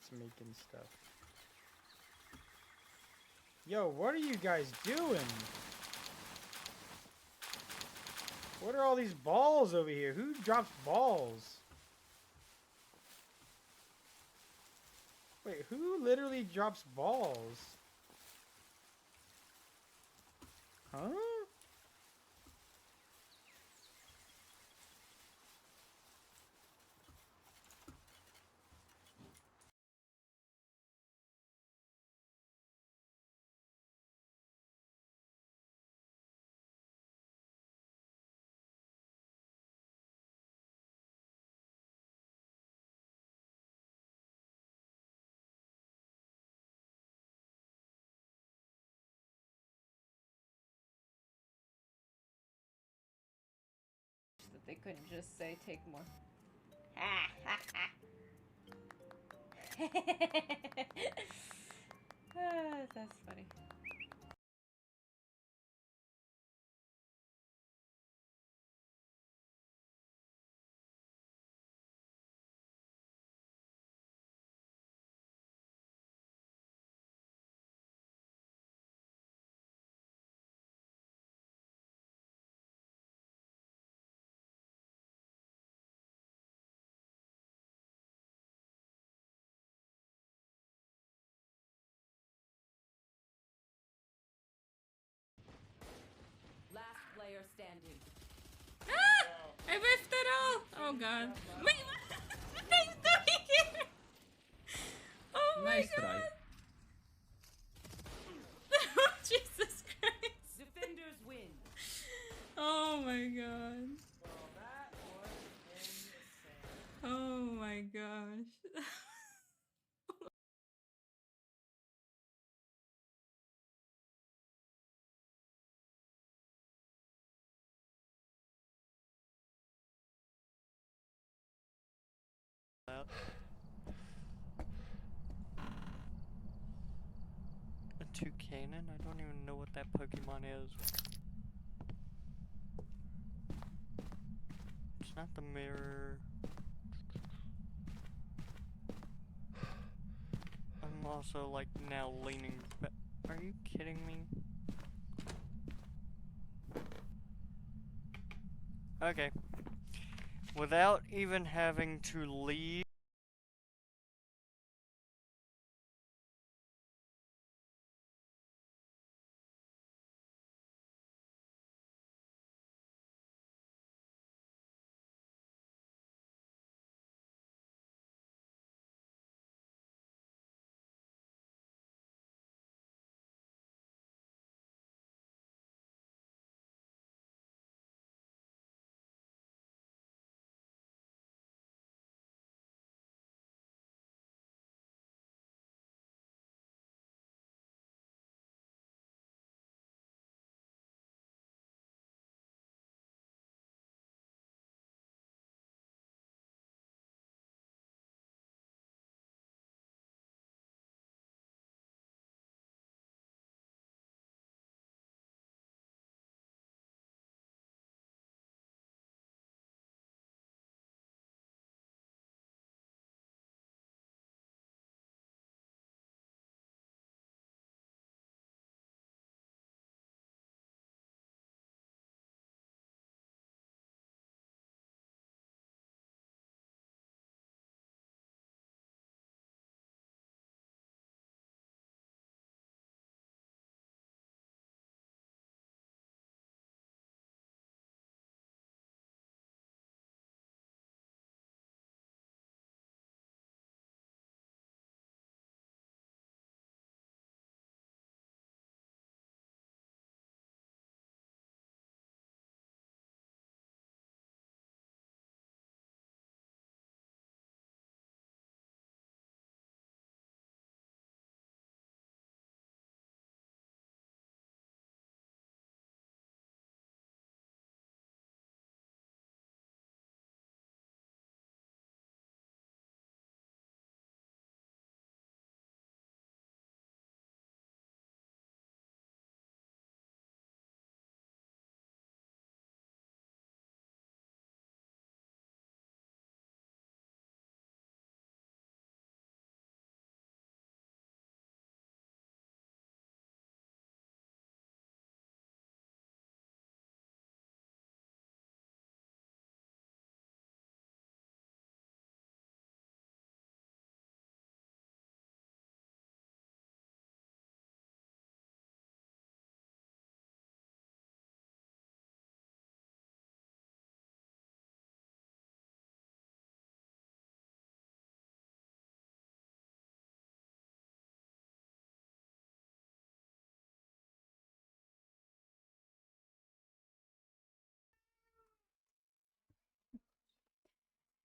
It's making stuff. Yo, what are you guys doing? What are all these balls over here? Who drops balls? Wait, who literally drops balls? Huh? That they couldn't just say take more. That's funny. Last player standing. I whiffed it all! Oh god. Wait, what are you doing here? Oh my Nice god! try. Oh, Jesus Christ. Defenders win. Oh my god. Well, that was insane. Oh my gosh. A toucanon? I don't even know what that Pokemon is. It's not the mirror. I'm also like now leaning back. Are you kidding me? Okay. Without even having to leave.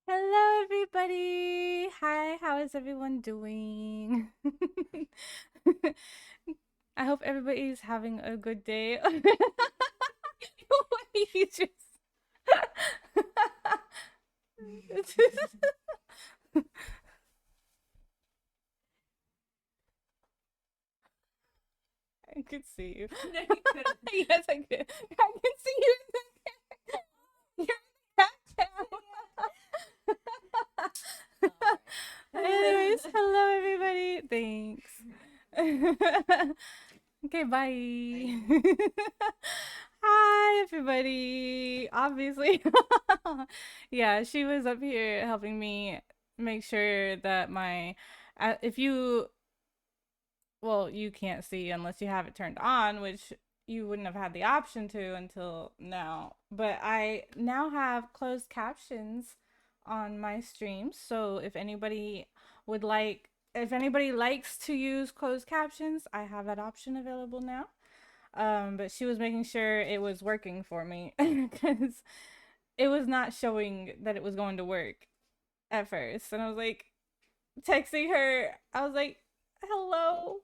Hello, everybody. Hi, how is everyone doing? I hope everybody's having a good day. You just... I could see you. No, you couldn't. Yes, I could. I could see you. You're in the Anyways, hello everybody. Thanks. Okay, bye. Hi everybody. Obviously. Yeah, she was up here helping me make sure that my if you well, you can't see unless you have it turned on, which you wouldn't have had the option to until now. But I now have closed captions on my streams. So if anybody likes to use closed captions, I have that option available now. But she was making sure it was working for me because it was not showing that it was going to work at first. And I was like, texting her, I was like, hello,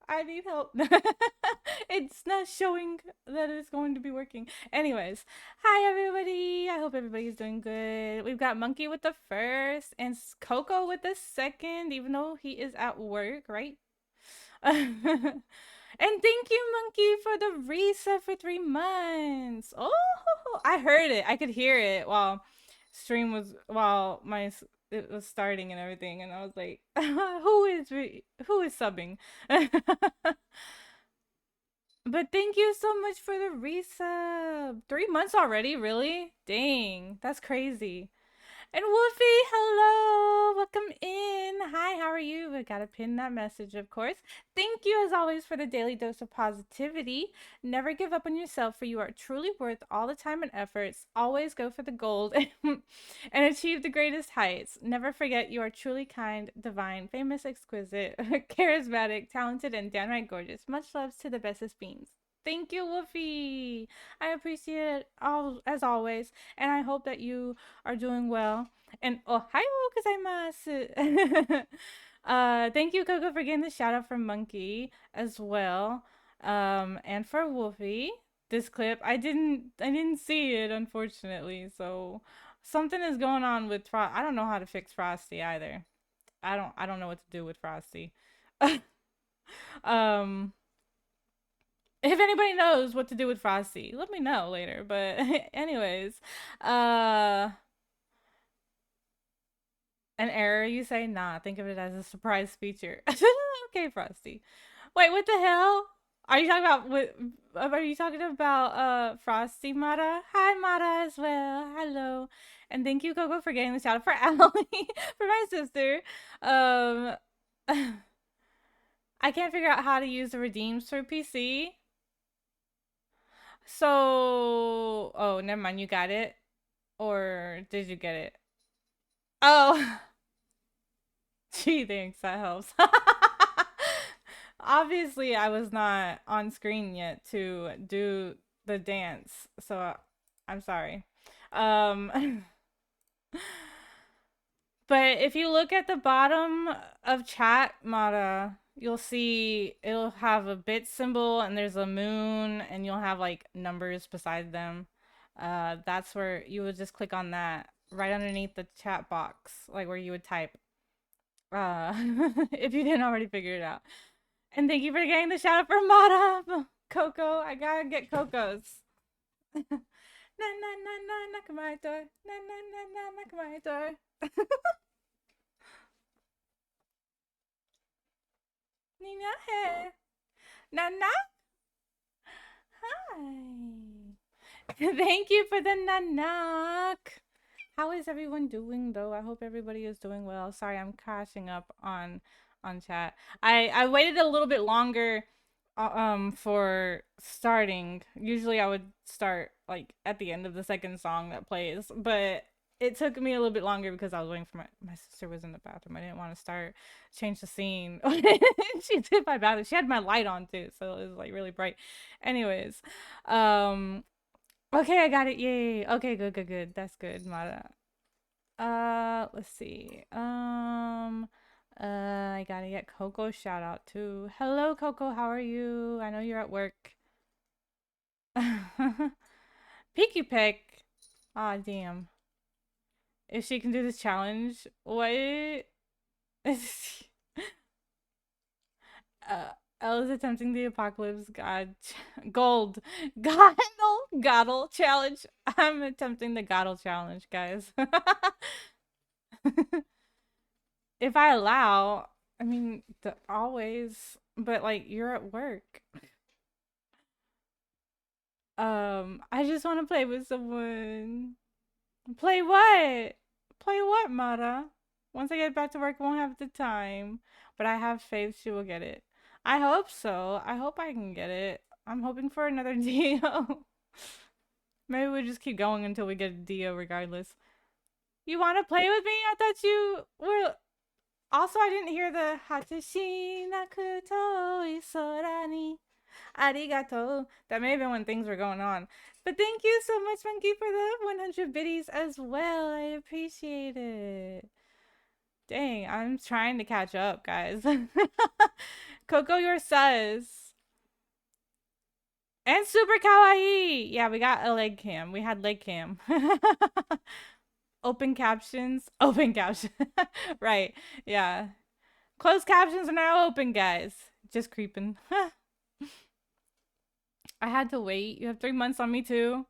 I need help. It's not showing that it's going to be working. Anyways, hi everybody. I hope everybody's doing good. We've got Monkey with the first and Coco with the second, even though he is at work, right? And thank you, Monkey, for the reset for 3 months. Oh, I heard it. I could hear it while it was starting and everything, and I was like, who is subbing? But thank you so much for the resub. 3 months already, really? Dang, that's crazy. And Wolfie, hello, welcome in. Hi, how are you? I gotta pin that message, of course. Thank you, as always, for the daily dose of positivity. Never give up on yourself, for you are truly worth all the time and efforts. Always go for the gold and achieve the greatest heights. Never forget you are truly kind, divine, famous, exquisite, charismatic, talented, and downright gorgeous. Much love to the bestest beings. Thank you, Wolfie. I appreciate it all as always, and I hope that you are doing well. And ohayo gozaimasu. Thank you, Coco, for getting the shout out from Monkey as well. And for Wolfie, this clip I didn't see it unfortunately. So something is going on with I don't know how to fix Frosty either. I don't know what to do with Frosty. um if anybody knows what to do with Frosty, let me know later. But anyways, an error, you say? Nah, think of it as a surprise feature. Okay, Frosty. Wait, what the hell? Are you talking about Frosty Mara? Hi Mara as well. Hello. And thank you, Coco, for getting the shout out for Allie, for my sister. Um I can't figure out how to use the redeems for PC. So oh, never mind, you got it? Or did you get it? Oh, gee, thanks. That helps. Obviously, I was not on screen yet to do the dance, so I'm sorry. Um, but if you look at the bottom of chat, Mata, you'll see it'll have a bit symbol and there's a moon, and you'll have like numbers beside them. That's where you would just click on that right underneath the chat box, like where you would type. If you didn't already figure it out. And thank you for getting the shout out for Mata. Coco, I gotta get Coco's. Na na na na knock my door. Na na na na knock my door. Nina hey. Na na. Hi. Thank you for the knock. How is everyone doing though? I hope everybody is doing well. Sorry, I'm crashing up on chat. I waited a little bit longer for starting. Usually I would start like at the end of the second song that plays, but it took me a little bit longer because I was waiting for my sister was in the bathroom. I didn't want to change the scene. She did my bathroom. She had my light on too, so it was like really bright. Anyways, okay, I got it. Yay. Okay, good. That's good, Mara. Let's see. I gotta get Coco shout out too. Hello, Coco. How are you? I know you're at work. Peeky Pick. Ah, damn. If she can do this challenge, what? Elle is attempting the apocalypse god gold goddle challenge. I'm attempting the goddle challenge, guys. If I allow, I mean, always, but like you're at work. I just want to play with someone. Play what? Play what, Mara? Once I get back to work, I won't have the time, but I have faith she will get it. I hope so. I hope I can get it. I'm hoping for another Dio. Maybe we just keep going until we get a Dio regardless. You want to play with me? I thought you were... Also, I didn't hear the Hatashi nakuto isora ni arigato. That may have been when things were going on. But thank you so much, Monkey, for the 100 biddies as well. I appreciate it. Dang, I'm trying to catch up, guys. Coco, your sus. And super kawaii. Yeah, we got a leg cam. We had leg cam. Open captions. Open captions. Right. Yeah. Closed captions are now open, guys. Just creeping. I had to wait. You have 3 months on me too.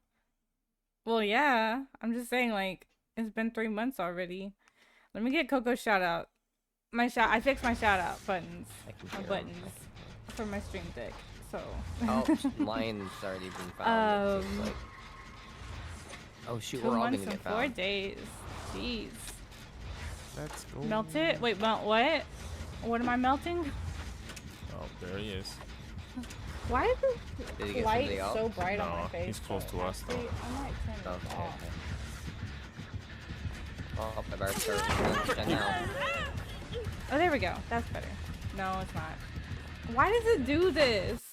Well, yeah. I'm just saying, like, it's been 3 months already. Let me get Coco's shout out. I fixed my shout out buttons. Buttons for my stream deck. So. Oh, mine's already been found. Like... Oh shoot, we're all gonna get found. 4 days. Jeez. Let's go. Melt it? Wait, melt what? What am I melting? Oh, there he is. Why is the light so bright on my face? He's close to us though. I might turn it off. Oh, I better start now. Oh, there we go. That's better. No, it's not. Why does it do this?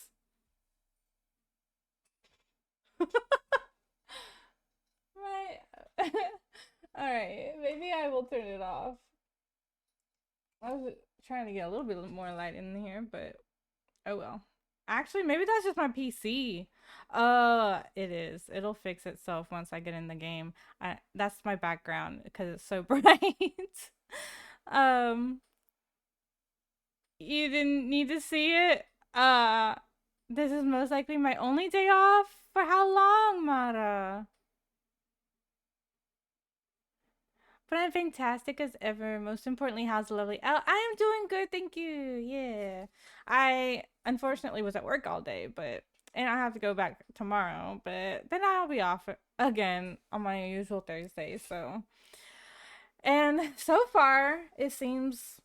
Right. Alright, maybe I will turn it off. I was trying to get a little bit more light in here, but oh well. Actually, maybe that's just my PC. It is. It'll fix itself once I get in the game. That's my background because it's so bright. You didn't need to see it. This is most likely my only day off. For how long, Mara? But I'm fantastic as ever. Most importantly, how's the lovely Elle? I am doing good, thank you. Yeah. I unfortunately was at work all day, and I have to go back tomorrow, but then I'll be off again on my usual Thursday, so. And so far, it seems,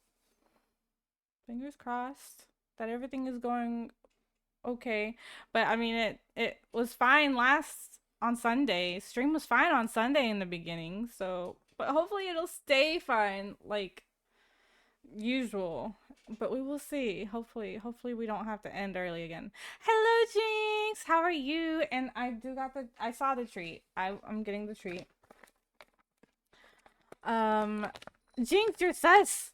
fingers crossed, that everything is going okay. But I mean, it was fine on Sunday. Stream was fine on Sunday in the beginning, so. But hopefully it'll stay fine, like usual. But we will see. Hopefully we don't have to end early again. Hello, Jinx. How are you? And I saw the treat. I'm getting the treat. Jinx, you're sus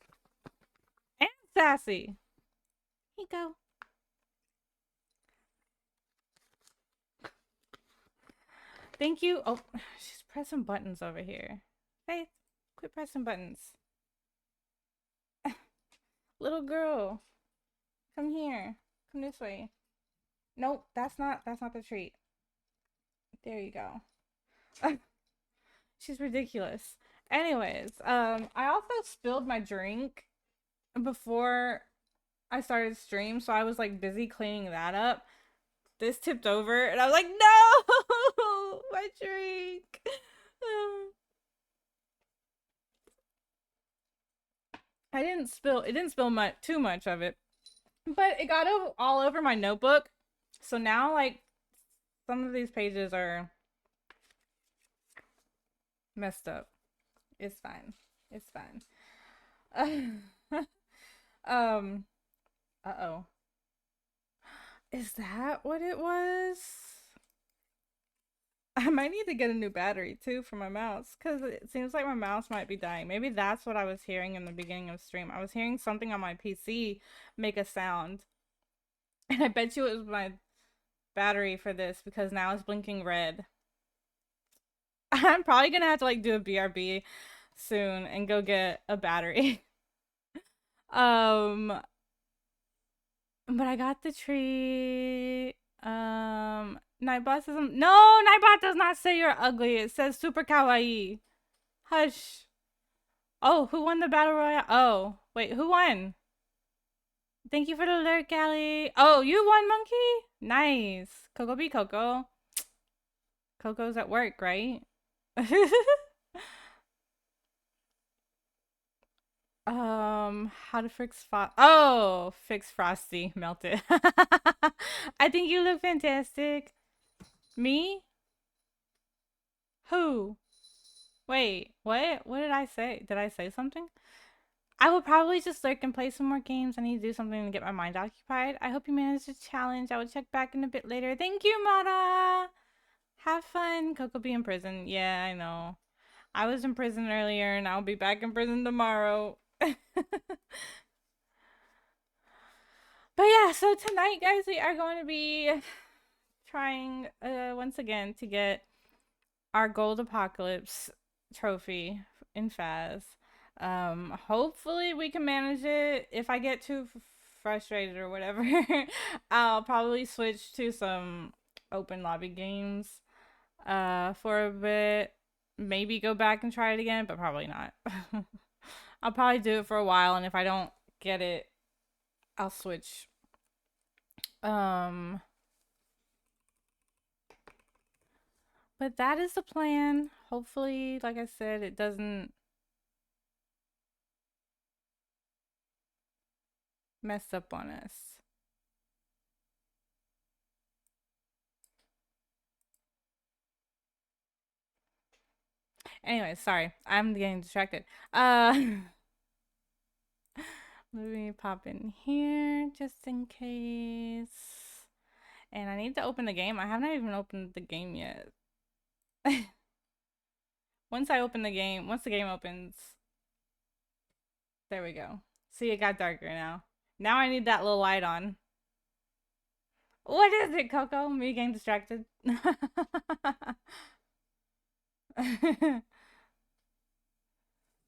and sassy. Here you go. Thank you. Oh, she's pressing buttons over here. Hey, quit pressing buttons. Little girl, come here. Come this way. Nope, that's not the treat. There you go. She's ridiculous. Anyways, I also spilled my drink before I started stream, so I was like busy cleaning that up. This tipped over, and I was like, no, my drink. It didn't spill too much of it, but it got all over my notebook. So now, like, some of these pages are messed up. It's fine. It's fine. Uh-oh. Is that what it was? I might need to get a new battery too for my mouse because it seems like my mouse might be dying. Maybe that's what I was hearing in the beginning of stream. I was hearing something on my PC make a sound. And I bet you it was my battery for this because now it's blinking red. I'm probably gonna have to like do a BRB soon and go get a battery. But I got the tree. Nightbot says no, Nightbot does not say you're ugly. It says super kawaii. Hush. Oh, who won the battle royale? Oh, wait, who won? Thank you for the alert, Callie. Oh, you won, Monkey? Nice. Coco be Coco. Coco's at work, right? How to fix Frosty. Melt it. I think you look fantastic. Me? Who? Wait, what? What did I say? Did I say something? I will probably just lurk and play some more games. I need to do something to get my mind occupied. I hope you managed the challenge. I will check back in a bit later. Thank you, Mara! Have fun. Coco be in prison. Yeah, I know. I was in prison earlier and I'll be back in prison tomorrow. But yeah, so tonight, guys, we are going to be trying once again to get our Gold Apocalypse trophy in Phas. Hopefully we can manage it. If I get too frustrated or whatever, I'll probably switch to some open lobby games for a bit. Maybe go back and try it again, but probably not. I'll probably do it for a while, and if I don't get it, I'll switch. But that is the plan. Hopefully, like I said, it doesn't mess up on us. Anyway, sorry. I'm getting distracted. Let me pop in here just in case. And I need to open the game. I haven't even opened the game yet. Once the game opens. There we go. See, it got darker now. Now I need that little light on. What is it, Coco? Me getting distracted?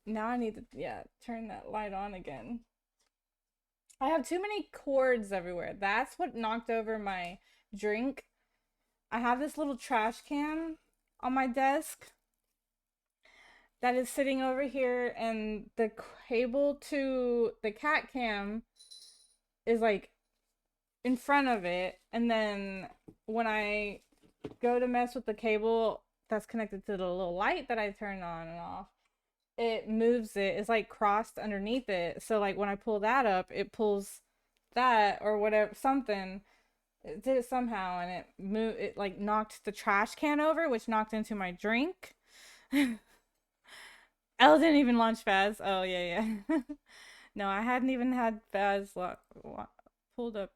Now I need to, turn that light on again. I have too many cords everywhere. That's what knocked over my drink. I have this little trash can on my desk that is sitting over here, and the cable to the cat cam is like in front of it, and then when I go to mess with the cable that's connected to the little light that I turn on and off, it moves it. It's like crossed underneath it. So like when I pull that up, it pulls that or whatever, something. It did it somehow, and it like knocked the trash can over, which knocked into my drink. Elle didn't even launch Phas. Oh yeah. No, I hadn't even had Phas pulled up.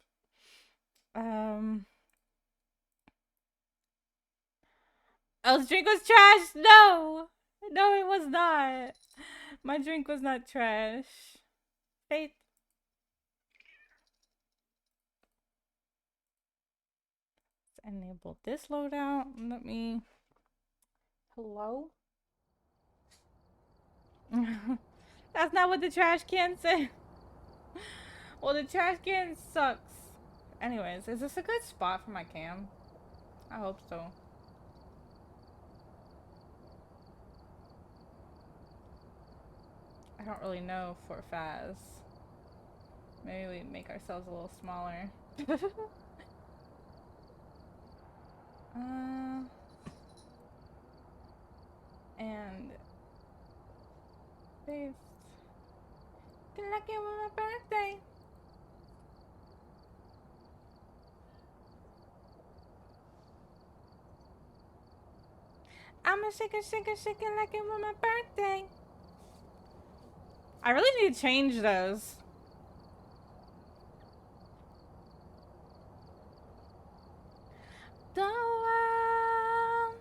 Elle's drink was trash. No, it was not. My drink was not trash. Faith. Let's enable this loadout. Let me. Hello? That's not what the trash can said. Well, the trash can sucks. Anyways, is this a good spot for my cam? I hope so. I don't really know for Phas. Maybe we make ourselves a little smaller. And paste. Connect it with my birthday. I'ma shake it like it was my birthday. I really need to change those. The world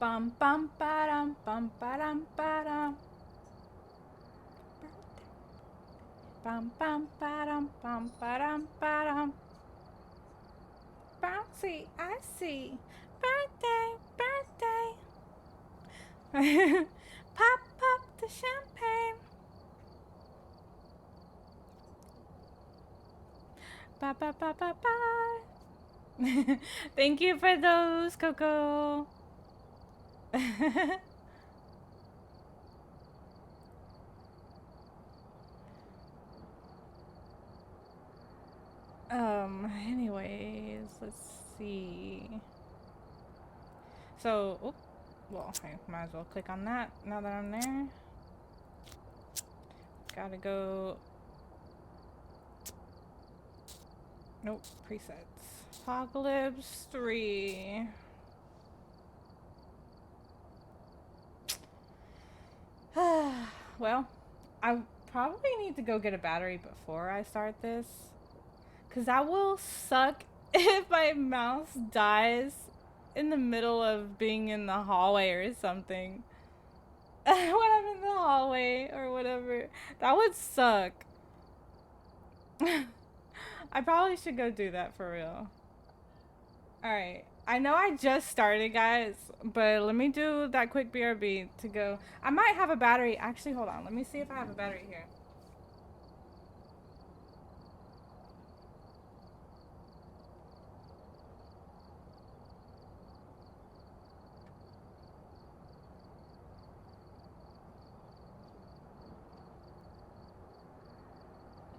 Bum bum ba-dum bum ba-dum ba-dum. Bum bum ba-dum bum ba-dum ba-dum. Bouncy, I see. Birthday, birthday. Pop, pop the champagne. Ba ba ba ba ba. Thank you for those, Coco. Anyways, let's see. So, oh, well, I might as well click on that now that I'm there. Gotta go. Nope, presets. Apocalypse 3. Well, I probably need to go get a battery before I start this. Because that will suck if my mouse dies in the middle of being in the hallway or something. When I'm in the hallway or whatever. That would suck. I probably should go do that for real. Alright. I know I just started, guys, but let me do that quick BRB to go. I might have a battery. Actually, hold on. Let me see if I have a battery here.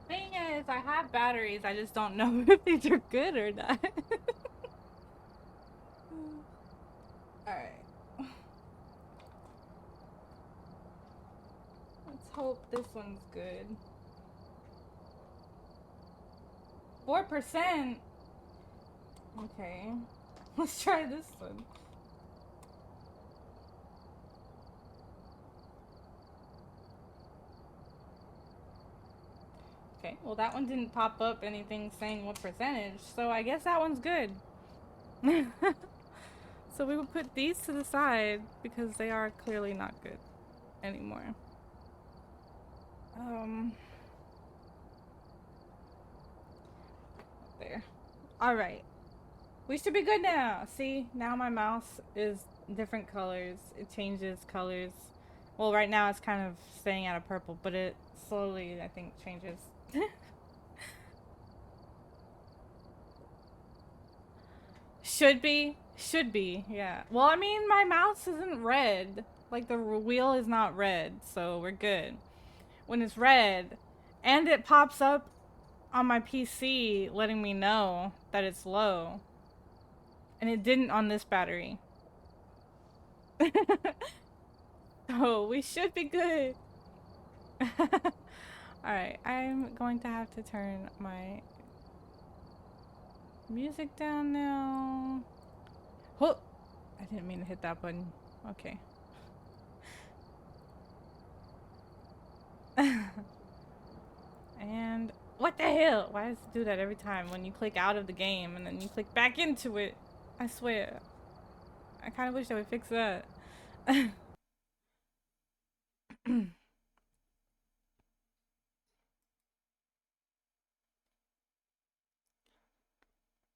The thing is, I have batteries. I just don't know if these are good or not. Alright. Let's hope this one's good. 4%? Okay. Let's try this one. Okay, well that one didn't pop up anything saying what percentage, so I guess that one's good. So we will put these to the side because they are clearly not good anymore. There. Alright. We should be good now. See, now my mouse is different colors. It changes colors. Well, right now it's kind of staying out of purple, but it slowly, I think, changes. Should be. Should be, yeah. Well, I mean, my mouse isn't red. Like, the wheel is not red, so we're good. When it's red, and it pops up on my PC letting me know that it's low. And it didn't on this battery. So, we should be good. Alright, I'm going to have to turn my music down now. Oh! I didn't mean to hit that button. Okay. And what the hell? Why does it do that every time when you click out of the game and then you click back into it? I swear. I kind of wish I would fix that.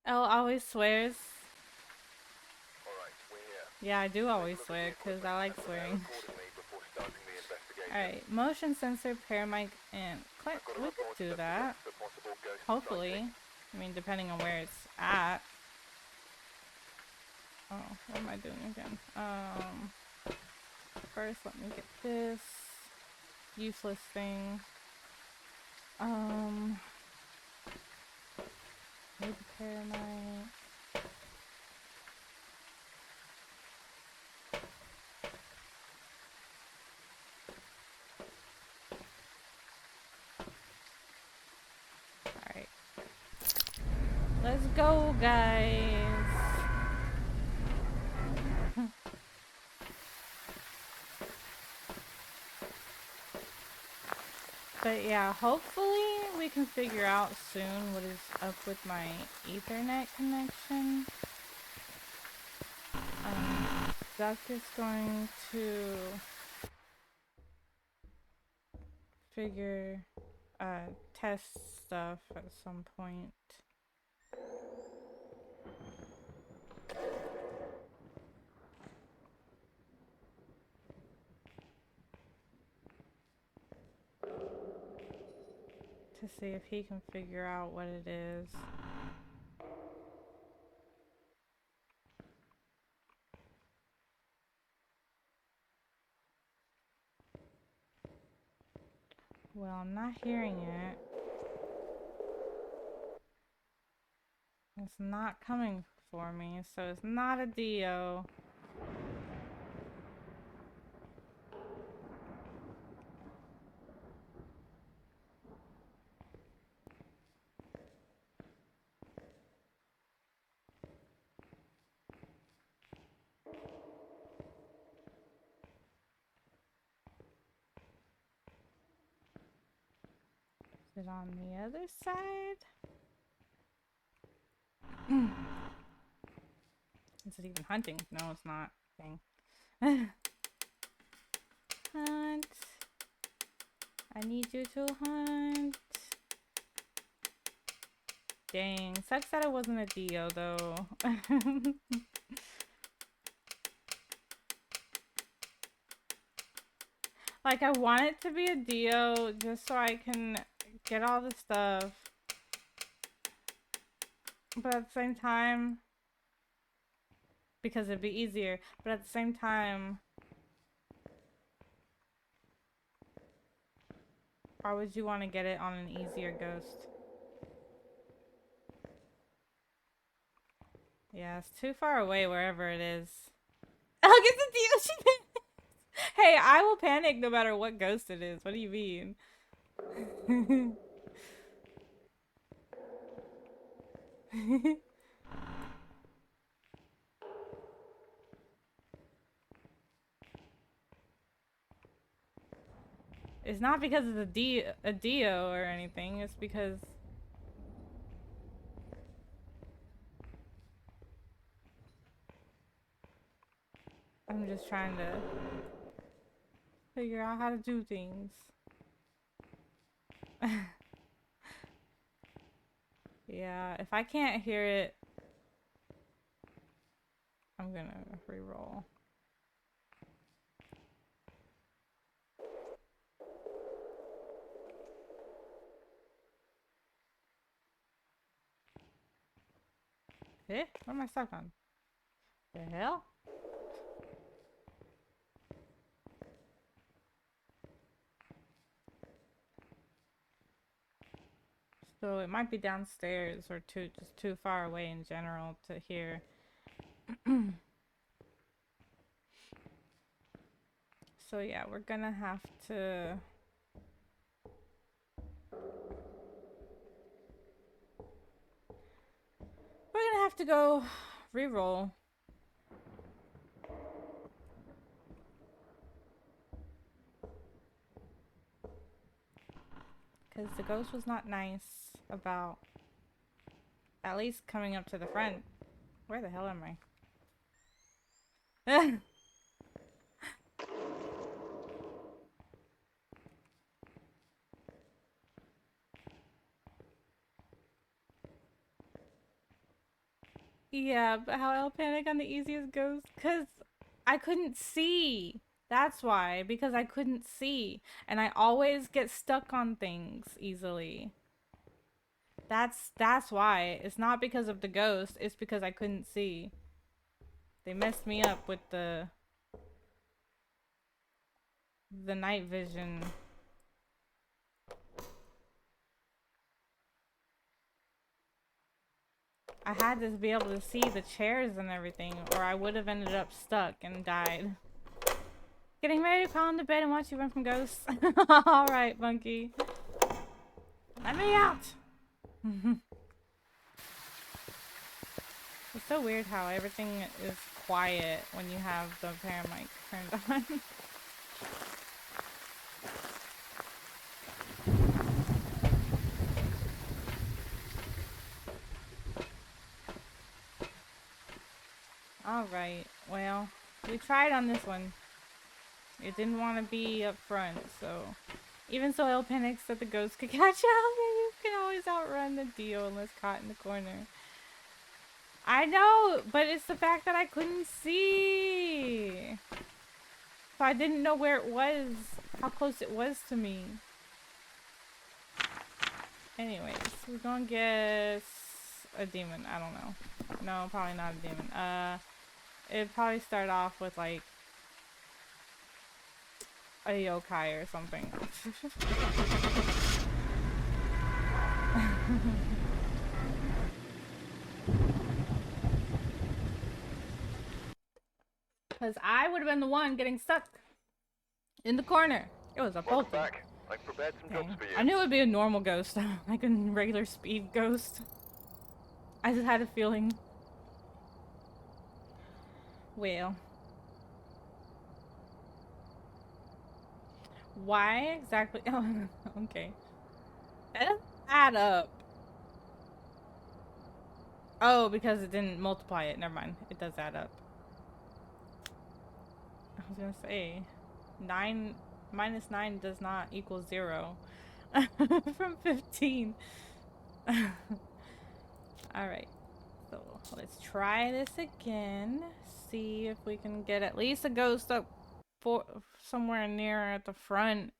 Elle always swears. Yeah, I do always swear because I like swearing. Alright, motion sensor, pair mic, and click. We can do that. Hopefully. I mean, depending on where it's at. Oh, what am I doing again? First, let me get this useless thing. Need to pair my. Alright. Let's go, guys. But yeah, hopefully we can figure out soon what is up with my Ethernet connection. Duck is going to figure, test stuff at some point. To see if he can figure out what it is. Well, I'm not hearing it. It's not coming for me, so it's not a Dio. Is it on the other side? Is it even hunting? No, it's not. Dang. Hunt. I need you to hunt. Dang. Sucks that it wasn't a Dio, though. Like, I want it to be a Dio just so I can get all the stuff. But at the same time, because it'd be easier, but at the same time, why would you want to get it on an easier ghost? Yeah, it's too far away wherever it is. Oh, get the Dio! She panics! Hey, I will panic no matter what ghost it is. What do you mean? It's not because it's a Dio or anything. It's because I'm just trying to figure out how to do things. Yeah, if I can't hear it, I'm gonna re-roll. Eh? What am I stuck on? The hell? So it might be downstairs or just too far away in general to hear. So yeah, we're gonna have to go re-roll. Because the ghost was not nice about at least coming up to the front. Where the hell am I? Yeah, but how I'll panic on the easiest ghost? Because I couldn't see. That's why. Because I couldn't see. And I always get stuck on things easily. That's why. It's not because of the ghost. It's because I couldn't see. They messed me up with the night vision. I had to be able to see the chairs and everything, or I would have ended up stuck and died. Getting ready to crawl into bed and watch you run from ghosts. Alright, Bunky. Let me out! It's so weird how everything is quiet when you have the paramic turned on. Alright, well, We tried on this one. It didn't want to be up front, so... Even so, El panics that the ghost could catch out. You can always outrun the Dio unless caught in the corner. I know, but it's the fact that I couldn't see. So I didn't know where it was, how close it was to me. Anyways, we're gonna guess a demon. I don't know. No, probably not a demon. It'd probably start off with like a yokai or something. Because I would have been the one getting stuck in the corner. It was a Welcome Fulton. back. I've prepared some Dang. jobs for you. I knew it would be a normal ghost, like a regular speed ghost. I just had a feeling. Well. Why exactly? Oh, okay. That doesn't add up. Oh, because it didn't multiply it. Never mind. It does add up. I was gonna say, 9 minus 9 does not equal 0 from 15. Alright, so let's try this again. See if we can get at least a ghost up for somewhere near at the front.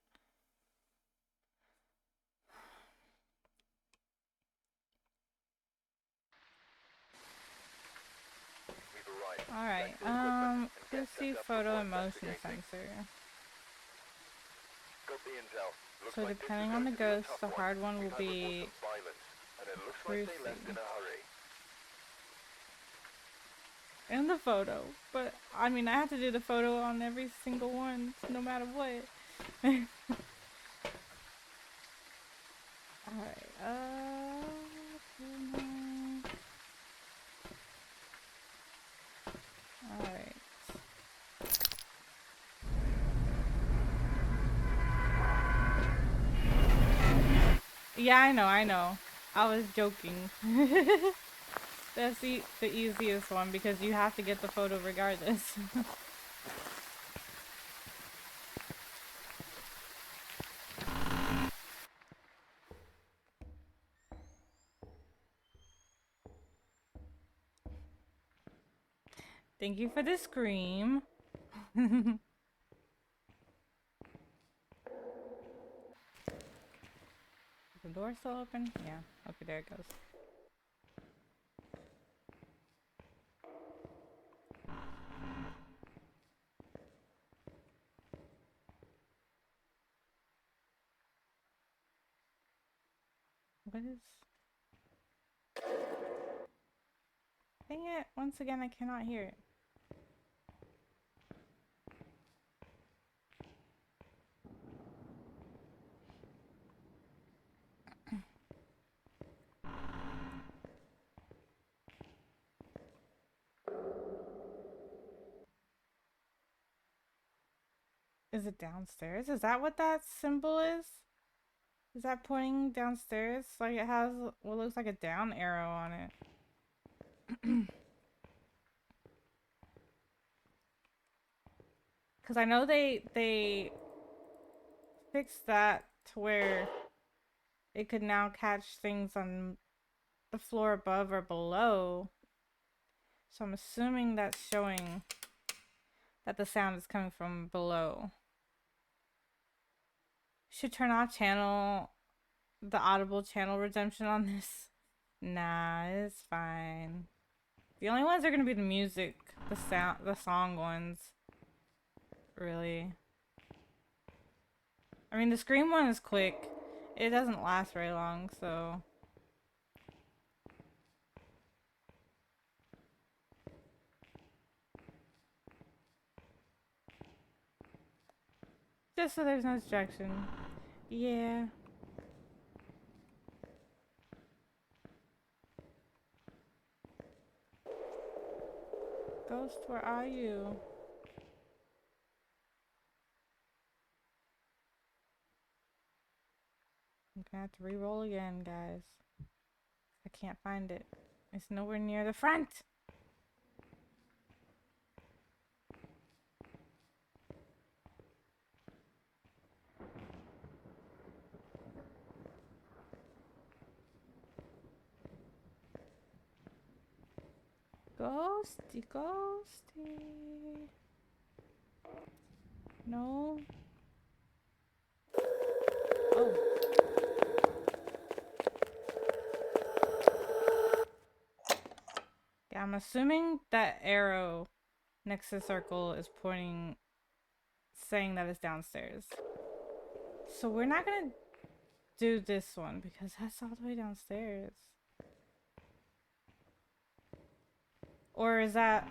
Alright, let's see photo and motion sensor. Got the intel. Looks So like this is depending going on the to be a ghost, tough the one. hard one will We've had be reports of violence, and it looks like they left in a hurry. in the photo. But I mean, I have to do the photo on every single one, no matter what. Alright, alright. Yeah, I know. I was joking. That's the easiest one because you have to get the photo regardless. Thank you for the scream. Is the door still open? Yeah. Okay, there it goes. What is... Dang it, once again I cannot hear it. Is it downstairs? Is that what that symbol is? Is that pointing downstairs? Like it has what looks like a down arrow on it. Cause I know they fixed that to where it could now catch things on the floor above or below. So I'm assuming that's showing that the sound is coming from below. Should turn off the audible channel redemption on this. Nah, it's fine. The only ones are gonna be the music, the song ones. Really. I mean, the scream one is quick. It doesn't last very long, so. Just so there's no distraction. Yeah. Ghost, where are you? I'm gonna have to re-roll again, guys. I can't find it. It's nowhere near the front. Ghosty, ghosty. No. Oh. Yeah, I'm assuming that arrow next to the circle is pointing, saying that it's downstairs. So we're not gonna do this one because that's all the way downstairs. Or is that...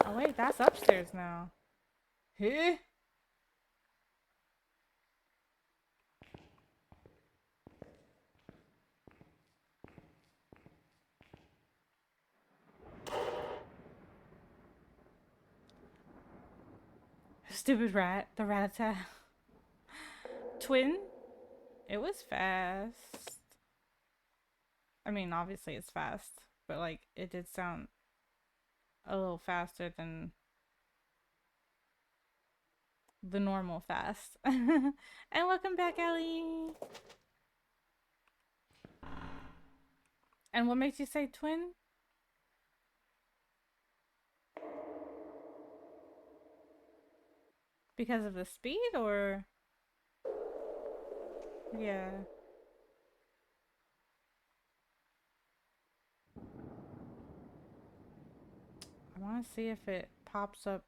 Oh wait, that's upstairs now. Huh? Stupid rat. The rat-a-tat. Twin? It was fast. I mean, obviously it's fast. But, like, it did sound a little faster than the normal fast. And welcome back, Ellie. And what makes you say twin? Because of the speed, or? Yeah. I want to see if it pops up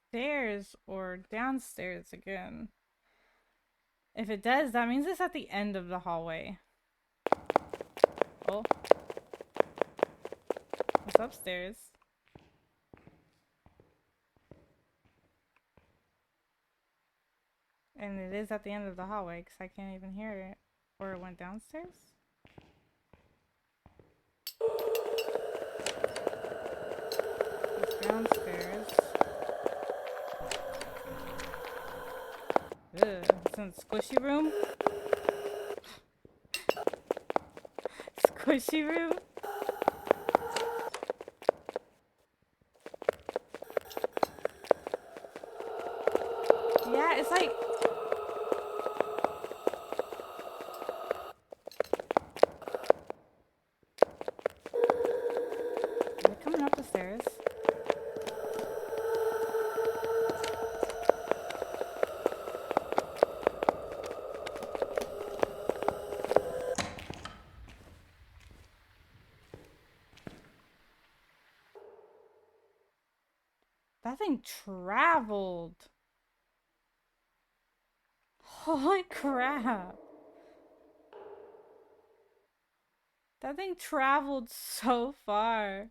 stairs or downstairs again. If it does, that means it's at the end of the hallway. Oh. It's upstairs. And it is at the end of the hallway because I can't even hear it. Or it went downstairs? It's downstairs. Ugh, it's in the squishy room. Squishy room. Yeah, it's like... Is it coming up the stairs? That thing traveled. Holy crap. That thing traveled so far.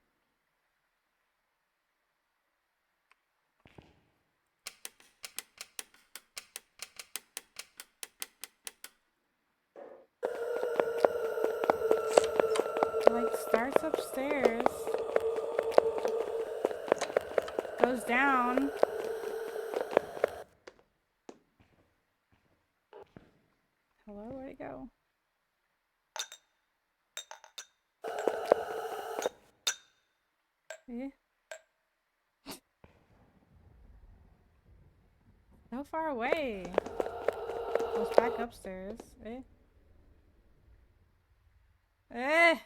It, like, starts upstairs. Goes down. Hello, where'd it go? Eh? So far away. Goes back upstairs. Eh? Eh!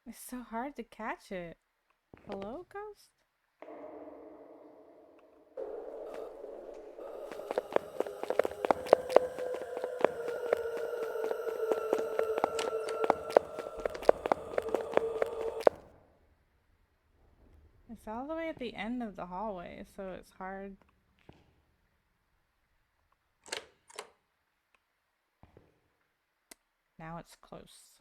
It's so hard to catch it. Hello, ghost? It's all the way at the end of the hallway, so it's hard. Now it's close.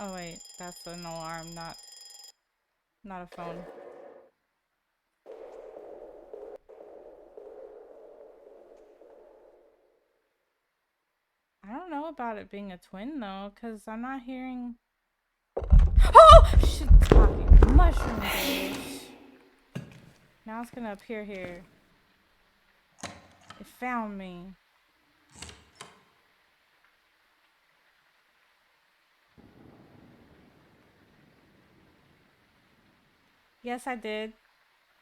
Oh wait, that's an alarm, not a phone. I don't know about it being a twin though, cause I'm not hearing. Oh! Shit, talking mushroom bitch. Now it's gonna appear here. It found me. Yes, I did.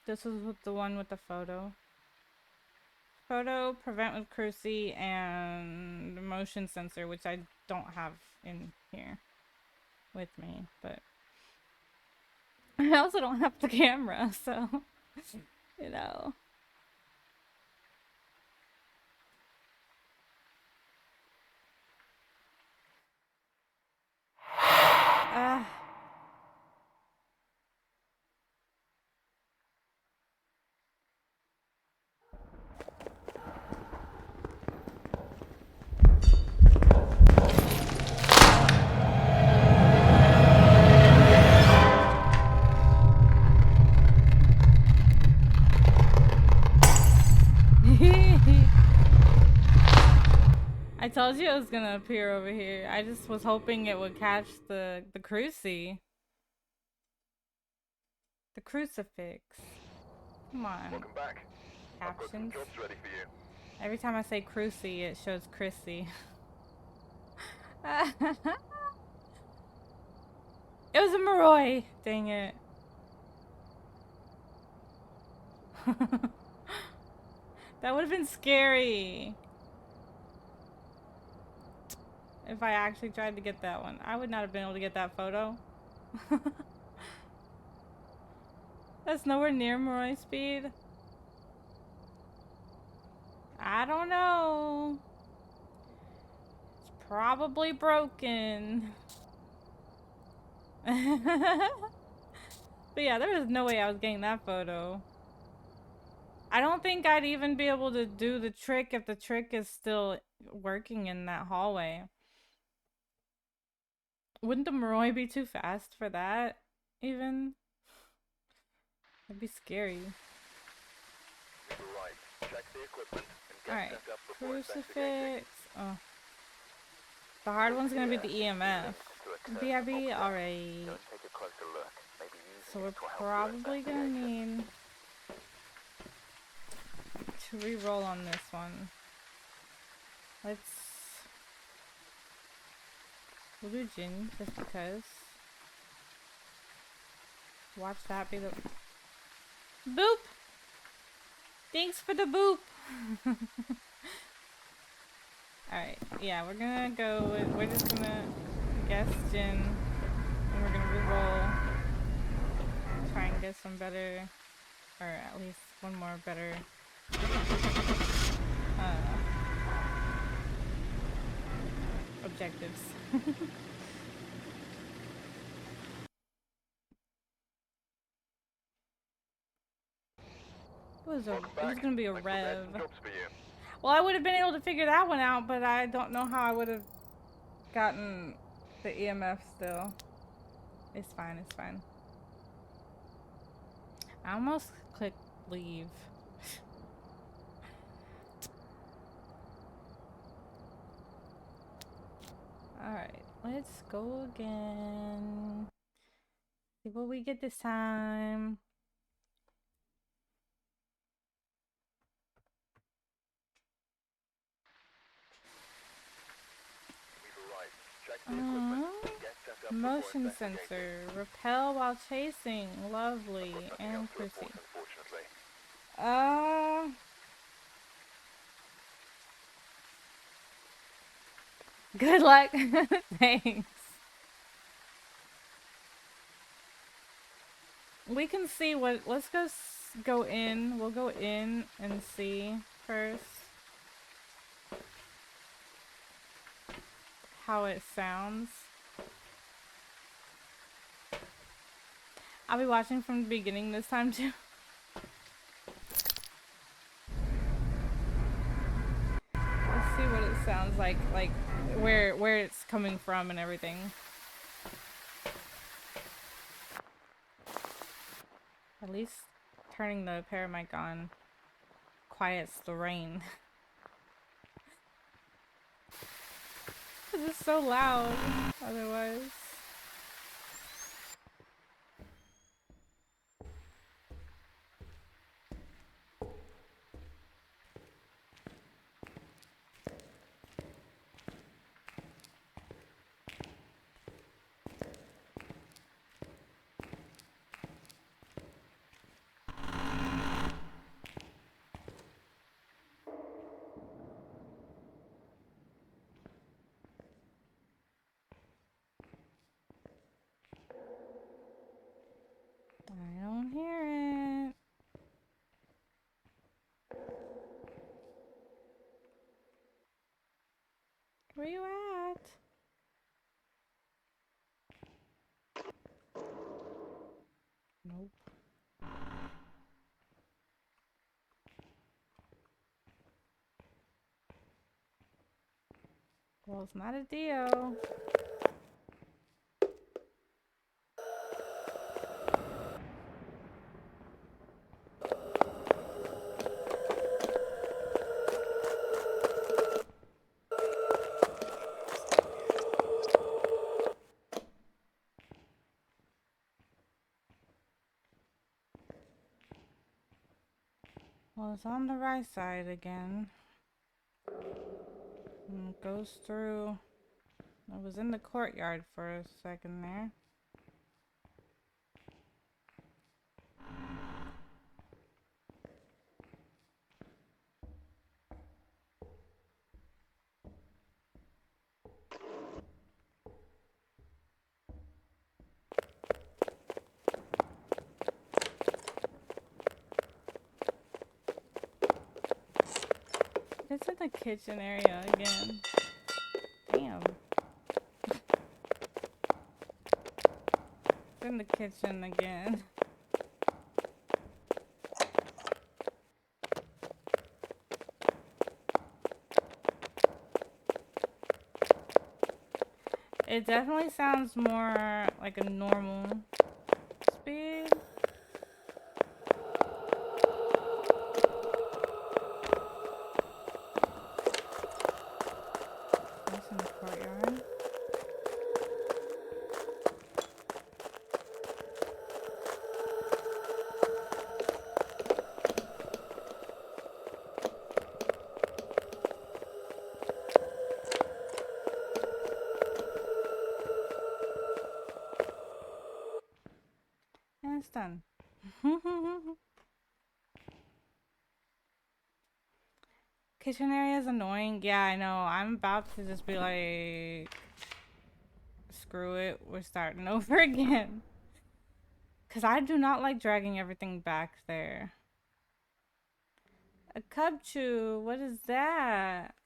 This was the one with the photo. Photo, prevent with Cruci, and motion sensor, which I don't have in here with me, but I also don't have the camera, so, you know. I told you it was gonna appear over here. I just was hoping it would catch the cruci. The crucifix. Come on. Welcome back. I've got some Captions. jobs ready for you. Every time I say cruci, it shows Chrissy. It was a Moroi. Dang it. That would have been scary. If I actually tried to get that one. I would not have been able to get that photo. That's nowhere near Moroi speed. I don't know. It's probably broken. But yeah, there was no way I was getting that photo. I don't think I'd even be able to do the trick if the trick is still working in that hallway. Wouldn't the Moroi be too fast for that, even? That'd be scary. Right. Check the equipment and get Alright, set up before investigating. crucifix. Oh. The hard one's gonna be the EMF. BRB? Alright. Let's take a closer look. Maybe use So these we're to help your probably gonna investigation. need to re-roll on this one. We'll do Jin, just because. Watch that be the... Boop! Thanks for the boop! Alright, yeah, we're gonna go with... We're just gonna guess Jin. And we're gonna re-roll. Try and get some better... Or at least one more better... objectives. It was gonna be a rev. Well, I would have been able to figure that one out, but I don't know how I would have gotten the EMF still. It's fine, it's fine. I almost clicked leave. Alright, let's go again. See what we get this time. Motion sensor. Repel while chasing. Lovely. And Chrissy. Good luck. Thanks. We can see what... Let's go in. We'll go in and see first how it sounds. I'll be watching from the beginning this time too. Let's see what it sounds like where it's coming from and everything. At least turning the paramic on quiets the rain. This is so loud otherwise. Where you at? Nope. Well, it's not a Dio. Well, it's on the right side again. And it goes through. I was in the courtyard for a second there. It's in the kitchen area again. Damn. It's in the kitchen again. It definitely sounds more like a normal speed. That's in the courtyard. And it's done. Kitchen area is annoying. Yeah, I know. I'm about to just be like, screw it. We're starting over again. Because I do not like dragging everything back there. A cub chew. What is that?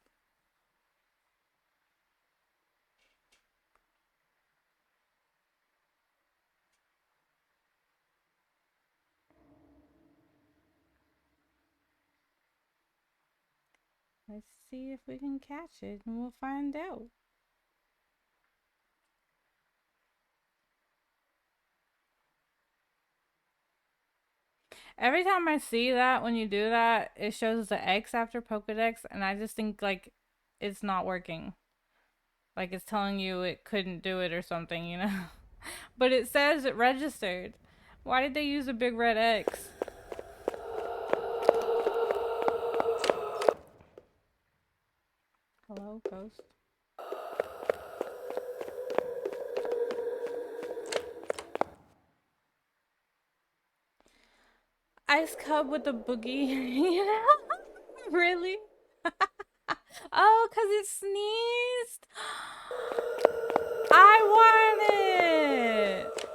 Let's see if we can catch it and we'll find out. Every time I see that, when you do that, it shows the X after Pokedex, and I just think, like, it's not working. Like, it's telling you it couldn't do it or something, you know? But it says it registered. Why did they use a big red X? Hello, ghost? Ice cub with a boogie, you know? Really? Oh, 'cause it sneezed. I want it.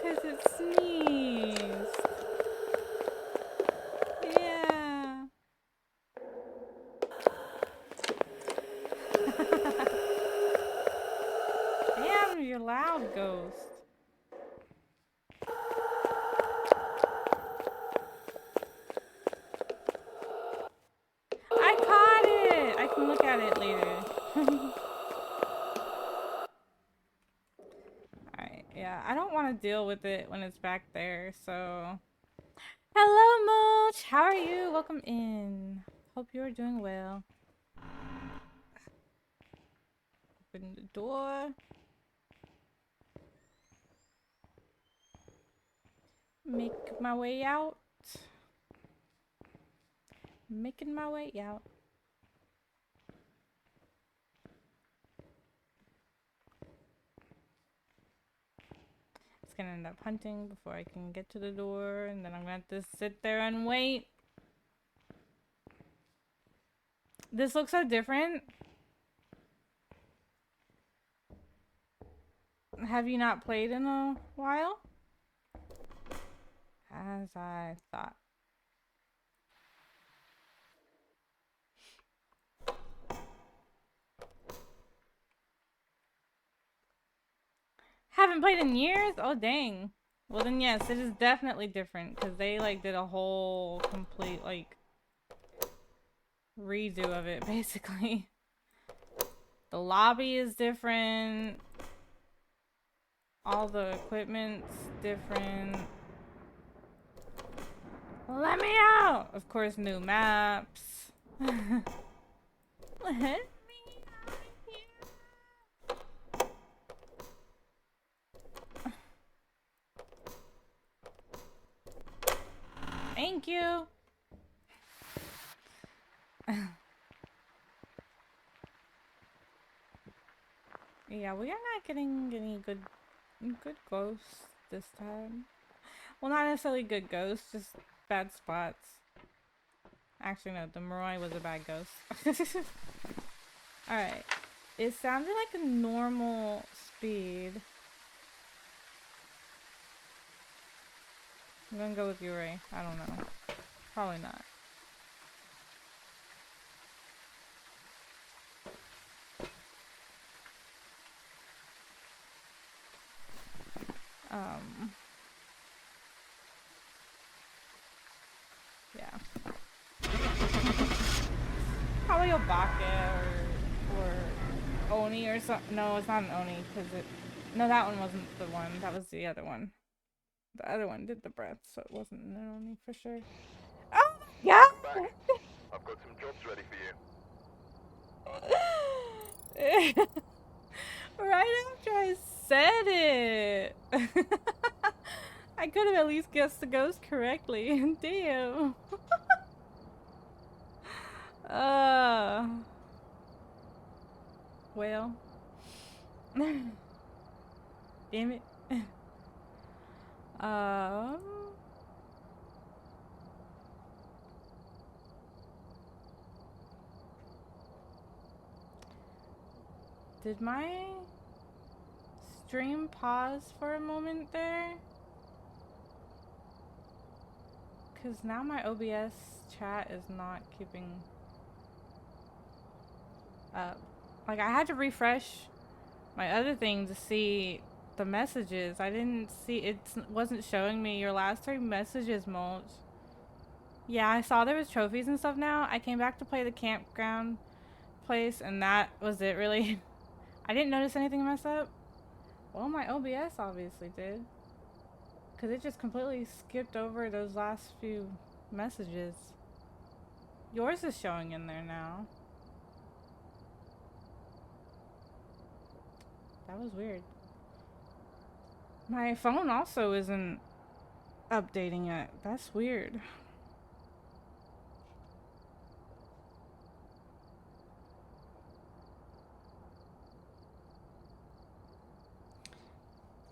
'Cause it sneezed. Yeah. Damn, you're loud, ghost. I caught it! I can look at it later. Alright, yeah. I don't want to deal with it when it's back there, so... Hello, Mooch! How are you? Welcome in. Hope you're doing well. Open the door. Make my way out. Making my way out. It's gonna end up hunting before I can get to the door, and then I'm gonna have to sit there and wait. This looks so different. Have you not played in a while? As I thought. haven't played in years? Oh, dang. Well, then yes, it is definitely different because they like did a whole complete like redo of it basically. The lobby is different. All the equipment's different. Let me out! Of course, new maps. Let me out of here. Thank you. Yeah, we are not getting any good ghosts this time. Well, not necessarily good ghosts, just bad spots. Actually, no, the Moroi was a bad ghost. Alright. It sounded like a normal speed. I'm gonna go with you, Ray. I don't know. Probably not. Yeah. Probably Obake or Oni or something. No, it's not an Oni because it. No, that one wasn't the one. That was the other one. The other one did the breath, so it wasn't an Oni for sure. Oh yeah. I've got some jobs ready for you. Right after I said it. I could have at least guessed the ghost correctly. Damn. Well. Damn it. Did my stream pause for a moment there? Because now my OBS chat is not keeping up. Like, I had to refresh my other thing to see the messages. I didn't see, it wasn't showing me your last 3 messages, Mulch. Yeah, I saw there was trophies and stuff now. I came back to play the campground place and that was it, really. I didn't notice anything mess up. Well, my OBS obviously did. Because it just completely skipped over those last few messages. Yours is showing in there now. That was weird. My phone also isn't updating it. That's weird.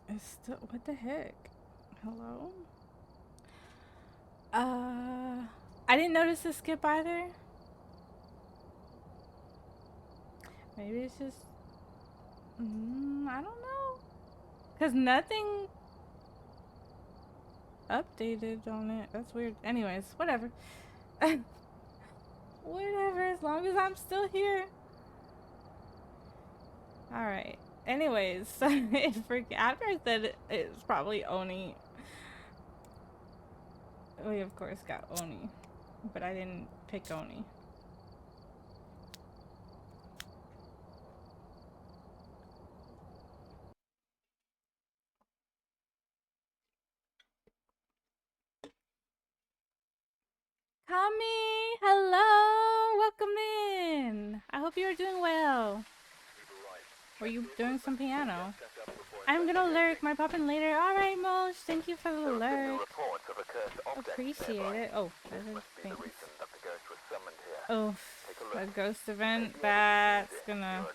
It's still, what the heck? Hello? I didn't notice the skip either. Maybe it's just, I don't know. Cause nothing updated on it. That's weird. Anyways, whatever. Whatever, as long as I'm still here. Alright. Anyways, after I said it's probably Oni, we of course got Oni, but I didn't pick Oni. Kami, hello, welcome in. I hope you're doing well. Were you doing some piano? I'm gonna lurk. My poppin' later. Alright, Mosh. Thank you for the lurk. Appreciate it. Oh, thanks. Oh, a ghost event. That's gonna.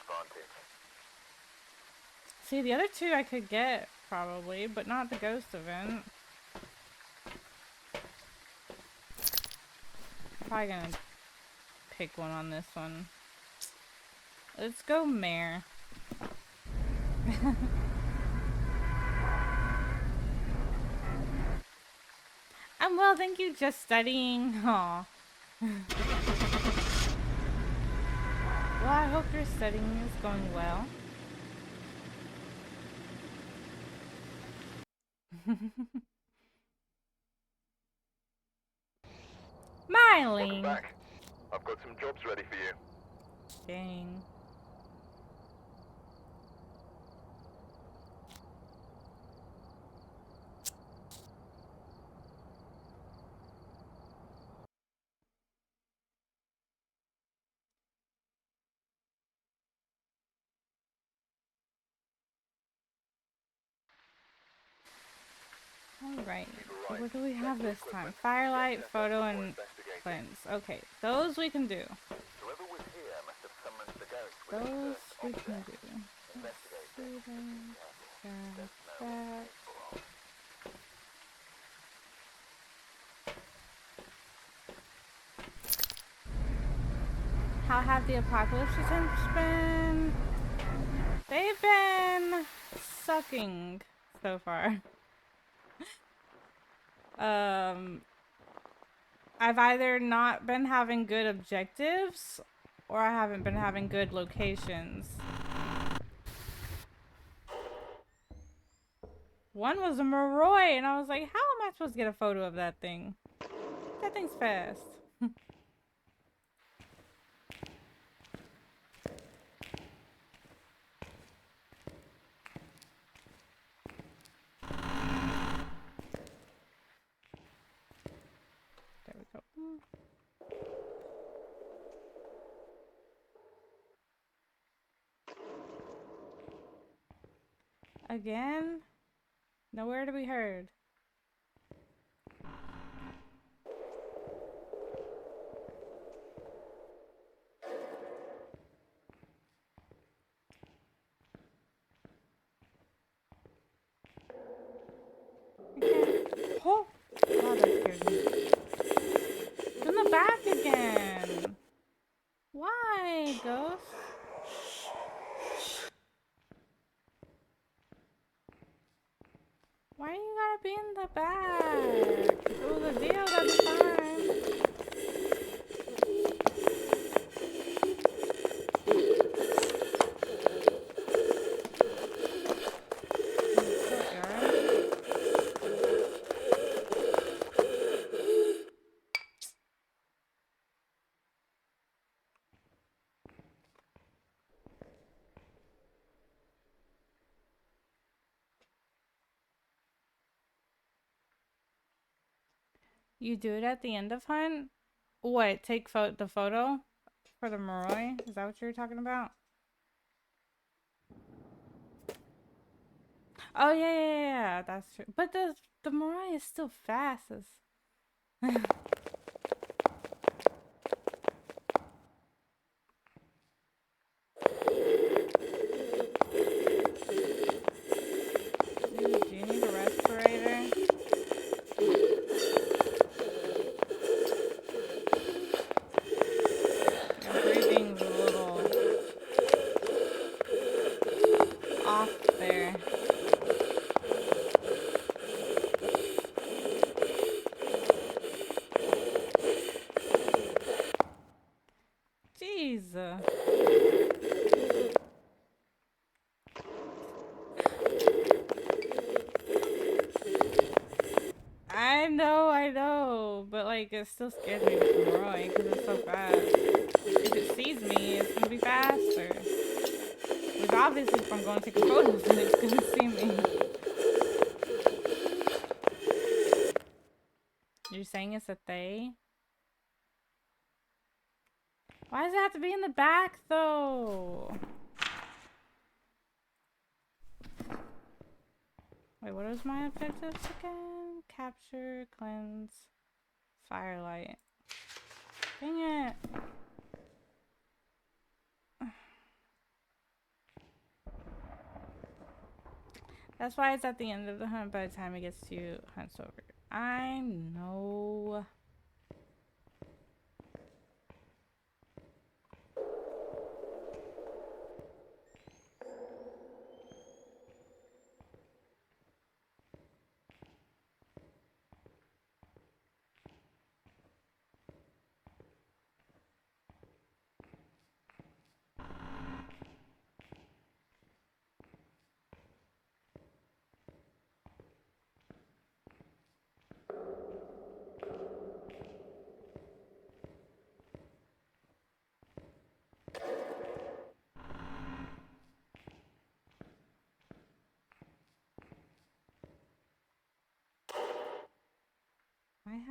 See, the other 2 I could get probably, but not the ghost event. Probably gonna pick one on this one. Let's go Mare. I'm well, thank you. Just studying. Aw. Well, I hope your studying is going well. Welcome Smiling. back. I've got some jobs ready for you. Dang. Alright, so what do we have this time? Firelight, photo, and cleanse. Okay, those we can do. Whoever was here must have summoned the ghost with Those a we cursed can object. do. Investigate See it. that, that. How have the apocalypse attempts been? They've been sucking so far. I've either not been having good objectives or I haven't been having good locations. One was a Moroi, and I was like, how am I supposed to get a photo of that thing? That thing's fast. There we go. Again? Nowhere to be heard. Again. Oh! Wow, that scared me. It's in the back again! Why, Ghost? Why you gotta be in the back? If it was a deal, that'd be fine. You do it at the end of hunt? What, take the photo for the Moroi? Is that what you were talking about? Oh yeah, that's true. But the Moroi is still fast as Dude, do you need a respirator? Your breathing's a little off there. Jeez. I know, but like it still scares me with the Moroi because it's so fast. If it sees me, it's gonna be faster. Which obviously, if I'm going to take a photo of it, it's gonna see me. You're saying it's a they? Why does it have to be in the back though? Wait, what was my objectives again? Capture, cleanse, firelight. Dang it. That's why it's at the end of the hunt by the time it gets to hunt's over. I know.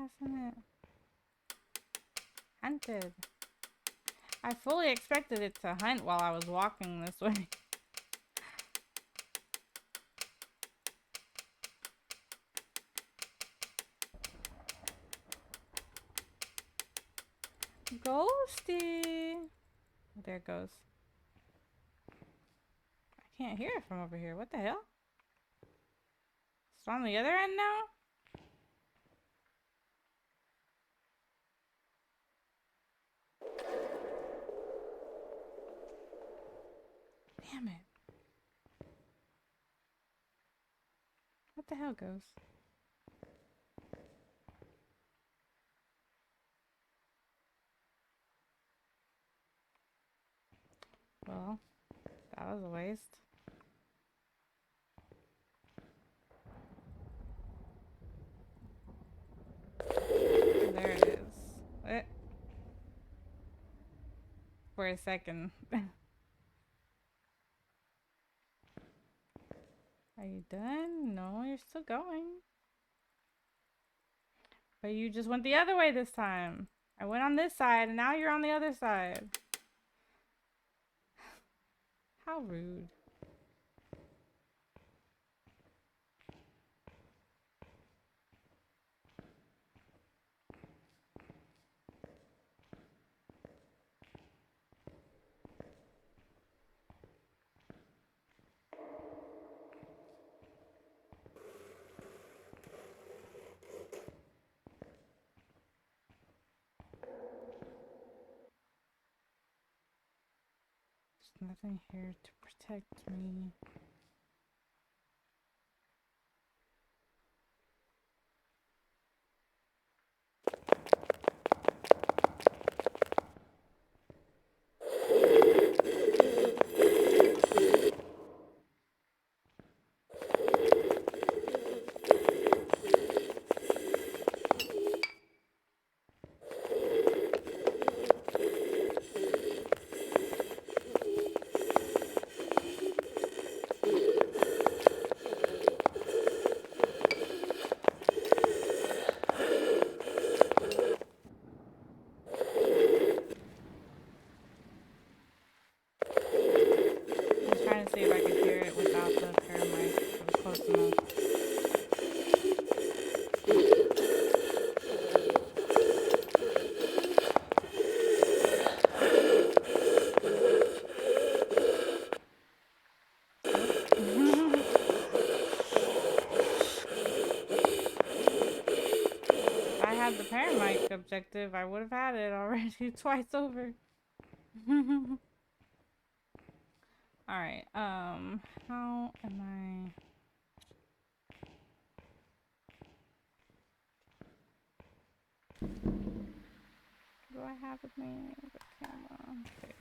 hasn't it? Hunted. I fully expected it to hunt while I was walking this way. Ghosty! There it goes. I can't hear it from over here. What the hell? It's on the other end now? Damn it. What the hell, Ghost? Well, that was a waste. There it is. Eh. For a second. Are you done? No, you're still going. But you just went the other way this time. I went on this side and now you're on the other side. How rude. There's nothing here to protect me. I'm trying to see if I can hear it without the paramite. It was close enough. If I had the paramite objective, I would have had it already twice over. Alright, how am I... Do I have with me the camera? Okay.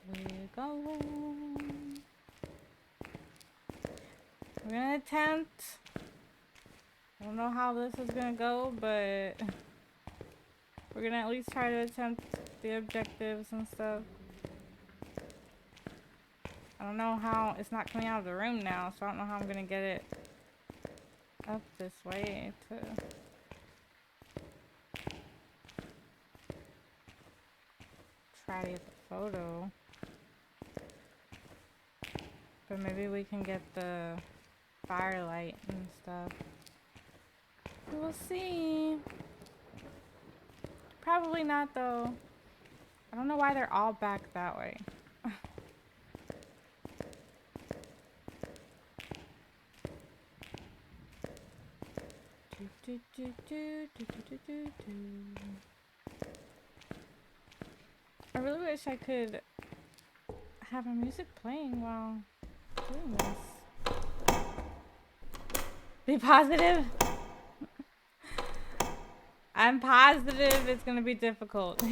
We're going. We're gonna attempt. I don't know how this is gonna go, but we're gonna at least try to attempt the objectives and stuff. I don't know how it's not coming out of the room now, so I don't know how I'm gonna get it up this way to try to get the photo. But maybe we can get the firelight and stuff. We'll see. Probably not though. I don't know why they're all back that way. I really wish I could have a music playing while doing this. Be positive. I'm positive it's gonna be difficult.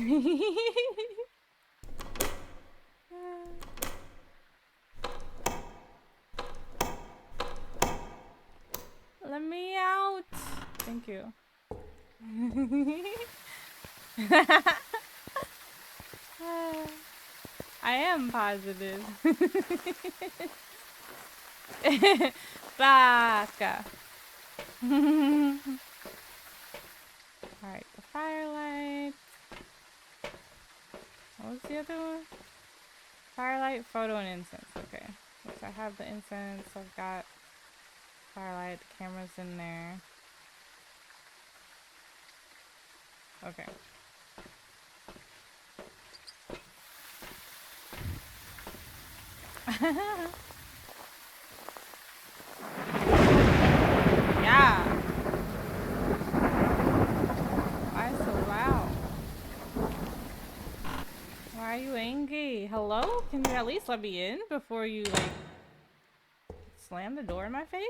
Let me out. Thank you. I am positive. Baka. Alright, the firelight. What was the other one? Firelight, photo, and incense. Okay. Which I have the incense. I've got firelight. The camera's in there. Okay. Yeah. Why so loud? Why are you angry? Hello? Can you at least let me in before you, like, slam the door in my face?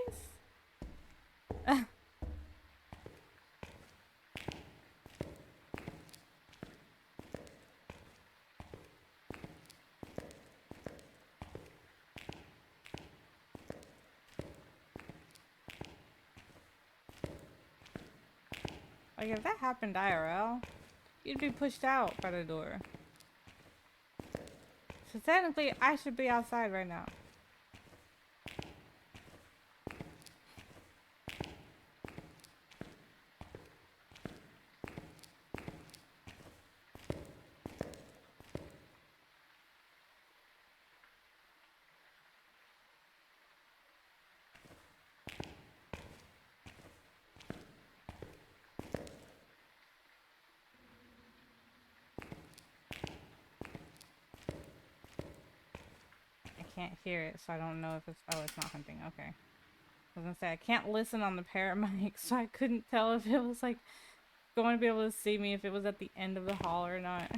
Like, if that happened IRL, you'd be pushed out by the door. So technically, I should be outside right now. I can't hear it, so I don't know if it's... Oh, it's not hunting. Okay. I was gonna say, I can't listen on the paramic, so I couldn't tell if it was, like, going to be able to see me if it was at the end of the hall or not.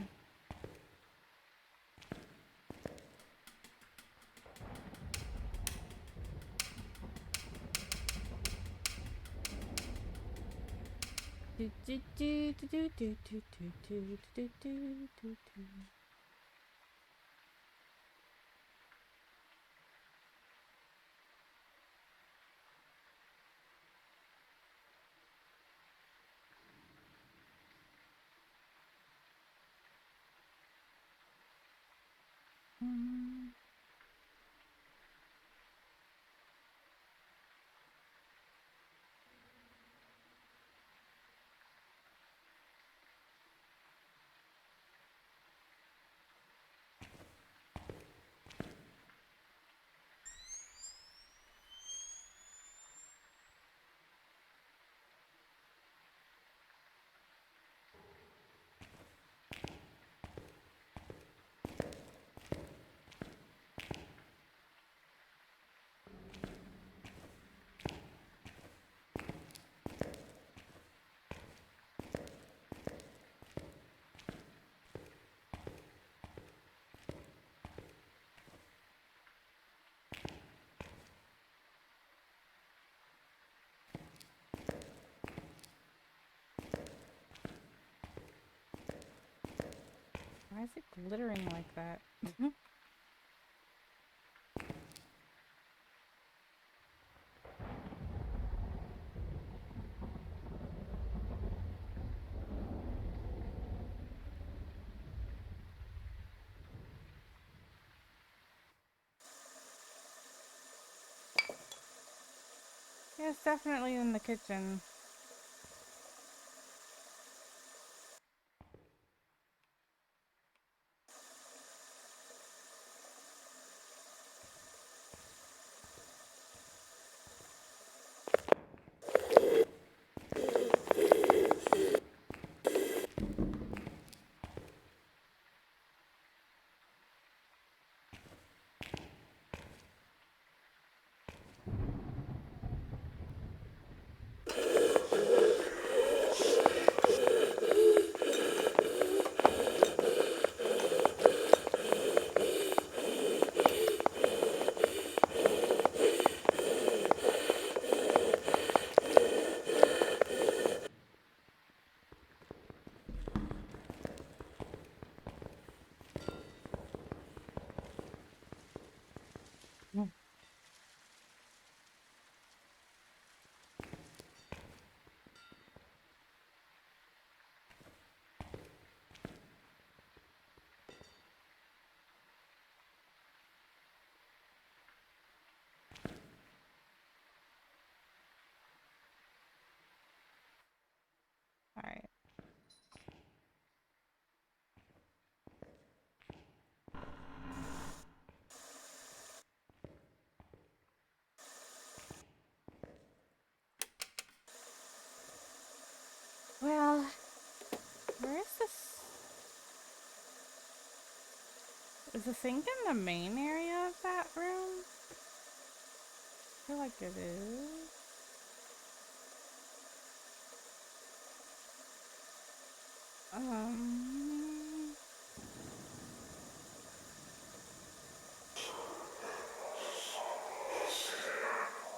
Why is it glittering like that? Yeah, it's definitely in the kitchen. Where's this? Is the sink in the main area of that room? I feel like it is.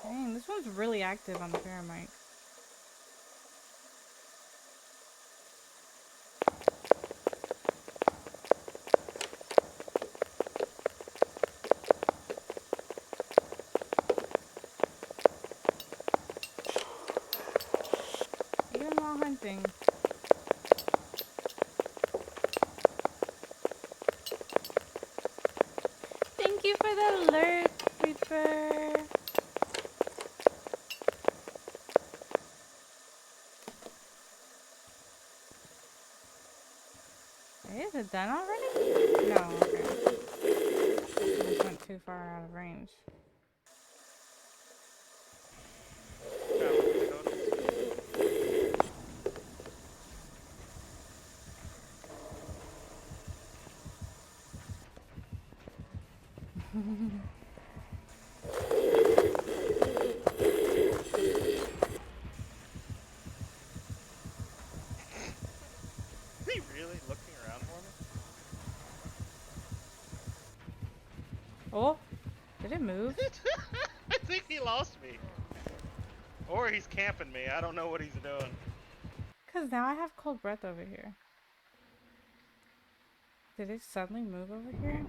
Dang, this one's really active on the paramite. Even while hunting. Thank you for the alert, Reaper. Hey, is it done already? No, okay. I just went too far out of range. Is he really looking around for me? Oh, did it move? I think he lost me. Or he's camping me. I don't know what he's doing. Because now I have cold breath over here. Did it suddenly move over here?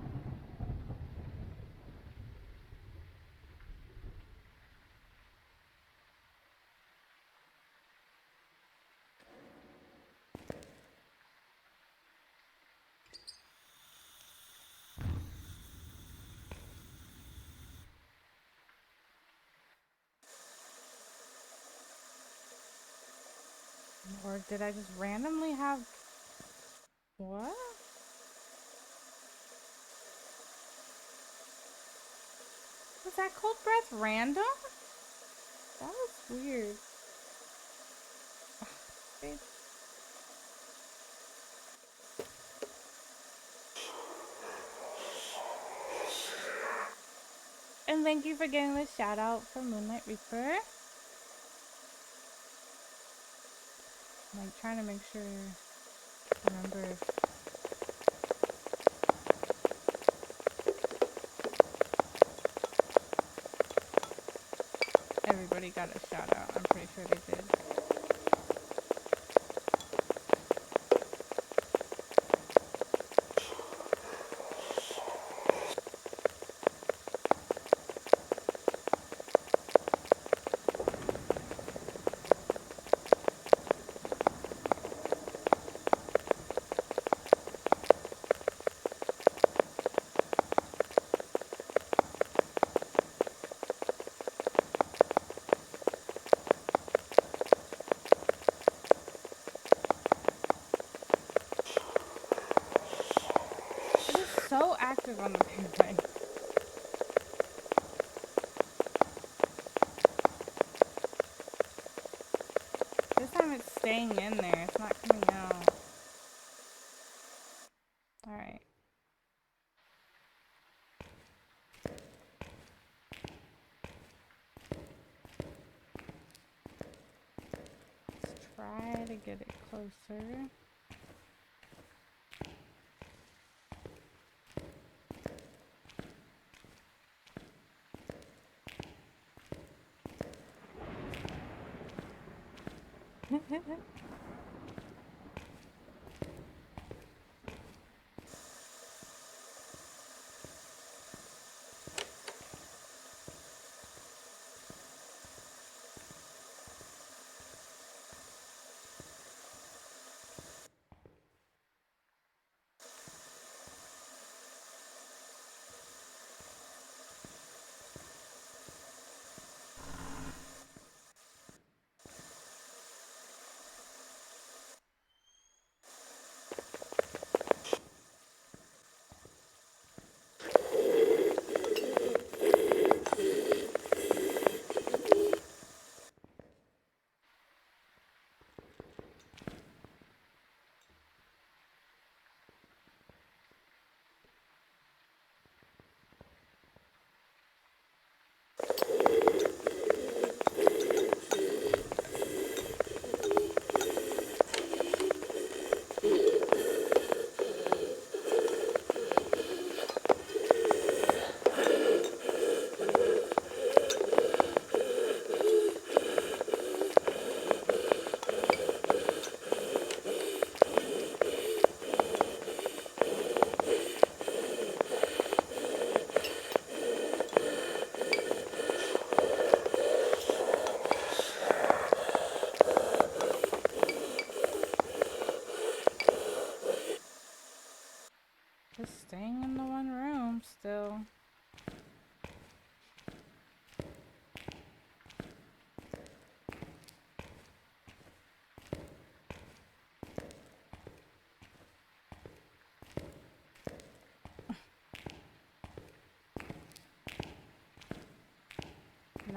Or did I just randomly have... What? Was that cold breath random? That was weird. Okay. And thank you for getting the shout out for Moonlight Reaper. I'm like trying to make sure I remember if everybody got a shout out. I'm pretty sure they did. It is so active on the painting. This time it's staying in there. It's not coming out. Alright. Let's try to get it closer.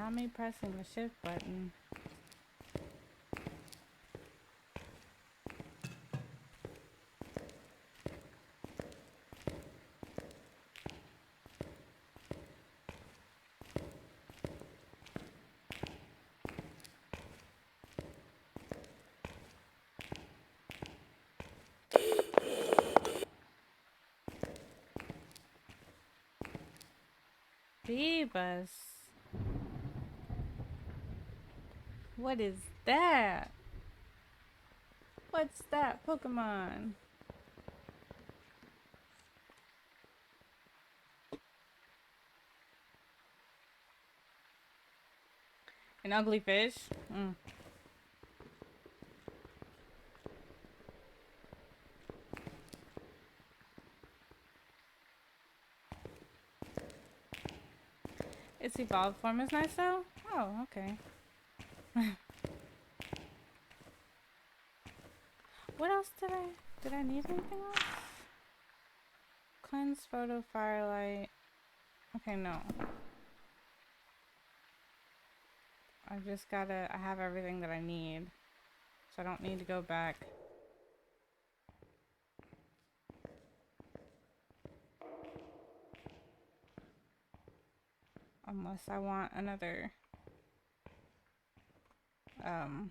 not me pressing the shift button. Beebus. What is that? What's that Pokemon? An ugly fish? Mm. Its evolved form is nice though? Oh, okay. What else did I need anything else? Cleanse, photo, firelight. Okay, no. I have everything that I need. So I don't need to go back. Unless I want another, man.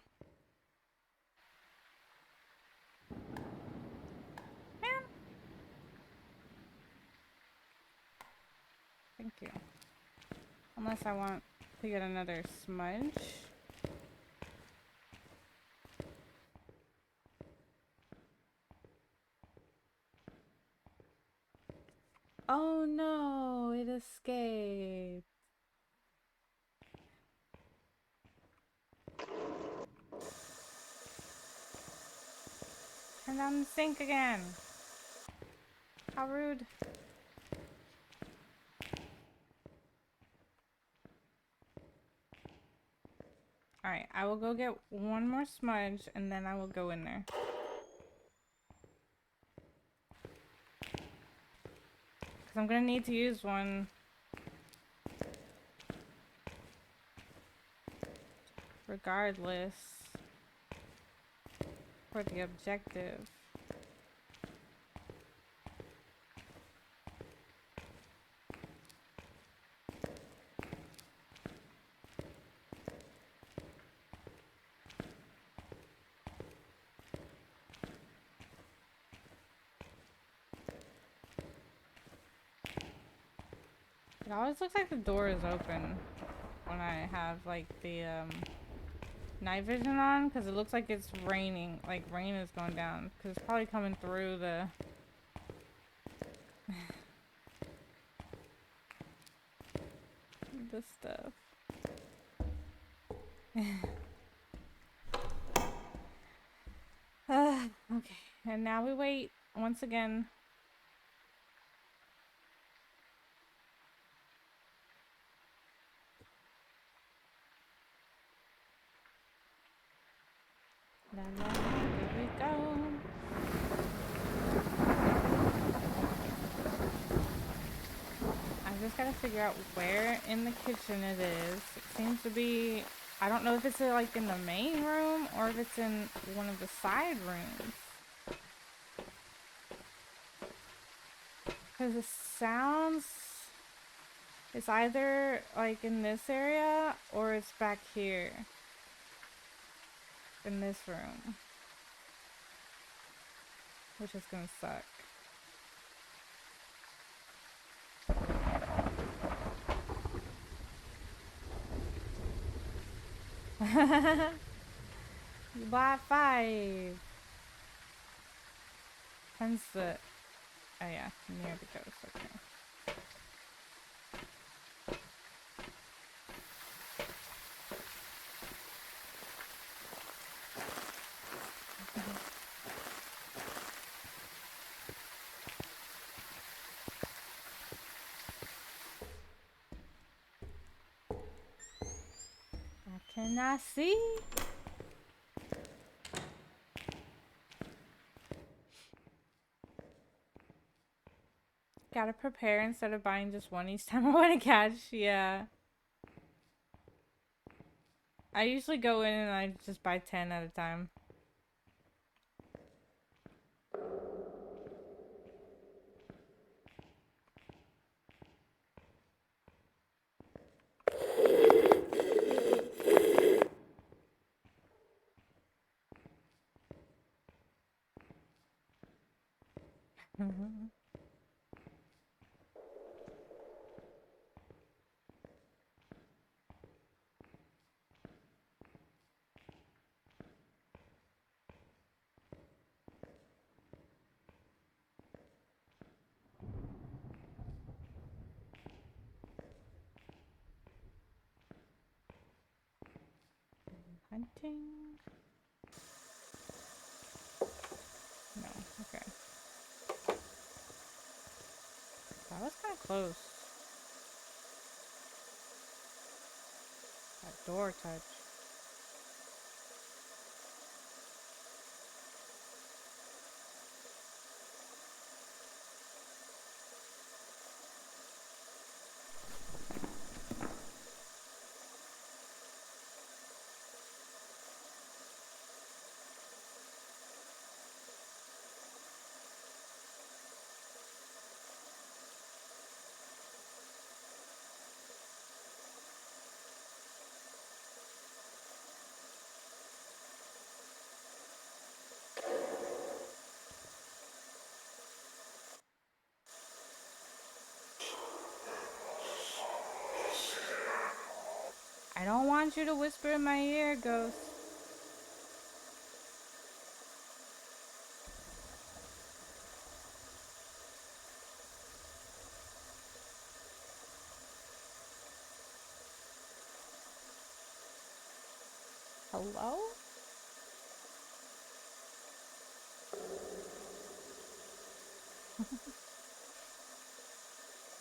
Thank you. Unless I want to get another smudge. Oh no, it escaped. Turn down the sink again. How rude. Alright, I will go get one more smudge and then I will go in there. Because I'm going to need to use one. Regardless. For the objective. It always looks like the door is open when I have like the night vision on, because it looks like it's raining, like rain is going down, because it's probably coming through the the stuff. Okay, and now we wait once again. La, la, la, here we go. I just gotta figure out where in the kitchen it is. It seems to be, I don't know if it's like in the main room or if it's in one of the side rooms. Because it sounds, it's either like in this area or it's back here. In this room. Which is gonna suck. By 5. Hence the, oh yeah, near the coast, okay. Can I see? Gotta prepare instead of buying just one each time I want to catch, yeah. I usually go in and I just buy 10 at a time. Hunting? No, okay. That was kind of close. That door touch. I don't want you to whisper in my ear, Ghost. Hello?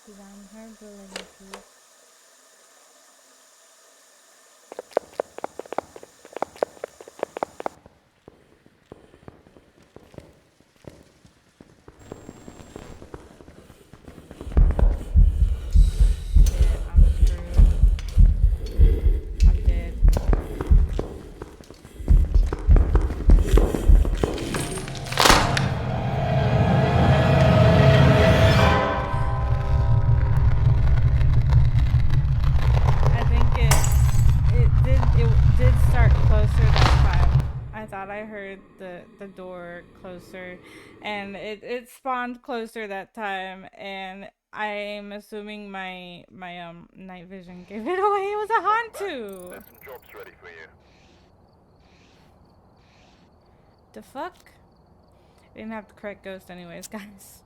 Design her ability. Shit, I'm screwed. I'm dead. I think it did start closer that time. I thought I heard the door closer, and it spawned closer that time, and I'm assuming my night vision gave it away. It was a Hantu. There's some jobs ready for you. The fuck? I didn't have the correct ghost anyways, guys.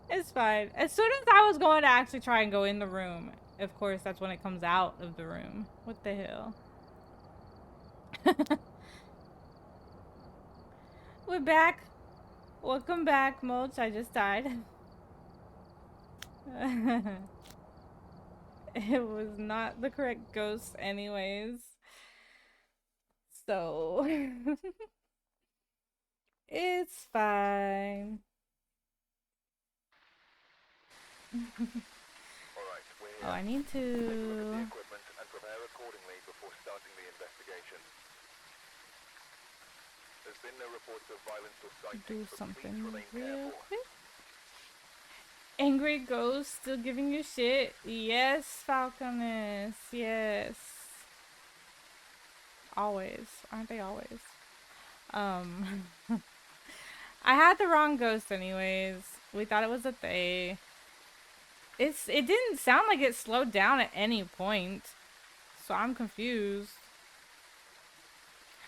It's fine. As soon as I was going to actually try and go in the room, of course, that's when it comes out of the room. What the hell? We're back. Welcome back, Mulch. I just died. It was not the correct ghost anyways. So... it's fine. Alright, we're Oh, I here. need Take a look at the to... equipment and prepare accordingly before starting the investigation. There's been no reports of violence or do sightings, so something please remain real careful. quick. Angry ghost still giving you shit? Yes, Falconess. Yes. Always. Aren't they always? I had the wrong ghost anyways. We thought it was a they. It didn't sound like it slowed down at any point. So I'm confused.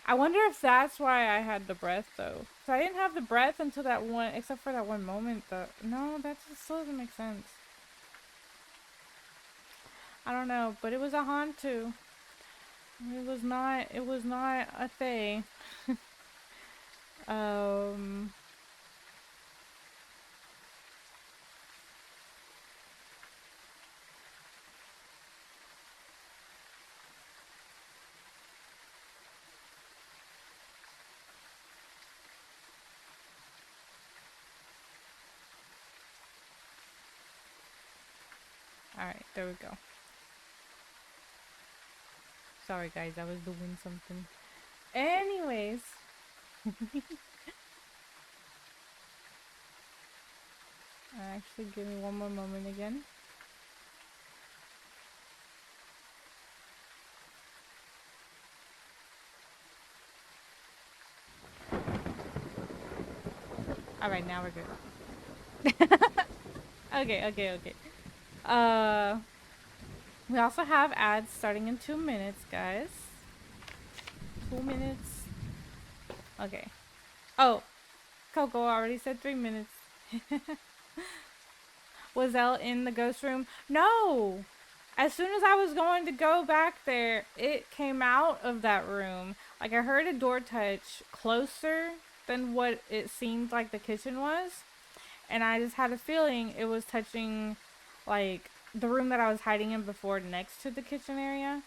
I wonder if that's why I had the breath though. So I didn't have the breath until that one, except for that one moment though. No, that just still doesn't make sense. I don't know, but it was a Hantu. It was not a Fae. Alright, there we go. Sorry guys, I was doing something. Anyways. Actually, give me one more moment again. Alright, now we're good. Okay. We also have ads starting in 2 minutes, guys. 2 minutes. Okay. Oh, Coco already said 3 minutes. Was Elle in the ghost room? No! As soon as I was going to go back there, it came out of that room. Like, I heard a door touch closer than what it seemed like the kitchen was. And I just had a feeling it was touching, like, the room that I was hiding in before next to the kitchen area.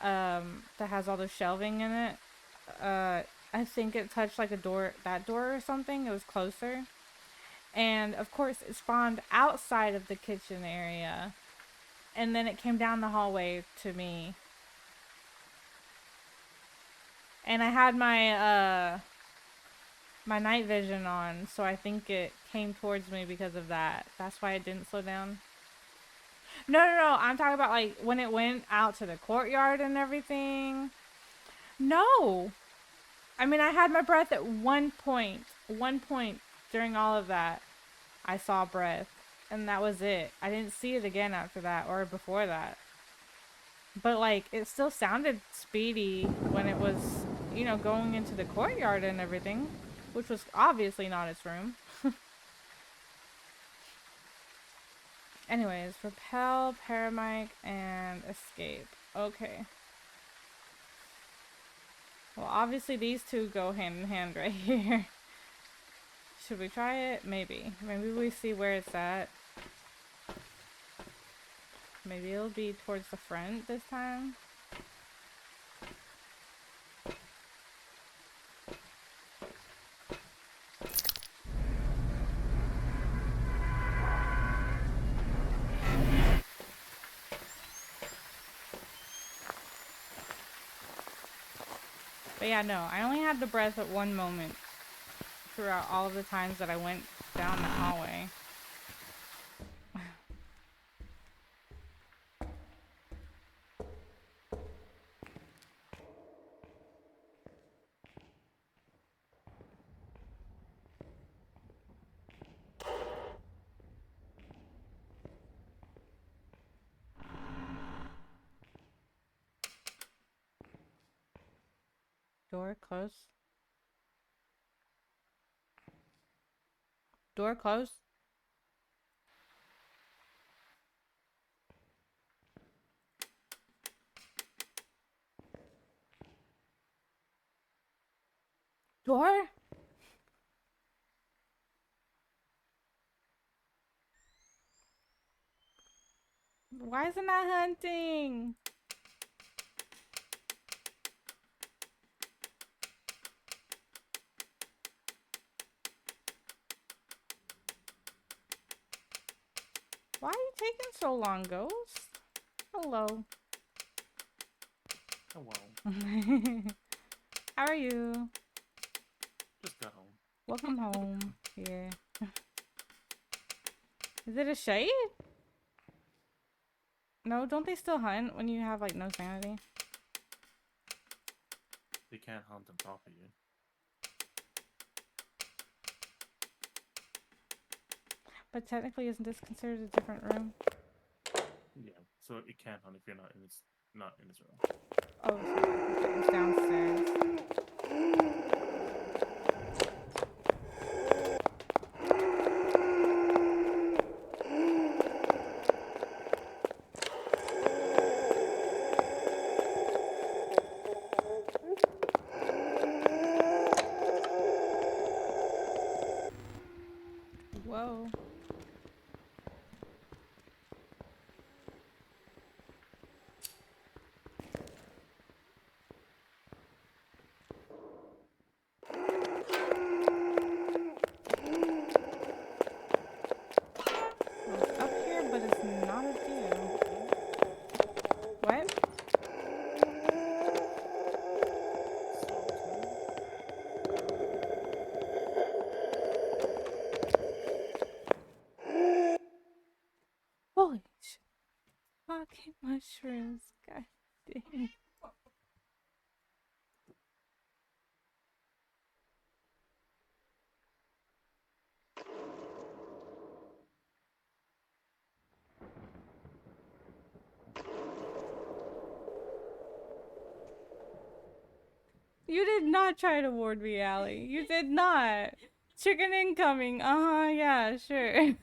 That has all the shelving in it. I think it touched, like, that door or something. It was closer. And, of course, it spawned outside of the kitchen area. And then it came down the hallway to me. And I had my, my night vision on, so I think it came towards me because of that. That's why it didn't slow down. No, I'm talking about, like, when it went out to the courtyard and everything. No! I mean, I had my breath at one point during all of that. I saw breath, and that was it. I didn't see it again after that, or before that. But, like, it still sounded speedy when it was, you know, going into the courtyard and everything. Which was obviously not its room. Anyways, repel, paramic, and escape. Okay. Well, obviously these two go hand in hand right here. Should we try it? Maybe. Maybe we see where it's at. Maybe it'll be towards the front this time. But yeah, no, I only had the breath at one moment throughout all of the times that I went down the hallway. Door closed. Door closed. Door? Why is it not hunting? Why are you taking so long, Ghost? Hello. Hello. How are you? Just got home. Welcome home. Yeah. Is it a shade? No, don't they still hunt when you have like no sanity? They can't hunt on top of you. But technically, isn't this considered a different room? Yeah, so it can't hunt if you're not in its room. Oh, sorry. It's downstairs. Whoa. You did not try to ward me, Allie. You did not. Chicken incoming. Uh-huh, yeah, sure.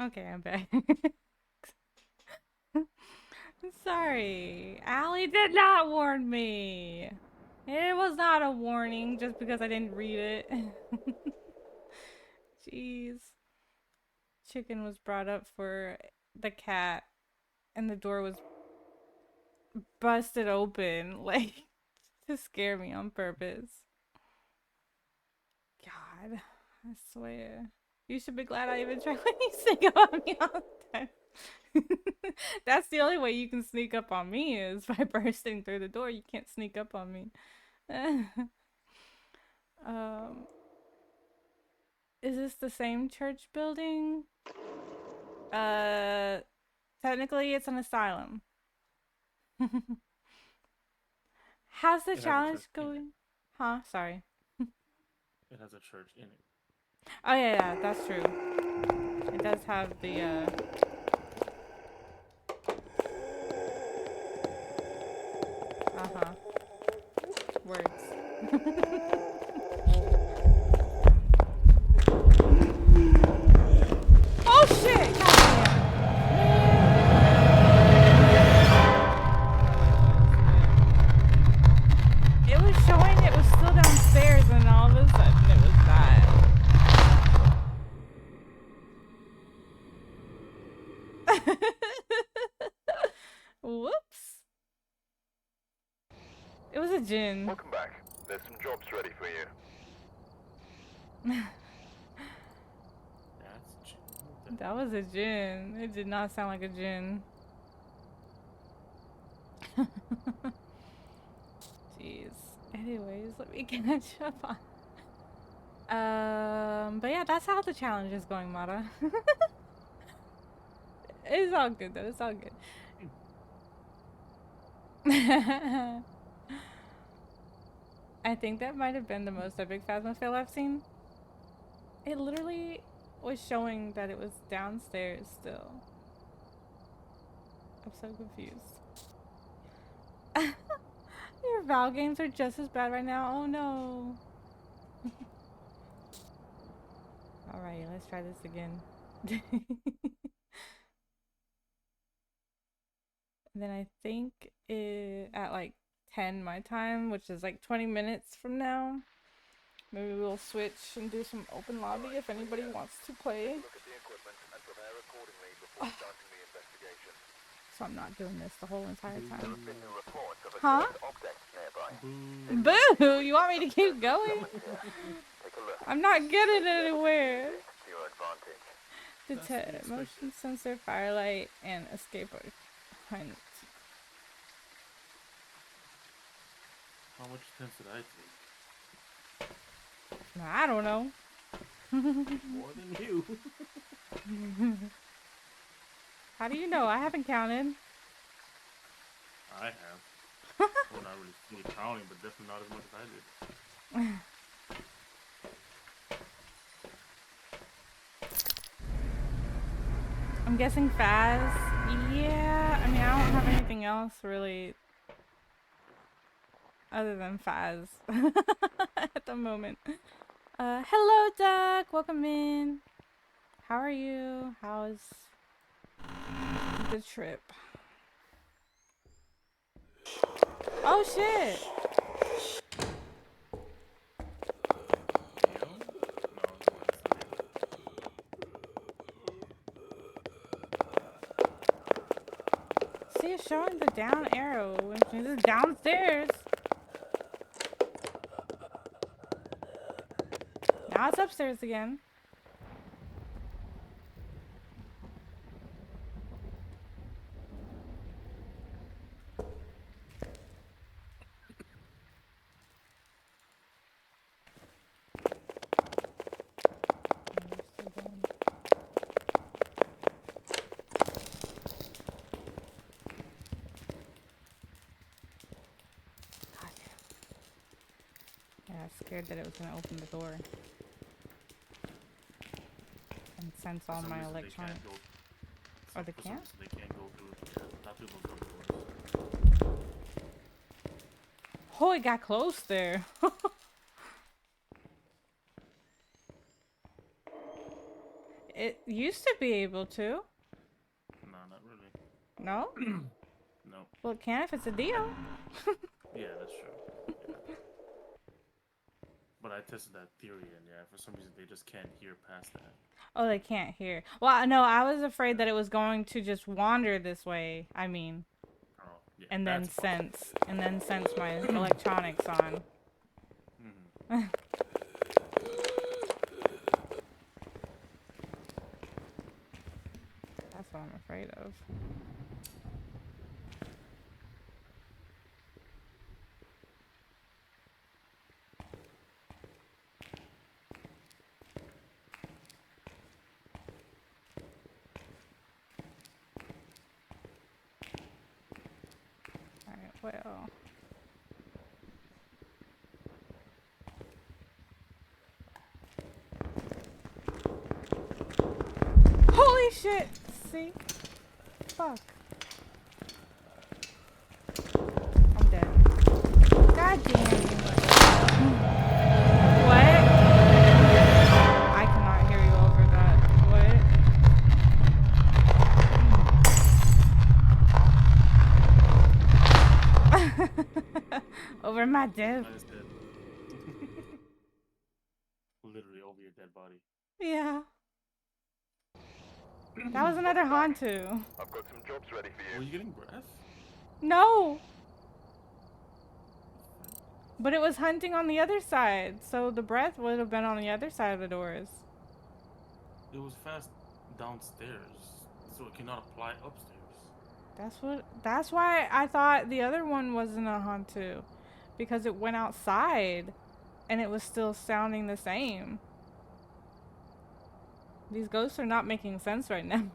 Okay, I'm back. Sorry. Allie did not warn me. It was not a warning just because I didn't read it. Jeez. Chicken was brought up for the cat and the door was busted open, like, to scare me on purpose. God, I swear. You should be glad I even tried when you sneak up on me all the time. That's the only way you can sneak up on me is by bursting through the door. You can't sneak up on me. Is this the same church building? Technically it's an asylum. How's the challenge going? Huh? Sorry. It has a church in it. Oh yeah, that's true. It does have the uh-huh. Words. Oh shit! Goddamn. It was showing it was still downstairs and all of a sudden it was that. Whoops. It was a djinn. Welcome back. There's some jobs ready for you. That was a djinn. It did not sound like a djinn. Jeez. Anyways, let me catch up on. But yeah, that's how the challenge is going, Mara. It's all good though. It's all good. I think that might have been the most epic Phasmophobia I've seen. It literally was showing that it was downstairs still. I'm so confused. Your Val games are just as bad right now. Oh no. Alright, let's try this again. Then I think at like 10 my time, which is like 20 minutes from now, maybe we'll switch and do some open lobby if anybody wants to play. Look at the equipment and prepare accordingly before starting the investigation. So I'm not doing this the whole entire There time. have been new reports of a Huh? certain object nearby. Boo! You want me to keep going? Take a look. I'm not getting anywhere. To your advantage. Detect motion sensor, firelight, and escape hunt. How much attempts did I take? I don't know. More than you. How do you know? I haven't counted. I have. Well, not really fully counting, but definitely not as much as I did. I'm guessing Phaz. Yeah, I mean, I don't have anything else really other than Phaz at the moment. Hello, Duck. Welcome in. How are you? How's the trip? Oh, shit. See, it's showing the down arrow, which means it's downstairs. Now it's upstairs again. Yeah, I was scared that it was gonna open the door and sense all my electronics. Oh, they can't? They can't go through. Yeah, not people go through. Oh, it got close there. It used to be able to. No, not really. No? No. Well, it can if it's a deal. Yeah, that's true. Yeah. But I tested that theory, and yeah, for some reason they just can't hear past that. Oh, they can't hear. Well, no, I was afraid that it was going to just wander this way. I mean, Oh, yeah, and then that's sense my electronics on. Mm-hmm. That's what I'm afraid of. Alright, well. Holy shit! See? Fuck. I'm dead. God damn you. What? I cannot hear you over that. What? Over my death. I just did. Literally over your dead body. Yeah. That was another Hantu. I've got some jobs ready for you. Were you getting breath? No! But it was hunting on the other side, so the breath would have been on the other side of the doors. It was fast downstairs, so it cannot apply upstairs. That's why I thought the other one wasn't a Hantu. Because it went outside and it was still sounding the same. These ghosts are not making sense right now.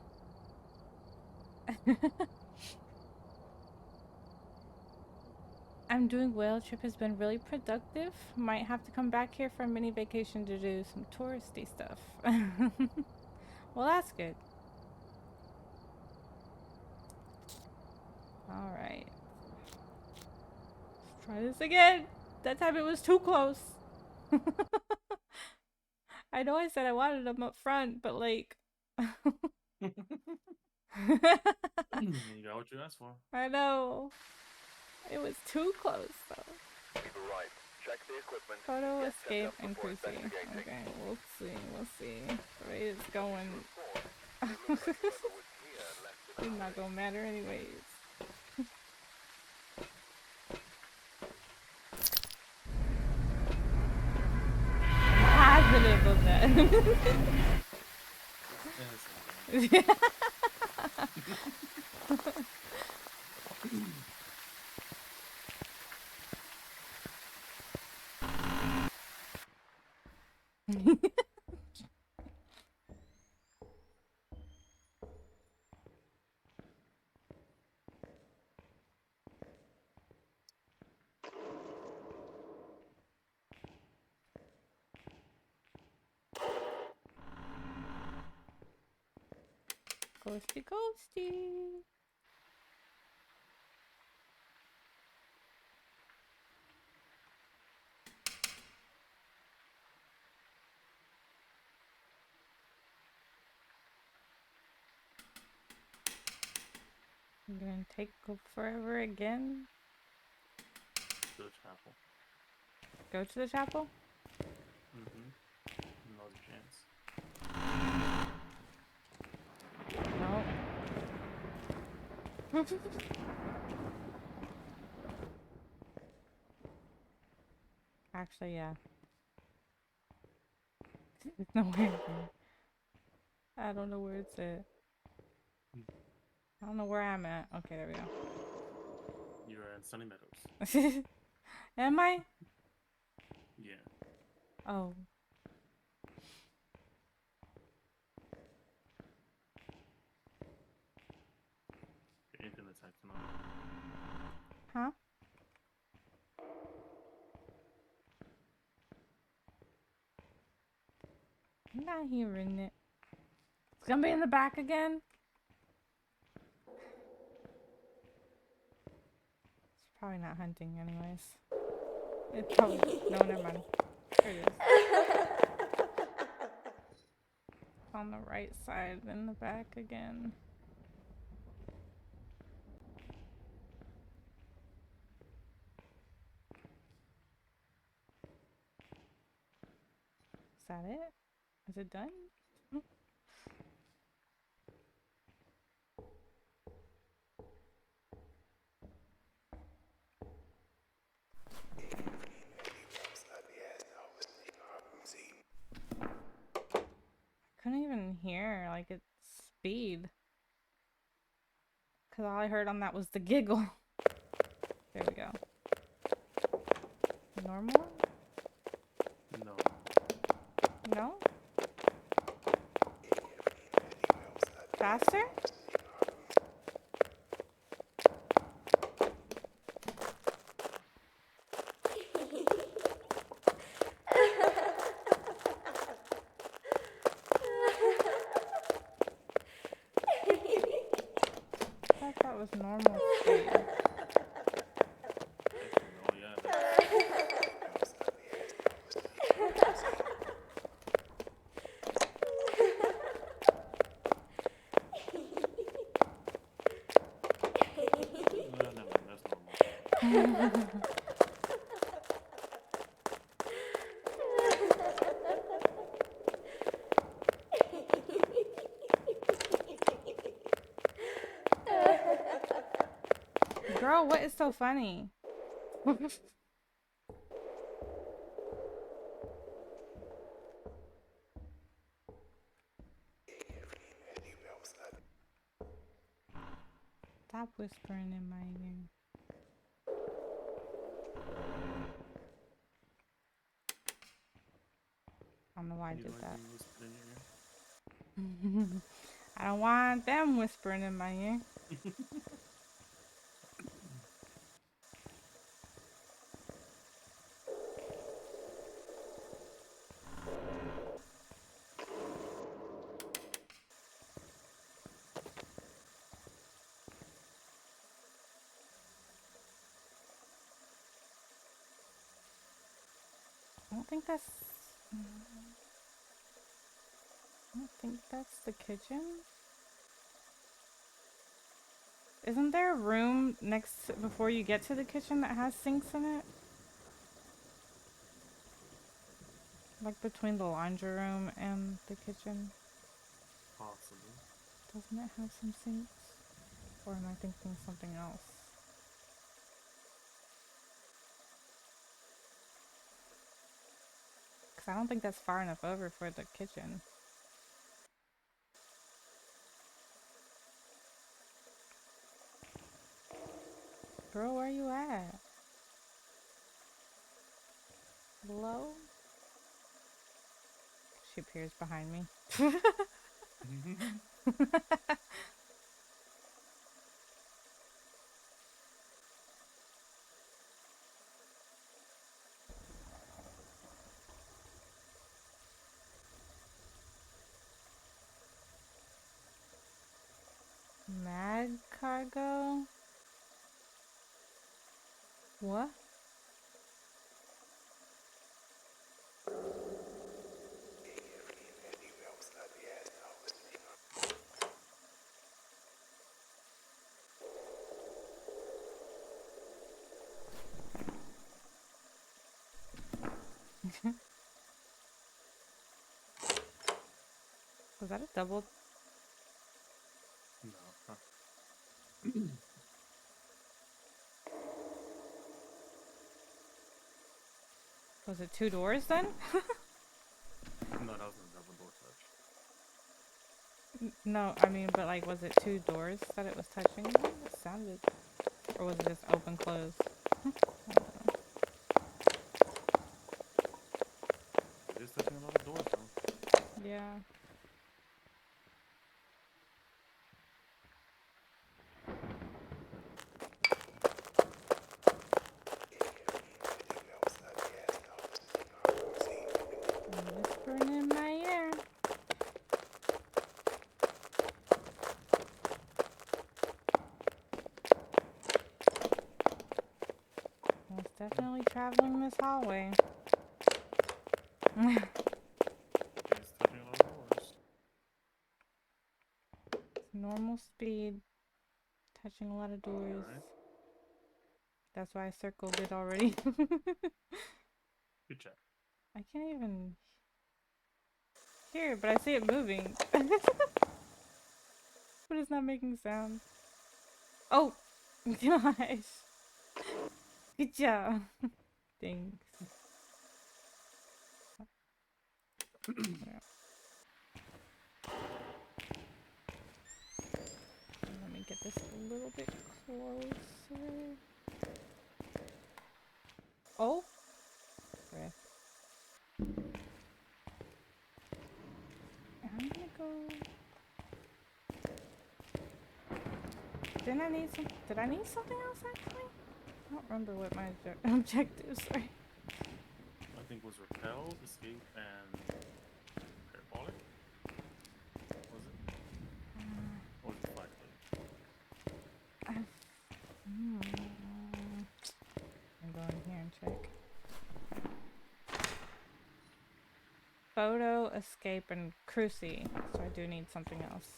I'm doing well. Trip has been really productive. Might have to come back here for a mini vacation to do some touristy stuff. Well, that's good. Alright. Let's try this again. That time it was too close. I know I said I wanted them up front, but like... You got what you asked for. I know. It was too close, though. You've arrived. Check the equipment. Photo, Get set escape, up and before cruising. investigating. Okay, we'll see. We'll see. The rate is going. It looks like whoever was here left It's not gonna matter anyways. Positive of that. Yeah, Ghosty ghosty. I'm gonna take forever again. To the chapel. Go to the chapel? Mm-hmm. No chance. No. Actually, yeah. There's no way. I don't know where it's at. I don't know where I'm at. Okay, there we go. You're in Sunny Meadows. Am I? Yeah. Oh. Your internet's acting up. Huh? I'm not hearing it. It's gonna be in the back again? It's probably not hunting anyways. It's probably... No, never mind. There it is. On the right side, in the back again. Is that it? Is it done? Couldn't even hear like its speed. Cause all I heard on that was the giggle. There we go. Normal? No. No? Faster? I thought that was normal speed. Oh, yeah. No, that's normal. Girl, what is so funny? Stop whispering in my ear. I don't know why I You did like that. being whispered in your ear? I don't want them whispering in my ear. I don't think that's... I don't think that's the kitchen. Isn't there a room next to, before you get to the kitchen that has sinks in it? Like between the laundry room and the kitchen? Possibly. Doesn't it have some sinks? Or am I thinking something else? Because I don't think that's far enough over for the kitchen. Girl, where you at? Hello? She appears behind me. Mad cargo? What? Was that a double? No. Huh. Was it 2 doors then? No, that wasn't a double door touch. No, I mean, but like, was it 2 doors that it was touching? It sounded, or was it just open close? It is touching a lot of doors though. Yeah. Whispering in my ear. It's definitely traveling this hallway. It's touching a lot of doors. Normal speed. Touching a lot of doors. Alright. That's why I circled it already. Good job. I can't even hear it, but I see it moving. But it's not making sound. Oh! Gosh! Good job! Thanks. Let me get this a little bit closer. Oh! Breath. I'm gonna go... Did I need something else actually? I don't remember what my objectives were. I think was repel, escape, and parabolic. Was it? Or was it fight? I'm going here and check. Photo, escape, and cruci. So I do need something else.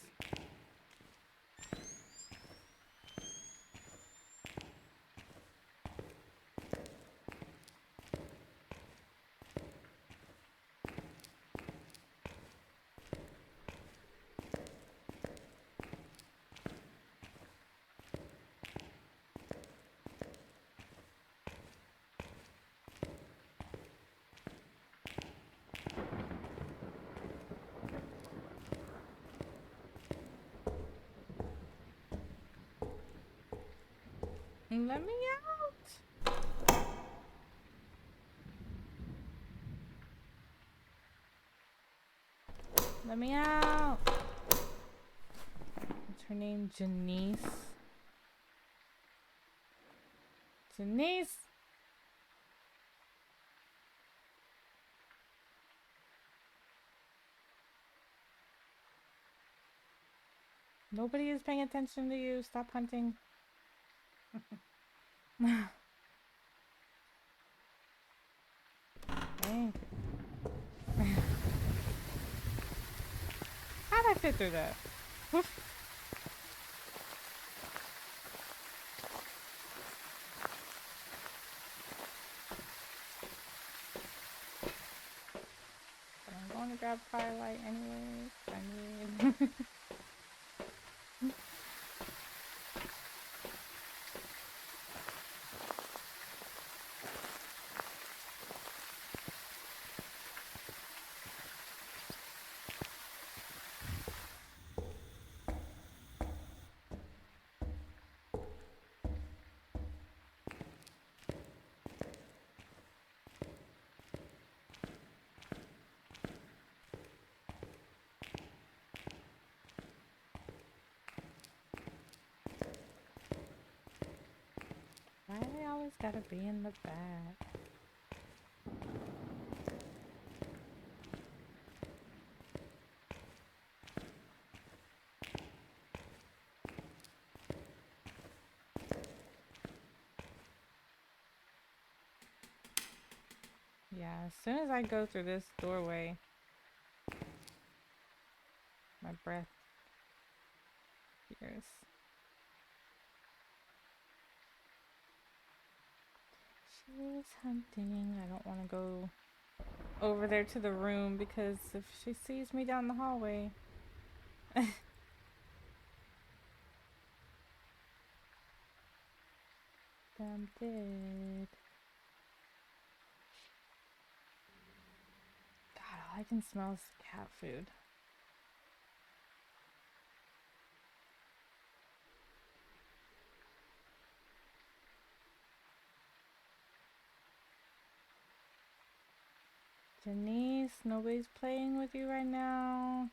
Let me out! Let me out! What's her name? Janice? Janice! Nobody is paying attention to you. Stop hunting. Dang. How'd I fit through that? But I'm going to grab Firelight anyways. I need... Why do they always gotta be in the back? Yeah, as soon as I go through this doorway, my breath hears. She's hunting. I don't want to go over there to the room because if she sees me down the hallway. I'm dead. God, all I can smell is cat food. Janice, nobody's playing with you right now.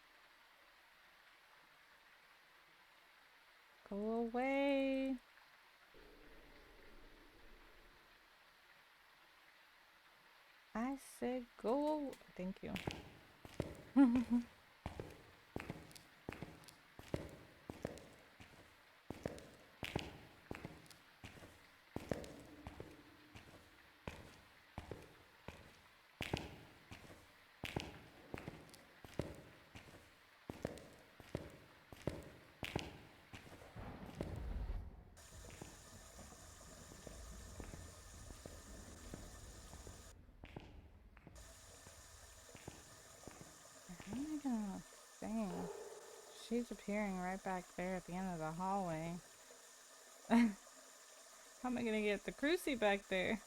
Go away. I said go away. Thank you. How am I gonna thing? She's appearing right back there at the end of the hallway. How am I gonna get the crucie back there?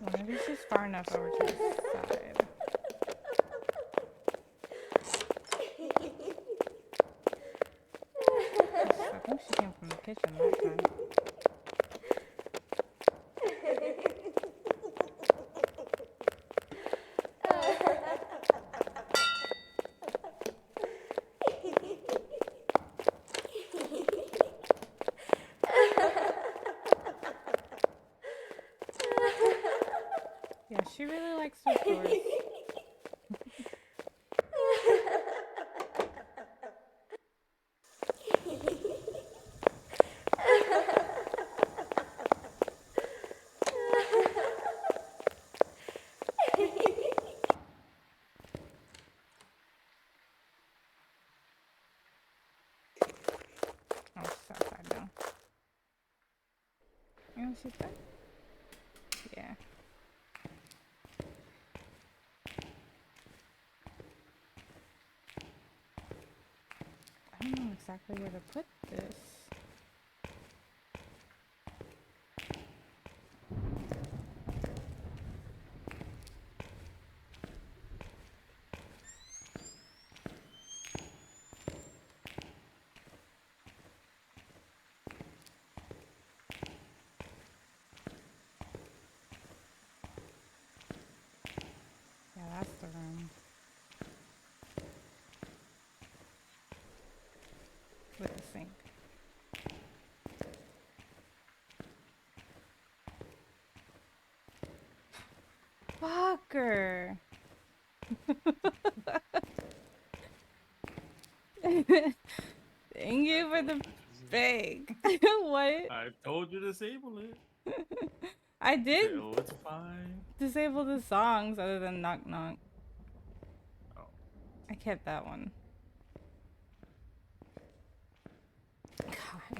Well, maybe she's far enough over to the side. I think she came from the kitchen that time. Yeah, she really likes her tours. Oh, she's outside now. You know she's back? Yeah. I don't know exactly where to put this. Yeah, that's the room. With the sink. Fucker! Thank you for the fake. What? I told you to disable it. I Say, did oh, it's fine. disable the songs other than Knock Knock. Oh. I kept that one. God.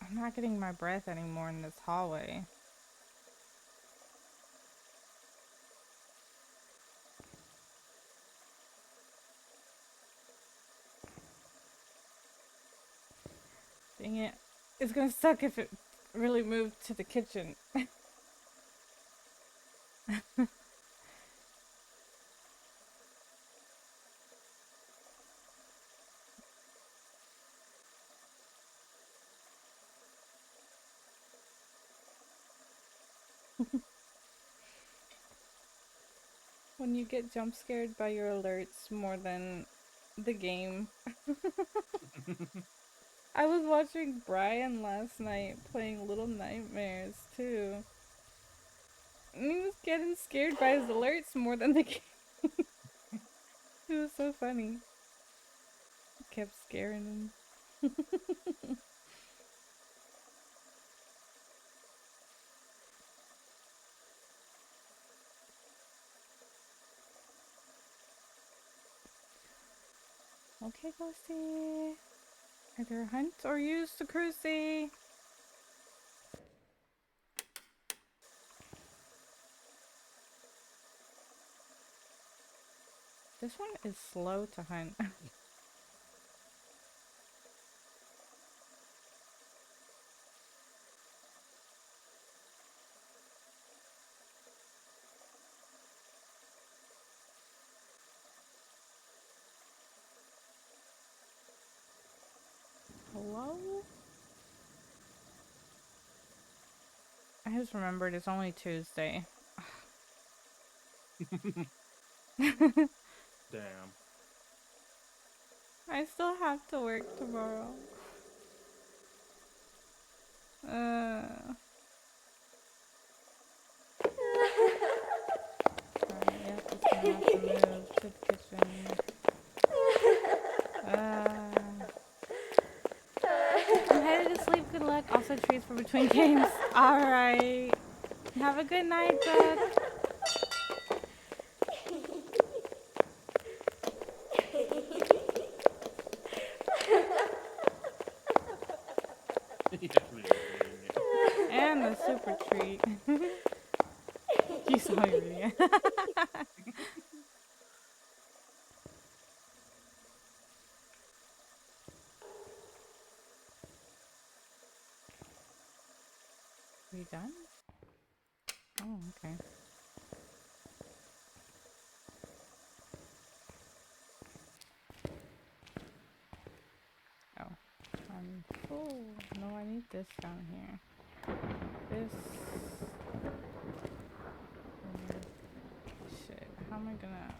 I'm not getting my breath anymore in this hallway. Dang it. It's gonna suck if it really moved to the kitchen. when you get jump scared by your alerts more than the game. I was watching Brian last night playing Little Nightmares too. And he was getting scared by his alerts more than the game. It was so funny. It kept scaring him. Okay, Ghosty. Either hunt or use the crucie. This one is slow to hunt. Hello? I just remembered it's only Tuesday. Damn. I still have to work tomorrow. Alright, yep, just gonna have to move to the kitchen. I'm headed to sleep. Good luck. Also, treats for between games. Alright. Have a good night, Doug. And the super treat. You saw your video. We done? Oh, okay. Oh, I'm full. No, I need this down here. This. Shit, how am I gonna.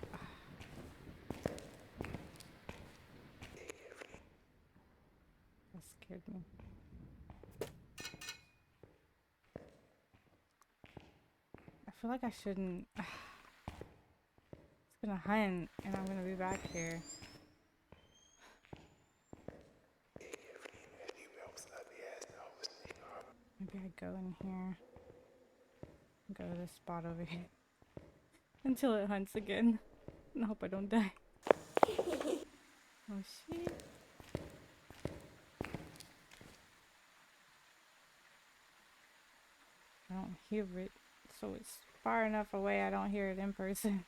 That scared me. I feel like I shouldn't. It's gonna hunt, and I'm gonna be back here. Maybe I go in here. Go to this spot over here. Until it hunts again. And I hope I don't die. Oh shit. I don't hear it, so it's far enough away I don't hear it in person.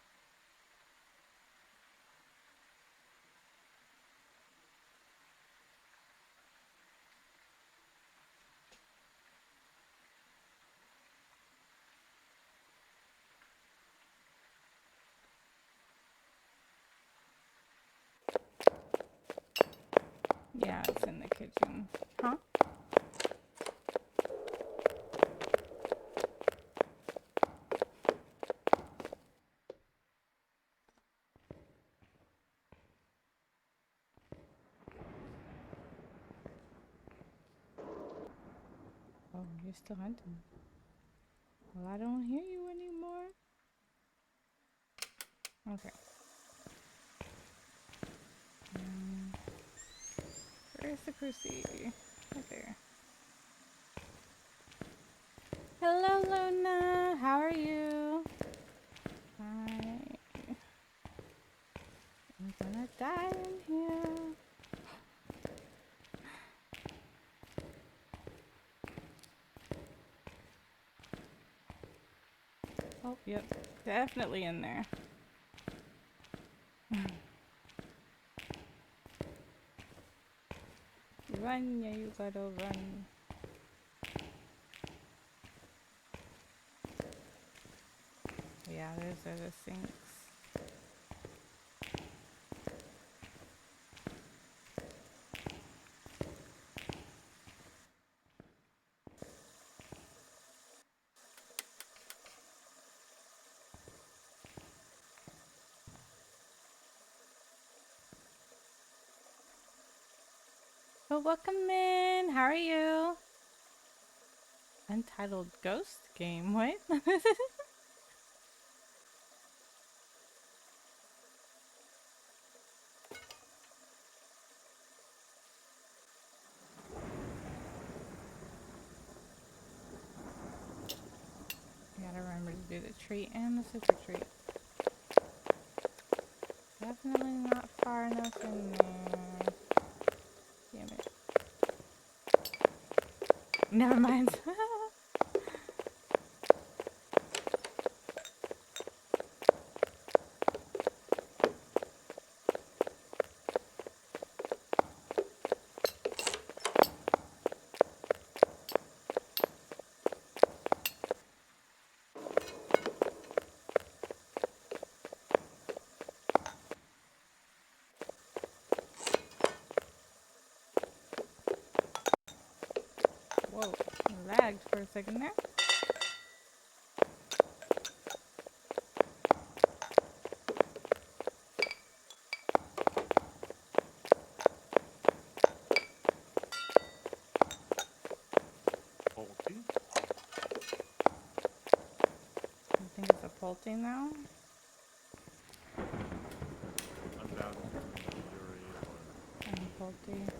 Yeah, it's in the kitchen. Huh? Oh, you're still hunting. Well, I don't hear you anymore. Okay. Where's the crucie? Right there. Hello, Luna. How are you? Hi. I'm gonna die in here. Oh, yep. Definitely in there. Run, yeah, you gotta run. Yeah, those are the sinks. But welcome in. How are you? Untitled Ghost Game. What? You gotta remember to do the treat and the super treat. Definitely not far enough in there. Damn it. Never mind. Whoa, lagged for a second there. Faulty? You think it's a Pulte now? I'm down to Yuri or... I'm Pulte.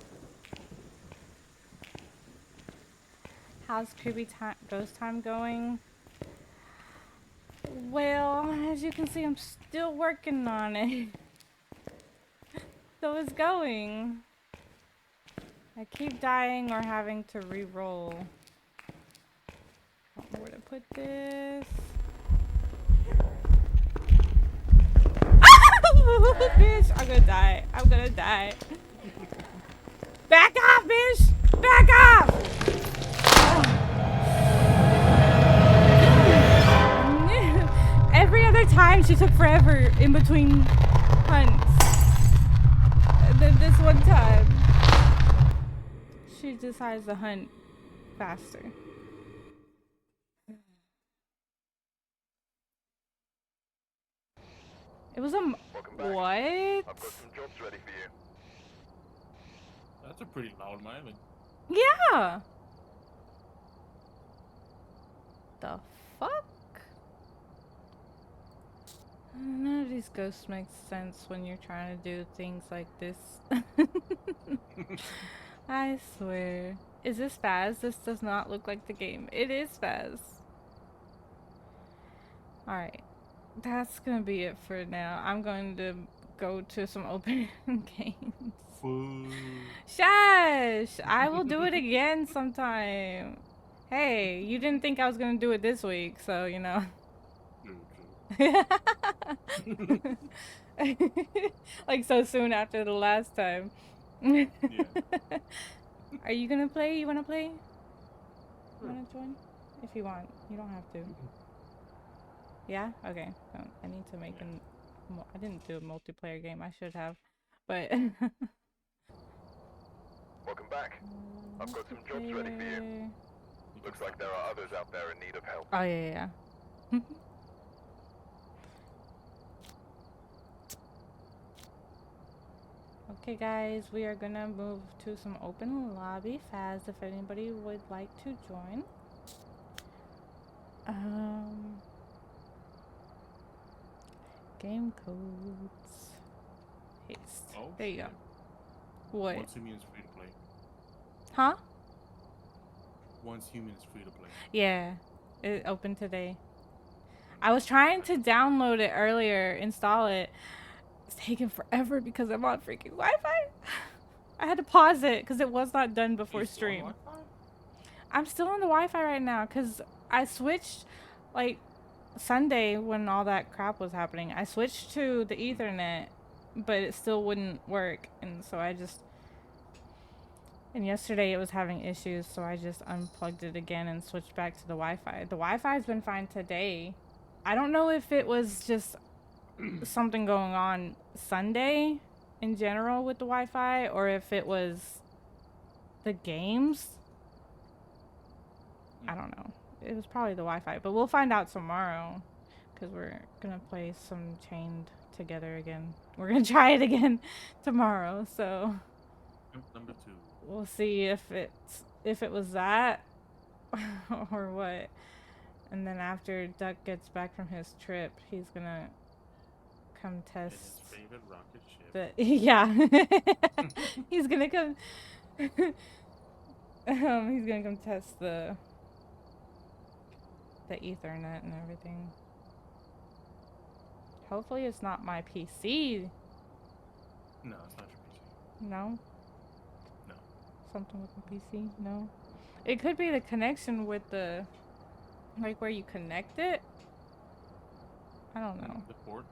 How's creepy ghost time going? Well, as you can see, I'm still working on it. So it's going. I keep dying or having to re-roll. Don't know where to put this. Bitch, I'm gonna die. I'm gonna die. Back off, bitch! Back off! Every other time she took forever in between hunts. And then this one time, she decides to hunt faster. It was a Welcome back. what? I've got some jobs ready for you. That's a pretty loud mileage. Yeah. The fuck? None of these ghosts make sense when you're trying to do things like this. I swear. Is this Phas? This does not look like the game. It is Phas. Alright. That's gonna be it for now. I'm going to go to some open games. Shush! I will do it again sometime. Hey, you didn't think I was gonna do it this week, so you know. Like so soon after the last time. Yeah. Are you gonna play? You wanna play? You wanna join? If you want. You don't have to. Yeah? Okay. Oh, I need to make I didn't do a multiplayer game. I should have. But Welcome back. I've got some jobs ready for you. Looks like there are others out there in need of help. Oh yeah. Okay guys, we are gonna move to some open lobby Phas if anybody would like to join. Game codes. Paste. Oh, there you go. shit. What? Once human is free to play. Huh? Once human is free to play. Yeah. It opened today. I was trying to download it earlier, install it. It's taking forever because I'm on freaking Wi-Fi. I had to pause it because it was not done before stream. I'm still on the Wi-Fi right now because I switched like Sunday when all that crap was happening. I switched to the Ethernet, but it still wouldn't work, and so and yesterday it was having issues, so I just unplugged it again and switched back to the Wi-Fi. The Wi-Fi's been fine today. I don't know if it was just something going on Sunday in general with the Wi-Fi or if it was the games. I don't know. It was probably the Wi-Fi, but we'll find out tomorrow because we're gonna play some Chained together again. We're gonna try it again tomorrow, so Number 2. we'll see if it was that or what. And then after Duck gets back from his trip, he's gonna come In test his favorite rocket ship. the yeah. He's gonna come he's gonna come test the Ethernet and everything. Hopefully it's not my PC. No, it's not your PC. No? No. Something with the PC? No. It could be the connection with the, like where you connect it. I don't know. The port.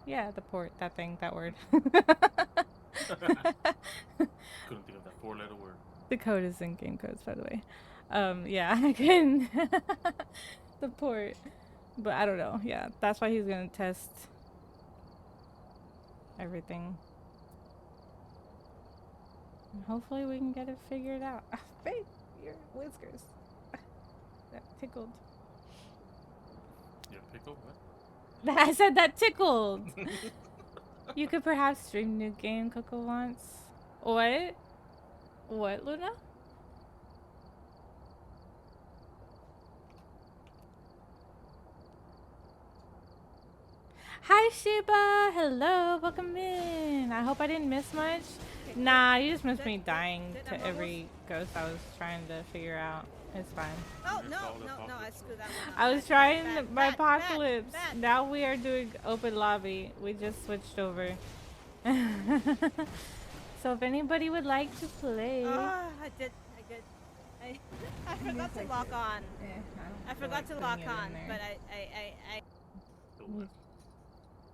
Yeah, the port, that thing, that word. Couldn't think of that 4-letter word. The code is in game codes, by the way. Yeah, I couldn't. The port. But I don't know. Yeah, that's why he's gonna test everything. And hopefully we can get it figured out. Faith, your whiskers. That tickled. Yeah, pickle? What? I said that tickled. You could perhaps stream New Game Coco once. What? What, Luna? Hi Shiba! Hello, welcome in. I hope I didn't miss much. Nah, you just missed me dying to every ghost I was trying to figure out. It's fine. Oh, no, I screwed that one up. I was trying my Bad, apocalypse. bad. Now we are doing open lobby. We just switched over. So if anybody would like to play. Oh, I forgot to lock on. I forgot to lock on, but I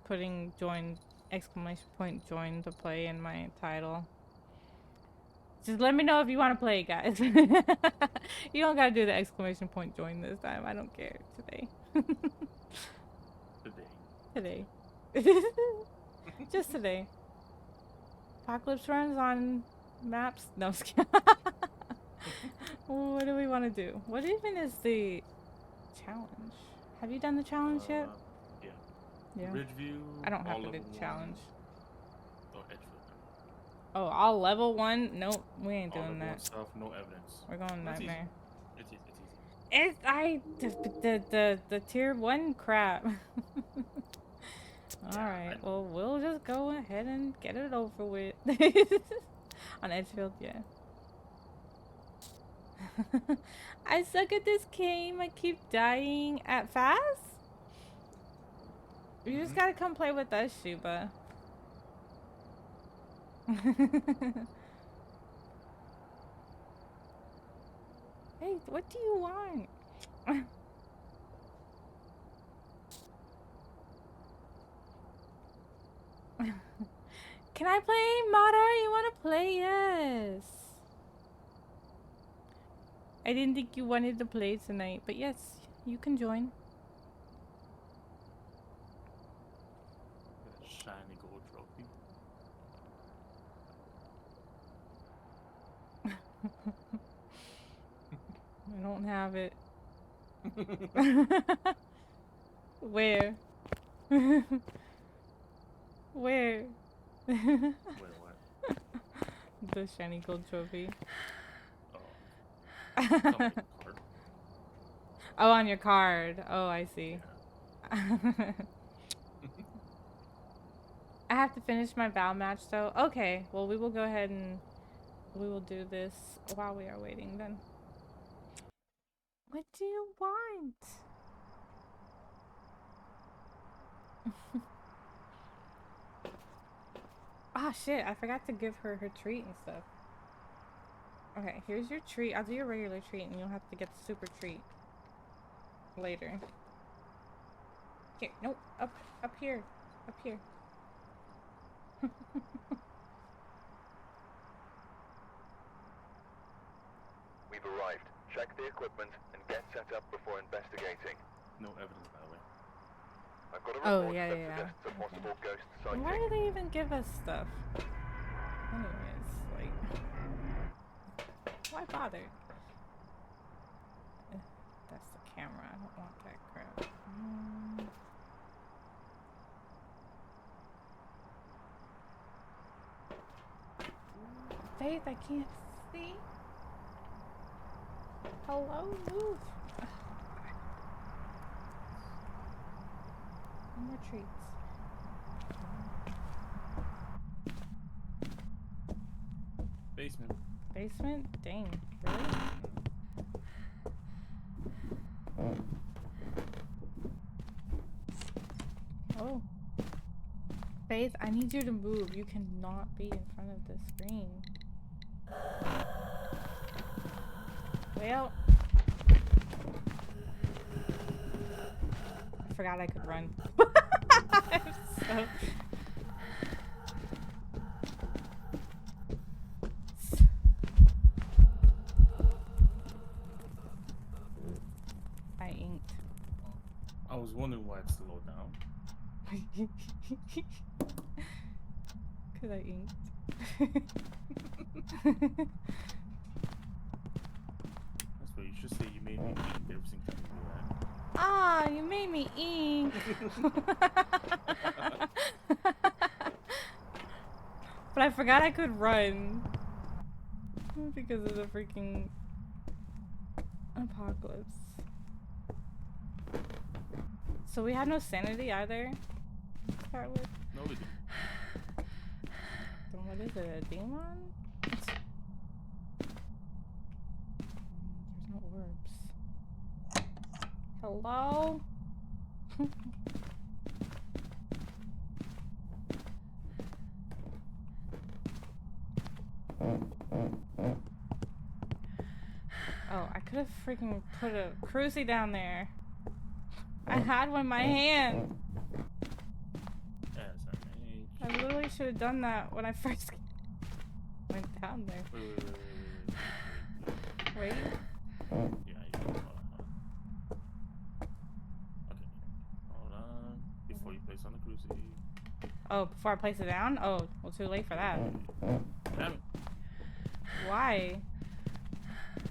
putting join exclamation point join to play in my title. Just let me know if you want to play, guys. You don't gotta do the exclamation point join this time. I don't care today. Today. Just today. Apocalypse runs on maps. No, I'm just kidding. What do we want to do? What even is the challenge? Have you done the challenge yet? Yeah. Yeah. Ridgeview. I don't have all to do level the challenge. one. Oh, Edgefield. Oh, all level 1? Nope, we ain't All doing level one that. stuff, no evidence. We're going It's easy. nightmare. It's easy. The tier 1 crap. Alright, well, we'll just go ahead and get it over with. On Edgefield, yeah. I suck at this game. I keep dying at Phas? You just gotta come play with us, Shuba. Hey, what do you want? Can I play, Mara? You wanna play? Yes. I didn't think you wanted to play tonight, but yes, you can join. Shiny gold trophy. I don't have it. Where? Where? Wait, what? The shiny gold trophy. Oh. It's on my card. Oh, on your card. Oh, I see. Yeah. I have to finish my Val match though. Okay, well we will go ahead and we will do this while we are waiting then. What do you want? Ah, shit, I forgot to give her her treat and stuff. Okay, here's your treat. I'll do your regular treat and you'll have to get the super treat later. Here, nope, up here, up here. We've arrived. Check the equipment and get set up before investigating. No evidence, by the way. I've got a Oh, report yeah, that yeah, suggests a possible ghost Why sighting. do they even give us stuff? Anyways, like, why bother? That's the camera. I don't want that crap. Faith, I can't Wolfie? Hello, Wolf. No more treats. Basement. Basement? Dang, really? Oh. Faith, I need you to move. You cannot be in front of the screen. Way out. I forgot I could run. I'm so... I inked. I was wondering why it slowed down. Cause I inked. That's what you should say. You made me ink every single time you do that. Ah, you made me ink. But I forgot I could run. Because of the freaking apocalypse. So we have no sanity either to start with? No, we didn't. Then what is it? A demon? There's no orbs. Hello? Oh, I could have freaking put a crucie down there. I had one in my hand. I literally should have done that when I first went down there. Wait. Yeah, you can hold on. Okay. Hold on. Before you place on the crucifix. Oh, before I place it down? Oh, well, too late for that. Damn it. Why?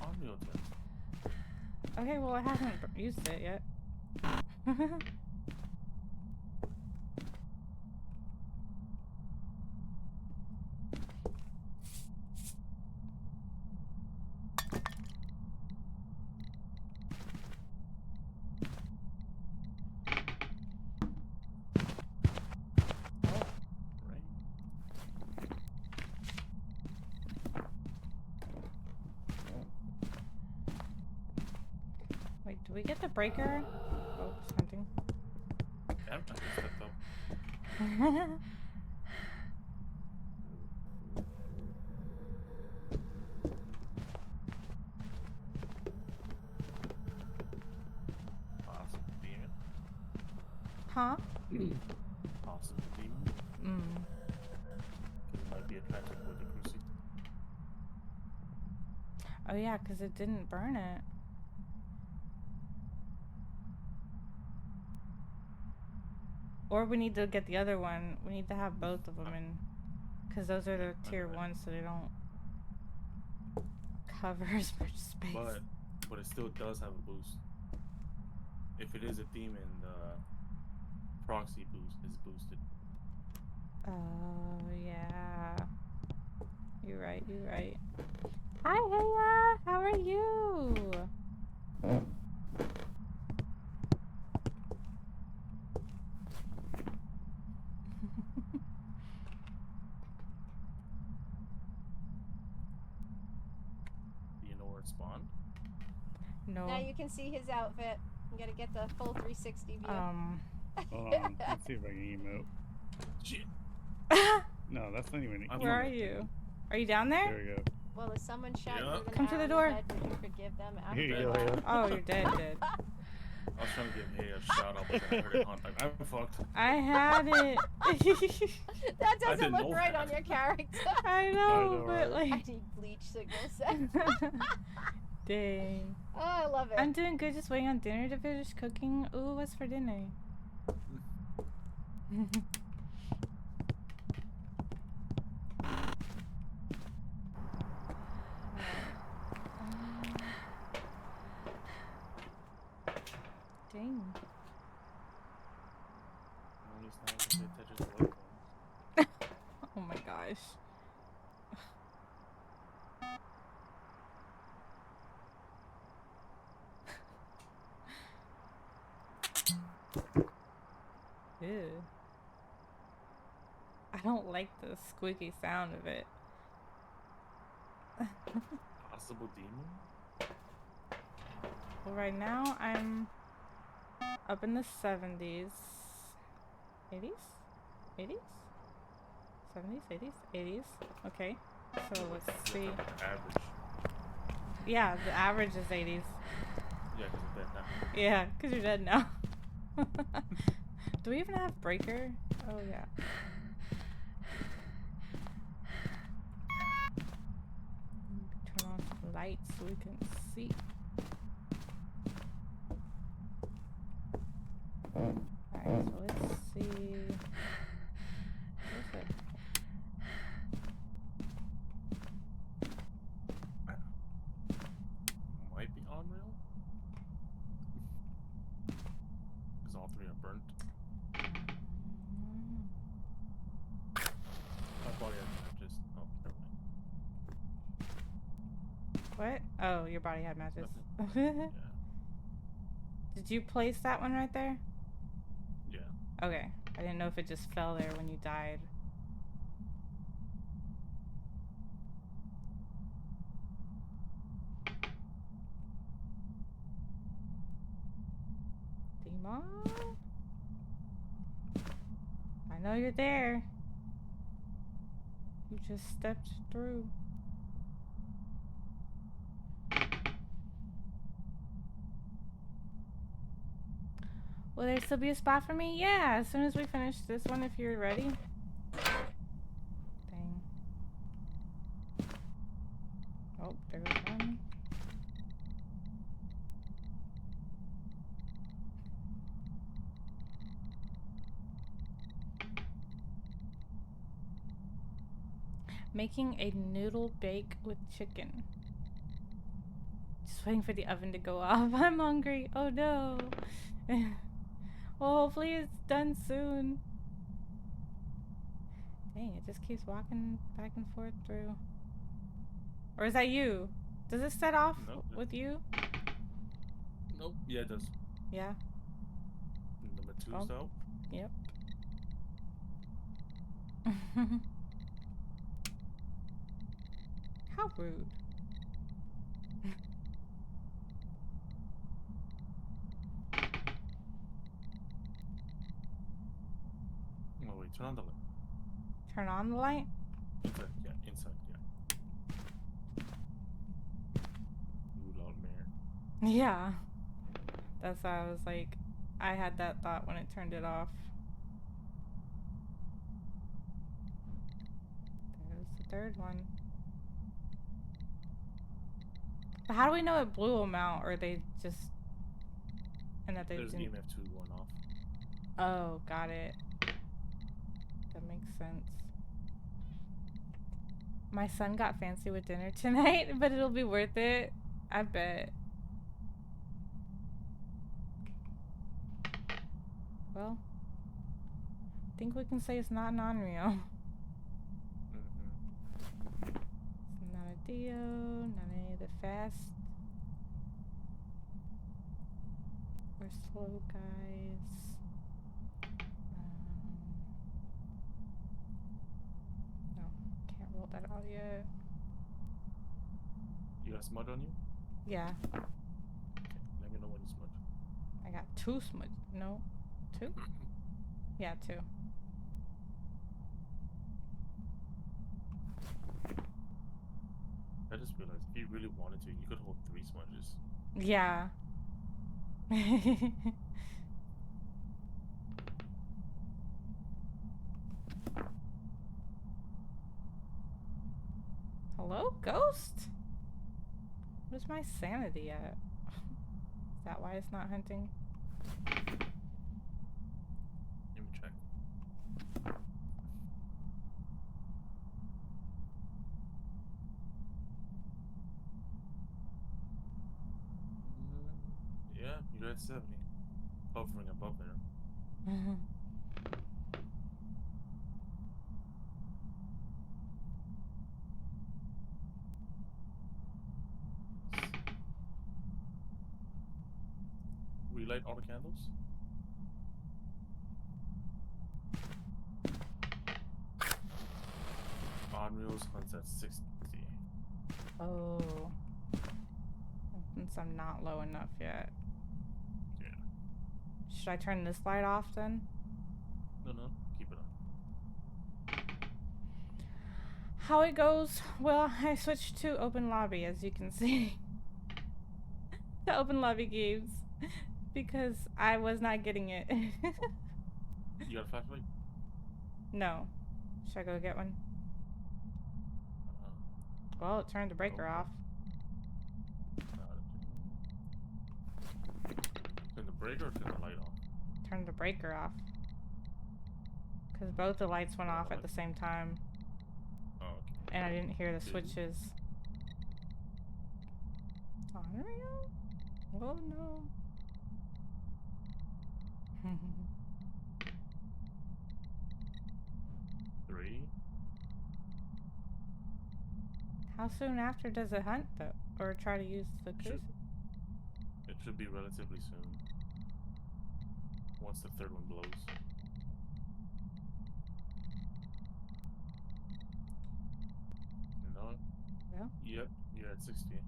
Audio test. Okay, well, I haven't used it yet. Wait, do we get the breaker? Oh, it's hunting. Damn, I just stepped up. Awesome demon. Huh? Awesome demon. Mm. It might be attracted with the crucifix. Oh yeah, because it didn't burn it. Or we need to get the other one. We need to have both of them in. Because those are the tier 1, so they don't cover as much space. But it still does have a boost. If it is a demon, the proxy boost is boosted. Oh, yeah. You're right, you're right. Hi, Heya! How are you? Do you know where it spawned? No. Now you can see his outfit. You gotta get the full 360 view. Hold on. Let's see if I can emote. Shit. No, that's not even. Where are you? Are you down there? There we go. Well, if someone shot you with an Come to arrow the in door. head, would you forgive them after Here you the go, fact? Leah. Oh, you're dead, dead. I was trying to give Hey a shout out, but I heard it contact. I'm fucked. I had it. That doesn't didn't look know right that. on your character. I know, but I like. need bleach signal set. Dang. Oh, I love it. I'm doing good, just waiting on dinner to finish cooking. Ooh, what's for dinner? Dang. Only snaps if it touches the white ones. Oh my gosh. Ew. I don't like the squeaky sound of it. Possible demon? Well, right now I'm up in the 70s. 80s? 80s? 70s? 80s? 80s? Okay. So let's see. Average. Yeah, the average is 80s. Yeah, because I'm dead now. Yeah, because you're dead now. Do we even have breaker? Oh, yeah. Turn on some lights so we can see. Alright, so let's see. Where's it? Might be on rail. Because all three are burnt. I thought I just. Oh, never mind. What? Oh, your body had matches. Yeah. Did you place that one right there? Yeah. Okay. I didn't know if it just fell there when you died. Demon? I know you're there. You just stepped through. Will there still be a spot for me? Yeah, as soon as we finish this one, if you're ready. Dang. Oh, there goes one. Making a noodle bake with chicken. Just waiting for the oven to go off. I'm hungry. Oh no. Well, hopefully it's done soon. Dang, it just keeps walking back and forth through. Or is that you? Does it set off with you? Nope. Yeah, it does. Yeah. Number 2's out. Yep. How rude. Oh wait, turn on the light. Turn on the light? Inside, yeah, inside, yeah. Ooh, loud mare. Yeah. That's why I was like, I had that thought when it turned it off. There's the third one. But how do we know it blew them out, or they just... And that they There's didn't... EMF 2 going off. Oh, got it. That makes sense. My son got fancy with dinner tonight, but it'll be worth it. I bet. Well, I think we can say it's not non-real. It's not a Dio, not any of the fast or slow guys. No, can't roll that out yet. You got smudge on you? Yeah, Okay, let me know when you smudge. I got 2 smudge. No, 2? Yeah, 2. I just realized if you really wanted to, you could hold 3 smudges. Yeah. Hello, ghost? Where's my sanity at? Is that why it's not hunting? Let me check. Yeah, you're at 70. Hovering above there. Relight all the candles? Unreal's hunts at 60. Oh. Since I'm not low enough yet. Yeah. Should I turn this light off then? No, keep it on. How it goes? Well, I switched to open lobby, as you can see. The open lobby games. Because I was not getting it. You got a flashlight? No. Should I go get one? Well, it turned the breaker off. Turn the breaker or turn the light off? Turn the breaker off. Because both the lights went off at the same time. Oh, okay. And I didn't hear the switches. Unreal? Oh no. Three. How soon after does it hunt though? Or try to use the cruise? It should be relatively soon. Once the third one blows. You know it? Yeah. Yep, you're at 60.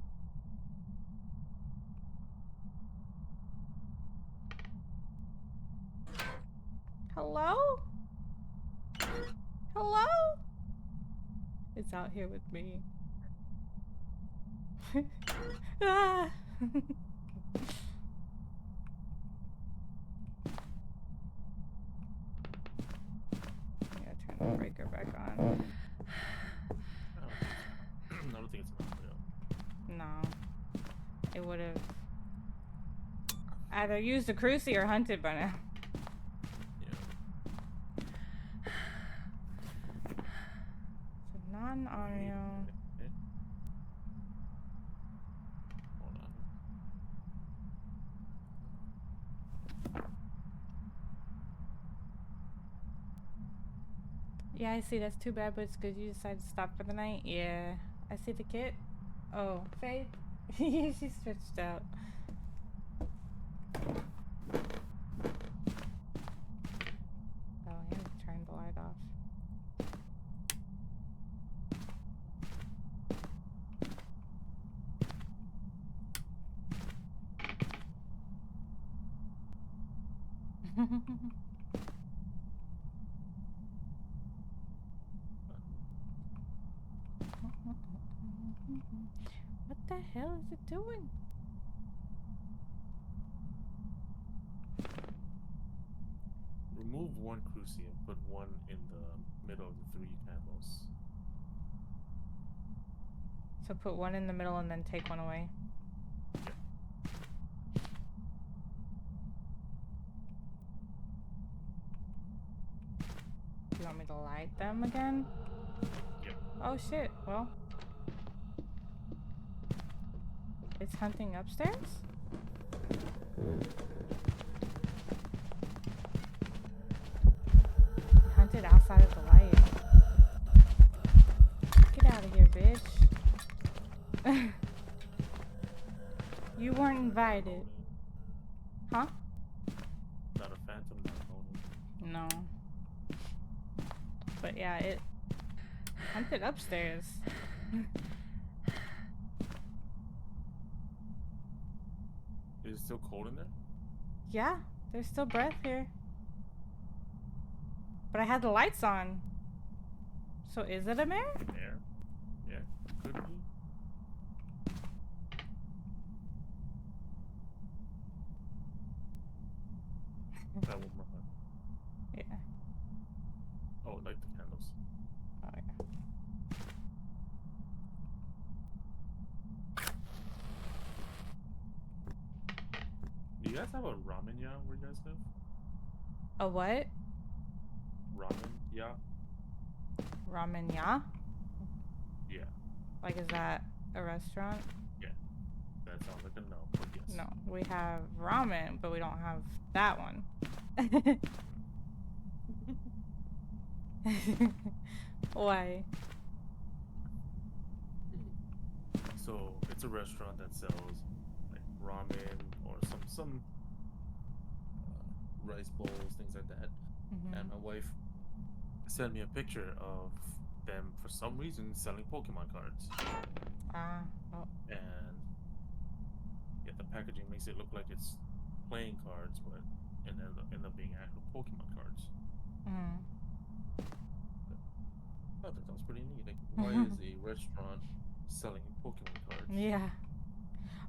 Hello? Hello? It's out here with me. Ah! Turn the breaker back on. I don't think it's enough. No. It would have either used a crucie or hunted by now. So non-audio. Hold on. Yeah, I see. That's too bad, but it's good you decided to stop for the night. Yeah. I see the kit. Oh, Faith. She switched out. Oh, and turned the light off. What the hell is it doing? Remove one crucie and put one in the middle of the 3 candles. So put one in the middle and then take one away. Yeah. You want me to light them again? Yeah. Oh shit, well. It's hunting upstairs? It hunted outside of the light. Get out of here, bitch. You weren't invited. Huh? Not a phantom, not a mono. No. But yeah, it hunted upstairs. Is it still cold in there? Yeah, there's still breath here. But I had the lights on. So is it a mare? Air? Yeah, could be. That one more time. Yeah. Oh, like the candles. Oh yeah. Do you guys have a ramen ya where you guys live? A what? Ramen ya? Ramen ya? Yeah. Like, is that a restaurant? Yeah. That sounds like a no, but yes. No, we have ramen, but we don't have that one. Why? So it's a restaurant that sells like ramen or some rice bowls, things like that. Mhm. And my wife sent me a picture of them for some reason selling Pokemon cards. Oh. And yeah, the packaging makes it look like it's playing cards, but it end up being actual Pokemon cards. Mm. I thought that was pretty neat. Like, why is a restaurant selling Pokemon cards? Yeah.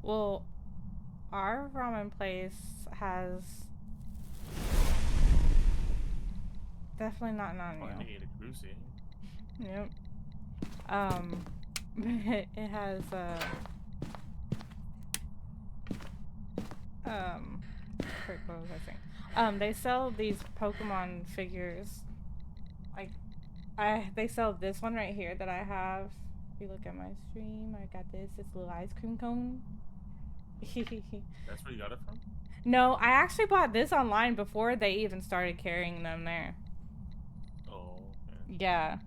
Well, our ramen place has definitely not Nanyo. I need a cruising. Yep. It has frick, what was I saying? They sell these Pokemon figures. Like, they sell this one right here that I have. If you look at my stream, I got this. It's a little ice cream cone. That's where you got it from? No, I actually bought this online before they even started carrying them there. Oh, okay. Yeah.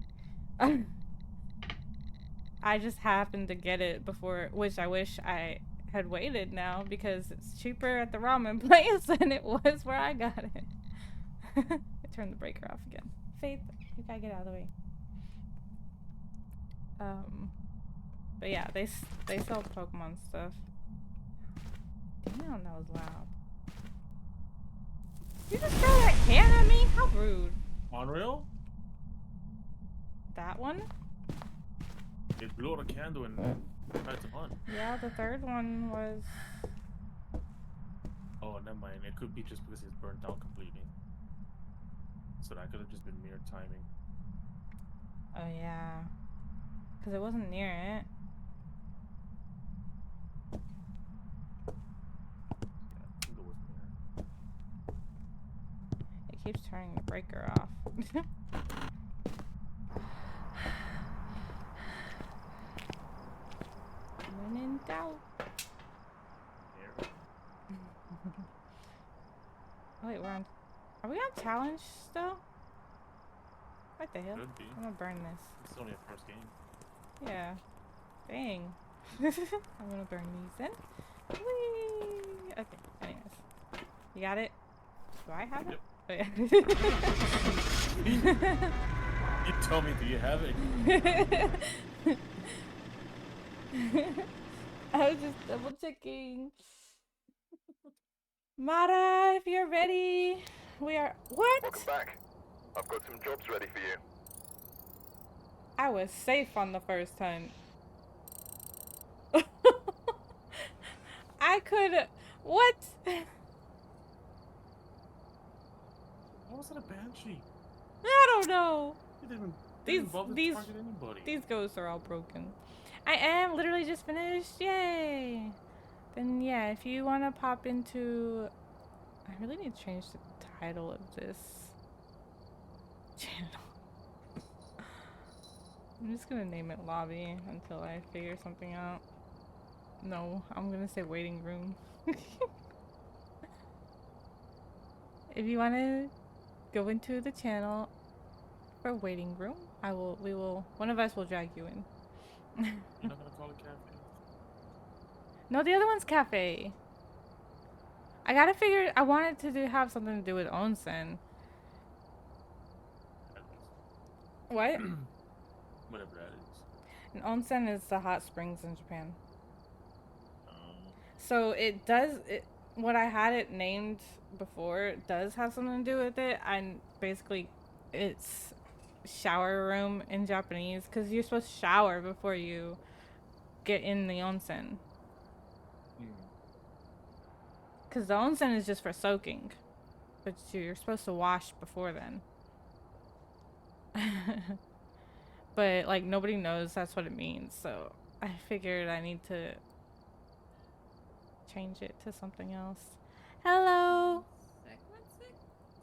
I just happened to get it before, which I wish I had waited now because it's cheaper at the ramen place than it was where I got it. I turned the breaker off again. Faith, you gotta get out of the way. But yeah, they sell Pokemon stuff. Damn, that was loud. You just throw that can at me? How rude. Unreal? That one? It blew out a candle and tried to hunt. Yeah, the third one was... Oh, never mind. It could be just because it's burnt out completely. So that could have just been mere timing. Oh, yeah. Because it wasn't near it. Yeah, I think it was near. It keeps turning the breaker off. When in doubt. Here. Oh, wait, are we on challenge still? What the hell? Could be. I'm gonna burn this. It's only a first game. Yeah. Dang. I'm gonna burn these in. Whee! Okay, anyways. You got it? Do I have it? Yep. Oh, yeah. You tell me, do you have it? I was just double checking. Mara, if you're ready, we are. What? Welcome back. I've got some jobs ready for you. I was safe on the first time. I could. What? How was it a banshee? I don't know. It didn't bother to target anybody. These ghosts are all broken. I am literally just finished. Yay! Then yeah, if you want to pop into, I really need to change the title of this channel. I'm just gonna name it lobby until I figure something out. No, I'm gonna say waiting room. If you want to go into the channel for waiting room, one of us will drag you in. You're not gonna call it cafe? No, the other one's cafe. I gotta figure. I wanted to have something to do with onsen. What? Whatever that is. An onsen is the hot springs in Japan. So it does. What I had it named before does have something to do with it. And basically, it's shower room in Japanese because you're supposed to shower before you get in the onsen. Because the onsen is just for soaking, but you're supposed to wash before then. But like nobody knows that's what it means, so I figured I need to change it to something else. Hello.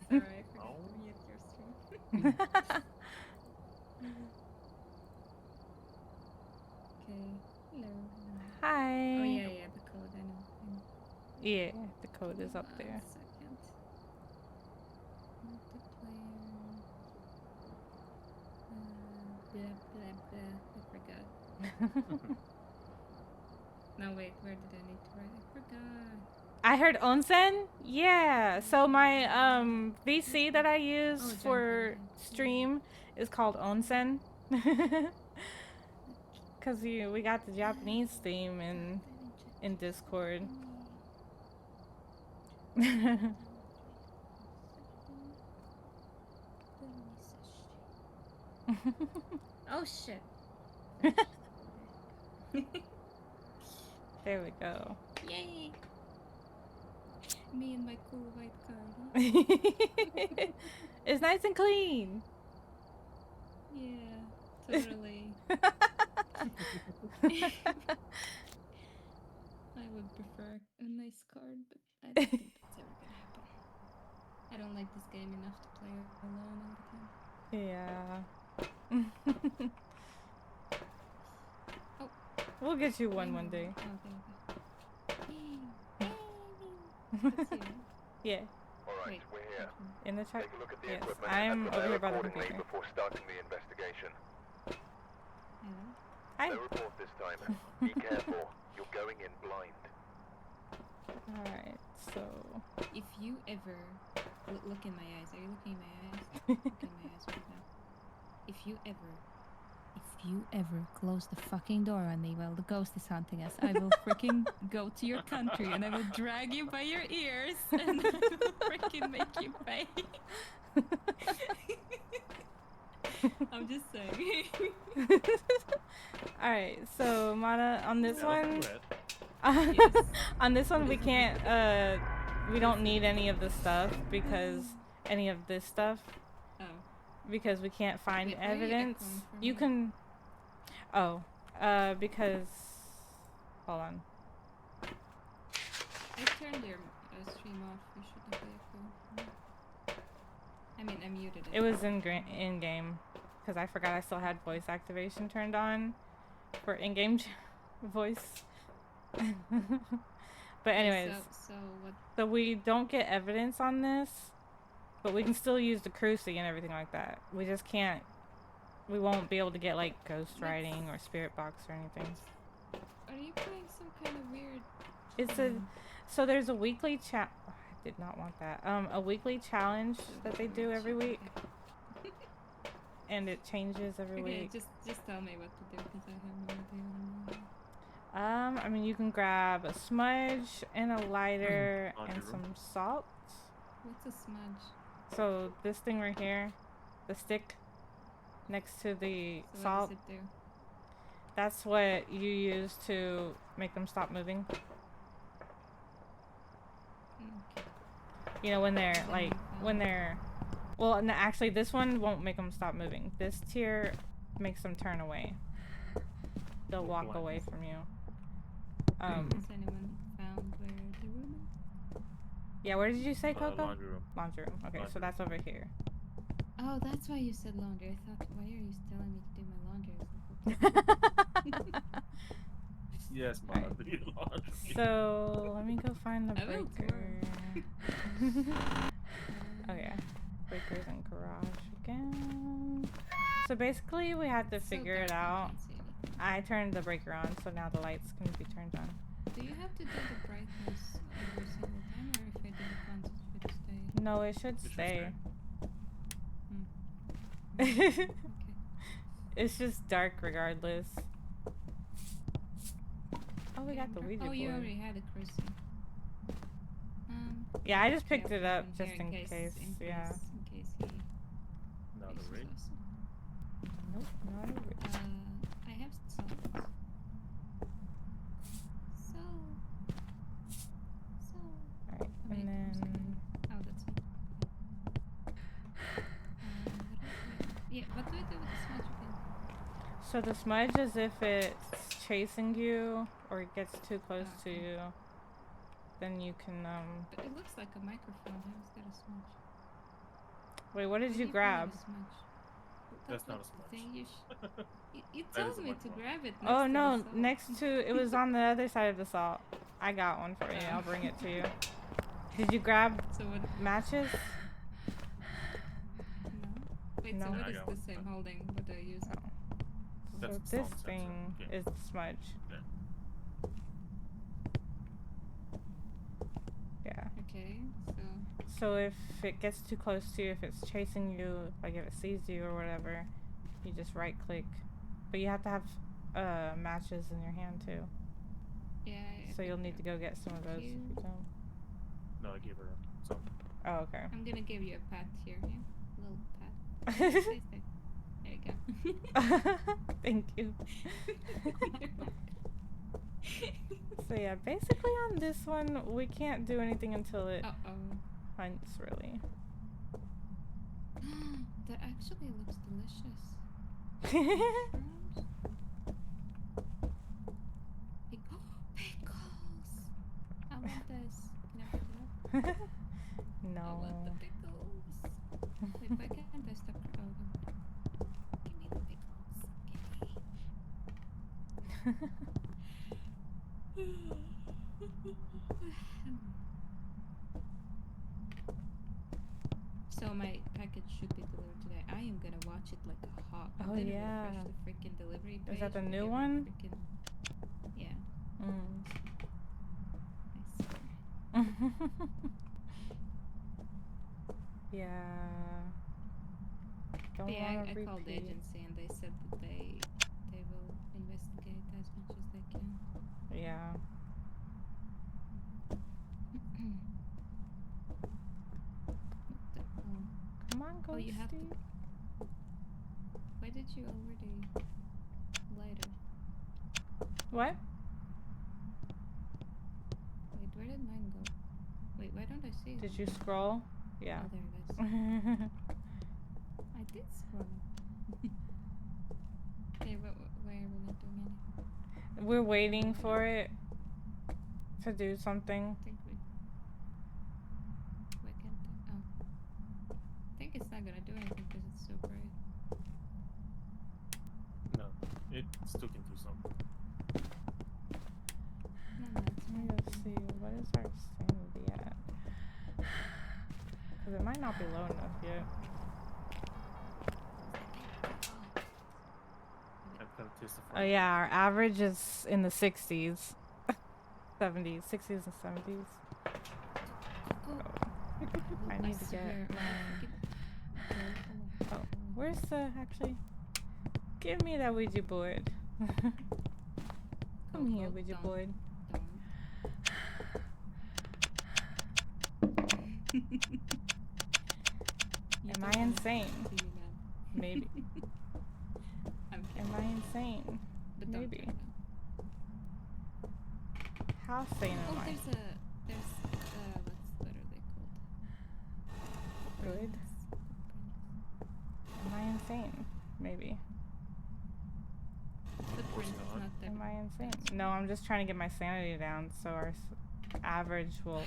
Sorry, I forgot to mute your stream. Okay. Hello. Hi. Oh yeah, the code. I know. Yeah, the code is up there. Second. Multiplayer. Blah blah blah. I forgot. No wait, where did I need to write? I forgot. I heard onsen. Yeah. So my VC that I use for stream is called onsen. Cause we got the Japanese theme in Discord. Oh shit. There we go. Yay! Me and my cool white card. It's nice and clean. Yeah, totally. I would prefer a nice card, but I don't think that's ever gonna happen. I don't like this game enough to play alone all the time. Yeah. Oh. We'll get you one day. Oh, okay. That's you. Yeah. Alright, Wait. we're here. In the chat. Take a look at the Yes, equipment I'm and over prepare here by the accordingly computer. before starting the investigation. Hello? Hi. No report this time. Be careful. You're going in blind. Alright, so If you ever look in my eyes, are you looking in my eyes? Look in my eyes right now. If you ever close the fucking door on me while the ghost is hunting us, I will freaking go to your country and I will drag you by your ears and I will freaking make you pay. I'm just saying. alright, so Mana, on this Yeah, one, go ahead. on this one we can't we don't need any of the stuff because Oh. because we can't find Wait, where are you evidence. echoing from You me? can because hold on. I turned your stream off. You shouldn't be echoing. I mean, I muted it. It was in game because I forgot I still had voice activation turned on for in-game voice. But anyways, So what? so we don't get evidence on this, but we can still use the cruci and everything like that. We just can't. We won't be able to get like ghost writing or spirit box or anything. Are you playing some kind of weird? It's a so there's a weekly chat. I did not want that. A weekly challenge that they do every week, and it changes every Okay, week. just tell me what to do because I have no idea. I mean, you can grab a smudge and a lighter On and your room. some salt. What's a smudge? So this thing right here, the stick next to the So salt, what does it do? that's what you use to make them stop moving. Okay. You know, when they're Then like, when they're, well, no, actually this one won't make them stop moving. This tier makes them turn away. They'll walk away from you. Has anyone found where the room is? Yeah, where did you say, Coco? Laundry room. Laundry room. Okay, so Laundry that's over here. Oh, that's why you said laundry. I thought, why are you telling me to do my laundry? I was like, Yes, Alright. Mom. Do your laundry. So let me go find the I will breaker. Oh yeah, breakers and garage again. So basically, we had to so figure it dark, I out. can't see anything. I turned the breaker on, so now the lights can be turned on. Do you have to do the brightness every single time, or if I do it once, it should stay? No, it should should stay. Okay. It's just dark regardless. Oh, we got the Ouija Oh, you board. already had a cruci. Yeah, I just okay, picked I'll it put up one just here in case. Yeah. In case he Now the faces ring. us. Nope, not a ring. I have salt. Alright, Wait, and then Oh, that's it. Yeah, what do I do with the smudge again? so the smudge is if it's chasing you or it gets too close to Okay. you, then you can But it looks like a microphone. How is that a smudge? wait, what did Why do you call it grab? a smudge? That's not a what the smudge. thing you you That told is a me to microphone. grab it. Oh next to no, the salt. next to it was on the other side of the salt. I got one for you. I'll bring it to you. Did you grab So what? matches? No. Wait. No. So what I is got this one. I'm holding? What do I use? Oh. That's So the this salt sensor. thing Okay. is the smudge. Yeah. Okay. So So if it gets too close to you, if it's chasing you, like if it sees you or whatever, You just right click. But you have to have matches in your hand too. Yeah. So you'll need to go get some of those if you don't. No, I gave her some. Oh, okay. I'm gonna give you a pat here. Yeah? Little pat. Stay, stay. There you go. Thank you. So yeah, basically on this one, we can't do anything until it hunts, really. That actually looks delicious. Pickles! I want this. Can I pick it up? No. I want the pickles. Wait, why can't I stop? Oh, no. Give me the pickles. Give me. So my package should be delivered today. I am gonna watch it like a hawk. I'm gonna refresh the freaking delivery page. Is that the to new get one? Yeah. I yeah. Don't yeah, want to I called the repeat. agency and they said that they will investigate as much as they can. Yeah. Come on, go. Oh, you have to. Why did you already light it? What? Wait, where did mine go? Wait, why don't I see it? Did you scroll? Yeah. Oh, there it is. I did scroll. Okay, why are we not doing anything? We're waiting for it to do something. I think we. Why can't I? Oh. I think it's not gonna do anything because it's so bright. No, it still can do something. No, that's Let me go see. What is our sanity at? Because it might not be low enough yet. Oh yeah, our average is in the 60s. 70s, 60s and 70s. I need to get oh, where's the actually? Give me that Ouija board. Come here, Ouija board. Am I insane? Maybe. Am I insane? Maybe. How sane am I? There's what are they called? Good. Am I insane? Maybe. Am I insane? No, I'm just trying to get my sanity down so our average will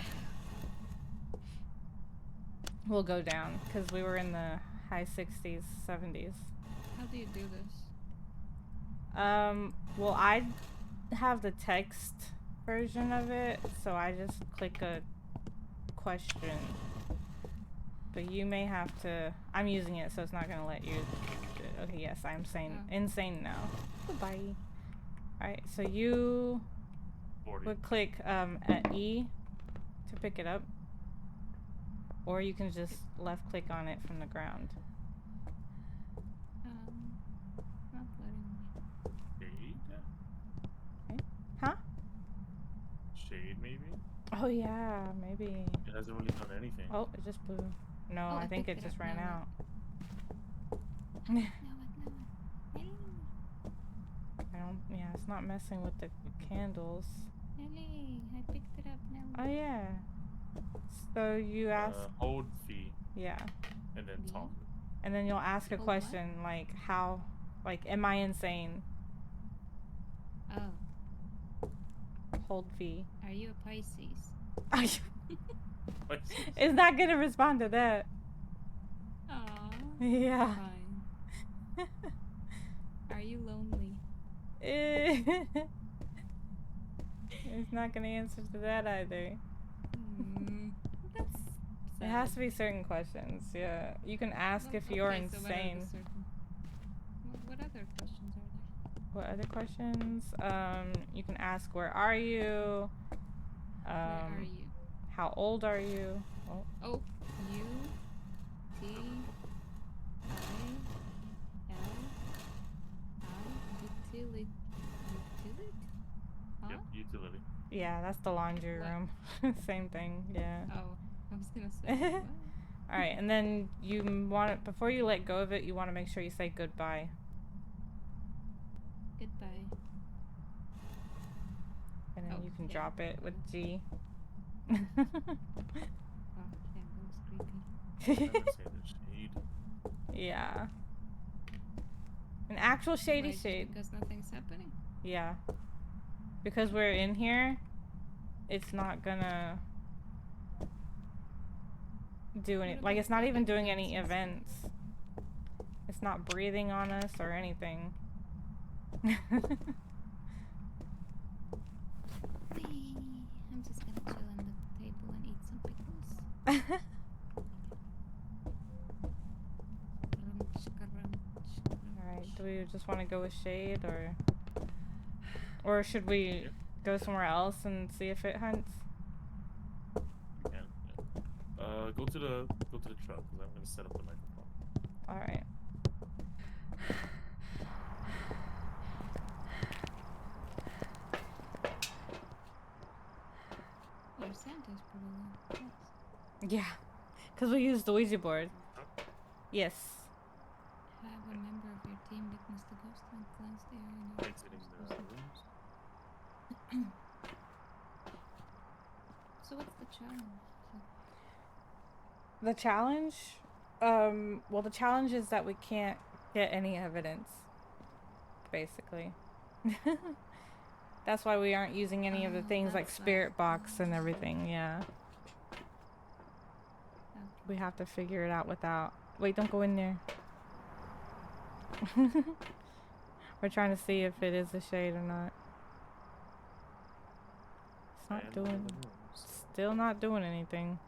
go down because we were in the high 60s, 70s. How do you do this? Well, I have the text version of it, so I just click a question. But you may have to. I'm using it, so it's not gonna let you. Okay, yes, I'm sane. Insane now. Goodbye. Alright, so you would click at E to pick it up, or you can just left click on it from the ground. Not letting me. Shade? Huh? Shade, maybe? Oh yeah, maybe. It hasn't really done anything. Oh, it just blew. No, I think it just ran out. I don't. Yeah, it's not messing with the candles. Ellie, I picked it up now. Oh yeah. So you ask. Hold fee. Yeah. And then talk. And then you'll ask a question like, how, like, am I insane? Oh. Hold V. Are you a Pisces? Are you? It's not gonna respond to that. Aww. Yeah. Fine. Are you lonely? It's not gonna answer to that either. That's It has to be certain questions. Yeah, you can ask if you're insane. What other questions are there? What other questions? You can ask, where are you? Where are you? How old are you? Oh, U T I L Yeah, that's the laundry What? room. Same thing, yeah. Oh, I was gonna say. What? Alright, and then you want it, before you let go of it, you want to make sure you say goodbye. Goodbye. And then Oh, you can yeah. drop it with G. Oh, yeah, that was creepy. I'm gonna say the shade. Yeah. An actual shady Why, just shade. because nothing's happening? Yeah. Because we're in here, it's not gonna do any, What like about it's not the even doing any evidence events. It's not breathing on us or anything. I'm just gonna chill on the table and eat some pickles. Alright, do we just want to go with shade or should we go somewhere else and see if it hunts? Yeah. Go to the truck because I'm gonna set up the microphone. Alright. Your sound is pretty low. Yeah. Because we used the Ouija board. Yes. Have a member of your team witness the ghost and cleanse the area. Exiting the rooms. So what's the challenge? The challenge? Well, the challenge is that we can't get any evidence, basically. That's why we aren't using any of the things like spirit box and everything, yeah. We have to figure it out without... Wait, don't go in there. We're trying to see if it is a shade or not. It's not doing... Still not doing anything.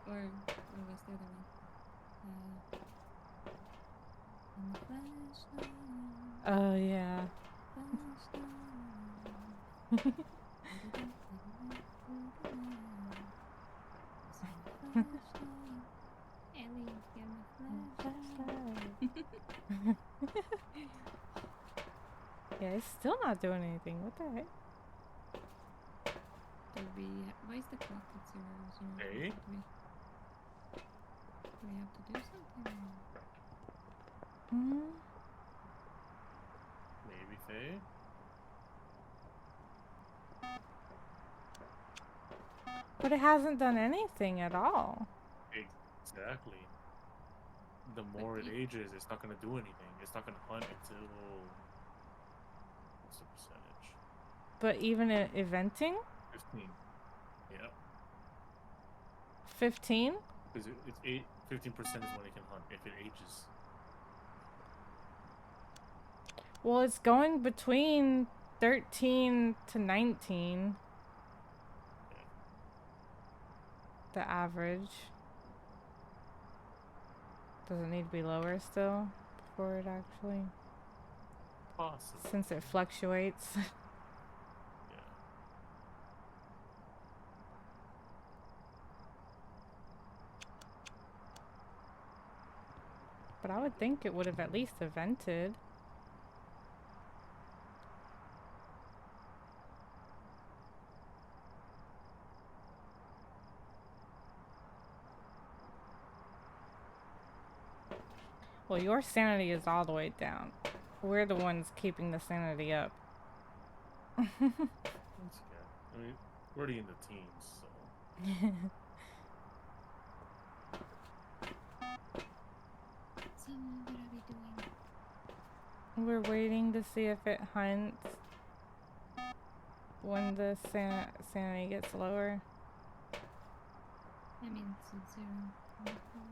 Or what was the other one? In the flashlight. Oh, yeah. Ellie, get my flashlight. Yeah, it's still not doing anything. What the heck? There'll be. Why is the clock at 0, 0? Hey? Do we have to do something? Hmm? Maybe Faye? But it hasn't done anything at all. Exactly. The more it ages, it's not gonna do anything. It's not gonna hunt until... What's the percentage? But even eventing? 15. Yeah. 15? Because it's 15% is when it can hunt if it ages. Well, it's going between 13 to 19. The average. Does it need to be lower still before it actually? Possible. Since it fluctuates. Yeah. But I would think it would have at least evented. Well, your sanity is all the way down. We're the ones keeping the sanity up. That's good. I mean, we're already in the teens, so... So, what are we doing? We're waiting to see if it hunts when the sanity gets lower. I mean, it's at 0. Okay, good.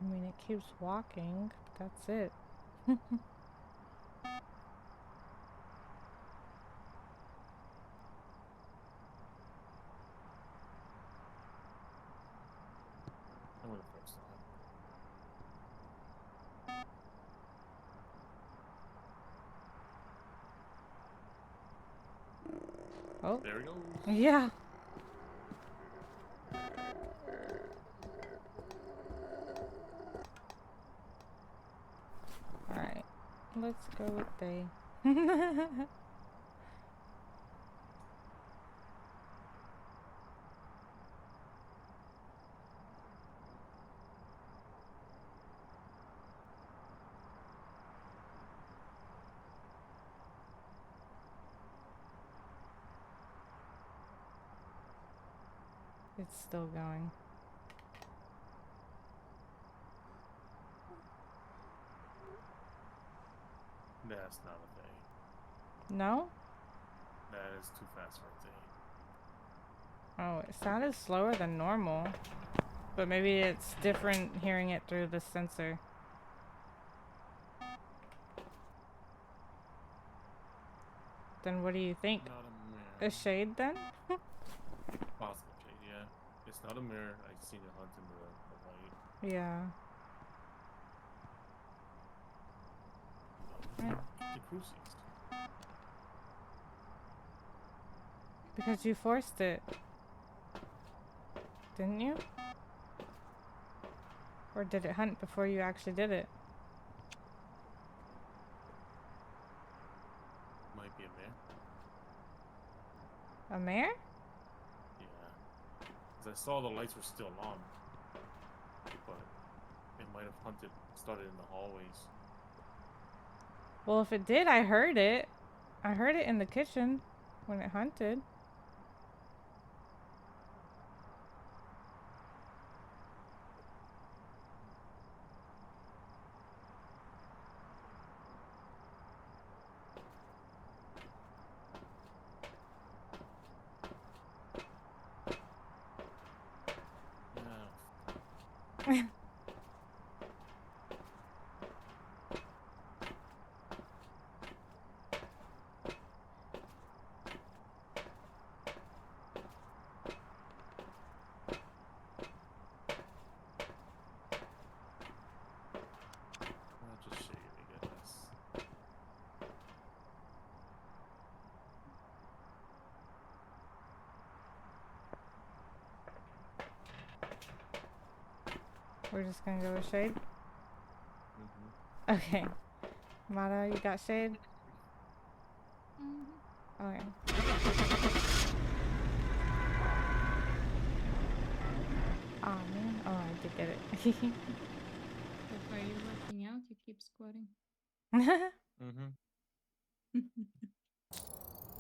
I mean, it keeps walking, but that's it. Oh. There we go. Yeah. Alright. Let's go with they. It's still going. That's not a thing. No? That is too fast for a thing. Oh, it sounded slower than normal. But maybe it's different hearing it through the sensor. Then what do you think? Not a mirror. A shade then? Possible shade, yeah. It's not a mirror. I seen it hunt in the light. Yeah. The crucifix. Because you forced it. Didn't you? Or did it hunt before you actually did it? Might be a mare. A mare? Yeah. Because I saw the lights were still on. But it might have hunted, started in the hallways. Well, if it did, I heard it. I heard it in the kitchen when it hunted. Yeah. I'll just show you again. We're just gonna go with shade? Mm-hmm. Okay. Mata, you got shade? Okay. Oh man. Oh, I did get it. If are you working out, you keep squatting. Mm-hmm. You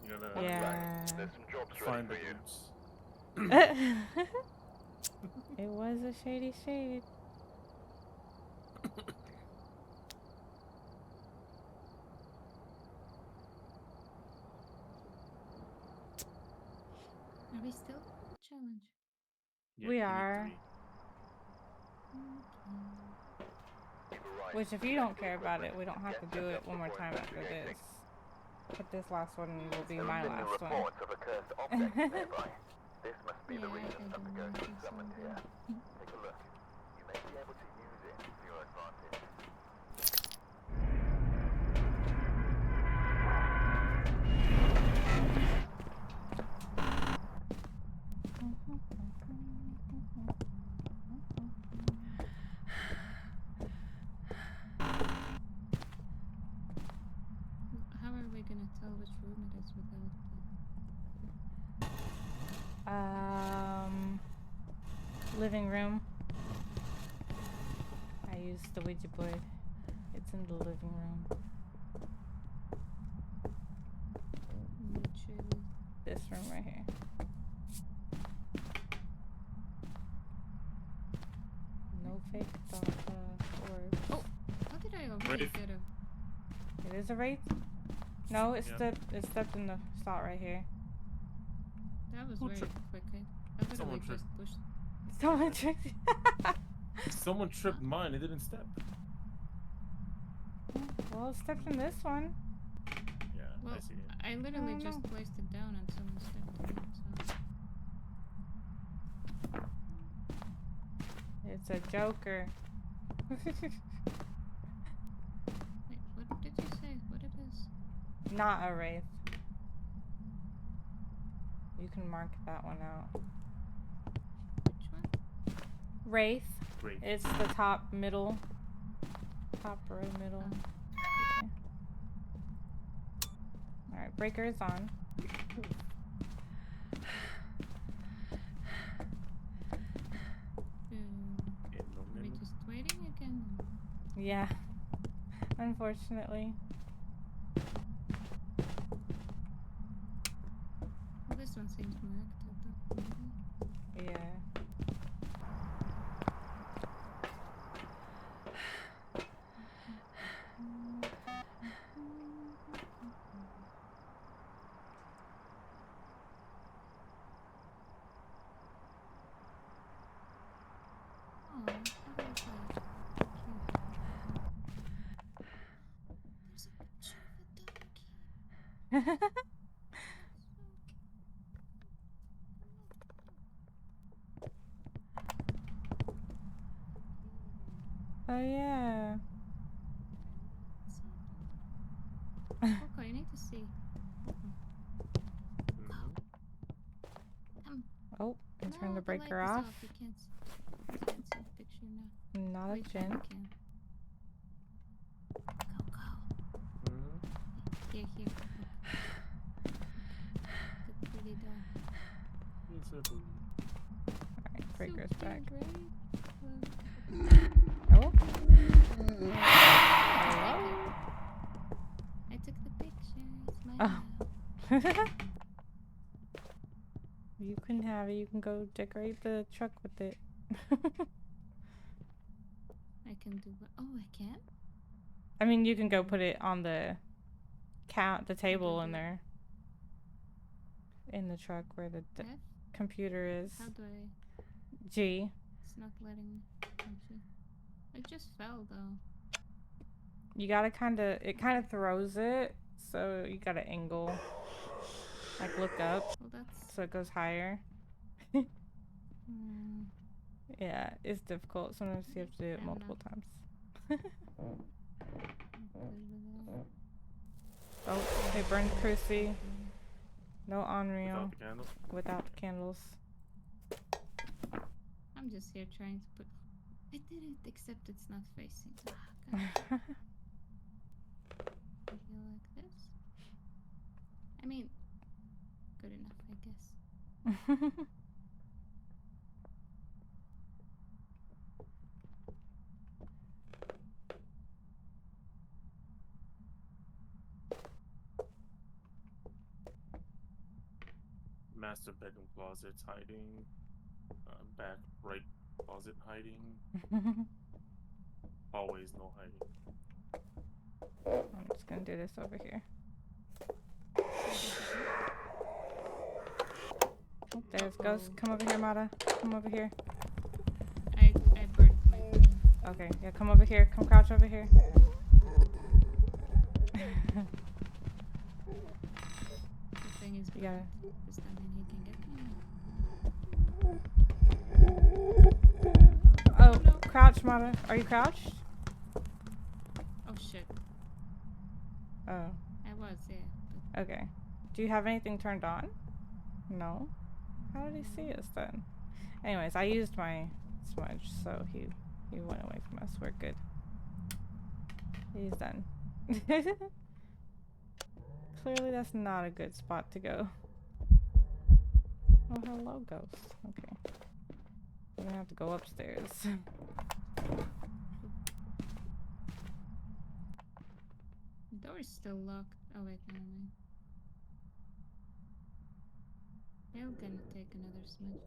gotta Yeah. There's some jobs ready find for the you. boots. It was a shady shade. Are we still challenge? Yeah, We you need are. 3. Keep a right. Which if you don't care about it, we don't have to do it one more time after this. But this last one will be There my have been last one. reports of a cursed object nearby. This must be the Yeah, reason I that the don't ghost know was if it's summoned all here. good. Take a look. You may be able to use it to your advantage. How are we gonna tell which room it is without Living room. I used the Ouija board. It's in the living room. mutually? This room right here. No fake orbs. Oh, how did I already Wraith. get a? It is a wraith? No, it Yep. stepped in the slot right here. That was Who very tripped? quick. I Someone literally just pushed. Someone tricked you. Someone tripped mine. It didn't step. Well, it stepped in this one. Yeah, Well, I see it. I literally don't just know. placed it down and someone stepped on it. So It's a joker. wait, what did you say? What it is? Not a wraith. You can mark that one out. Which one? Wraith. Wraith. It's the top middle. Top row middle. Oh. Okay. Alright, breaker is on. Are we just waiting again? Yeah. Unfortunately. Well, this one seems more active though. Yeah. Oh, how do I play? There's a picture of a doggy. Oh yeah. Coco, you need to see. Come. Oh, and turn No, the light breaker is off. You can't see the picture now. Not a Wait, gin. you can. Go. Here. Look. The pretty dog. Alright, breaker's So back. cute, right? Oh. I took the picture. It's mine Oh. now. You can have it. You can go decorate the truck with it. I can do what? Oh, I can? I mean, you can go put it on the table in there. In the truck where the F? computer is. How do I? G. It's not letting me. Actually. It just fell though. You gotta it kind of throws it, so you gotta angle. Like look up. Well, that's. So it goes higher. Yeah, it's difficult. Sometimes you have to do it multiple times. Oh, they burned Crucy. No Unreal. Without the candles. I'm just here trying to put. I did it, except it's not facing. God. Maybe like this. I mean, good enough, I guess. Master bedroom closets hiding. Back right closet hiding. Always no hiding. I'm just gonna do this over here. Oh, there's Ghost. Come over here, Mata. Come over here. I burned my brain. Okay, yeah, come over here. Come crouch over here. The thing is, You gotta. this time he can get me. Oh, no. Crouch, Mata. Are you crouched? Oh shit. Oh. I was, yeah. But Okay. Do you have anything turned on? No. How did he see us then? Anyways, I used my smudge, so he went away from us. We're good. He's done. Clearly that's not a good spot to go. Oh, hello, Ghost. Okay. We're gonna have to go upstairs. the door is still locked. Oh wait, never mind. I'm gonna take another smudge.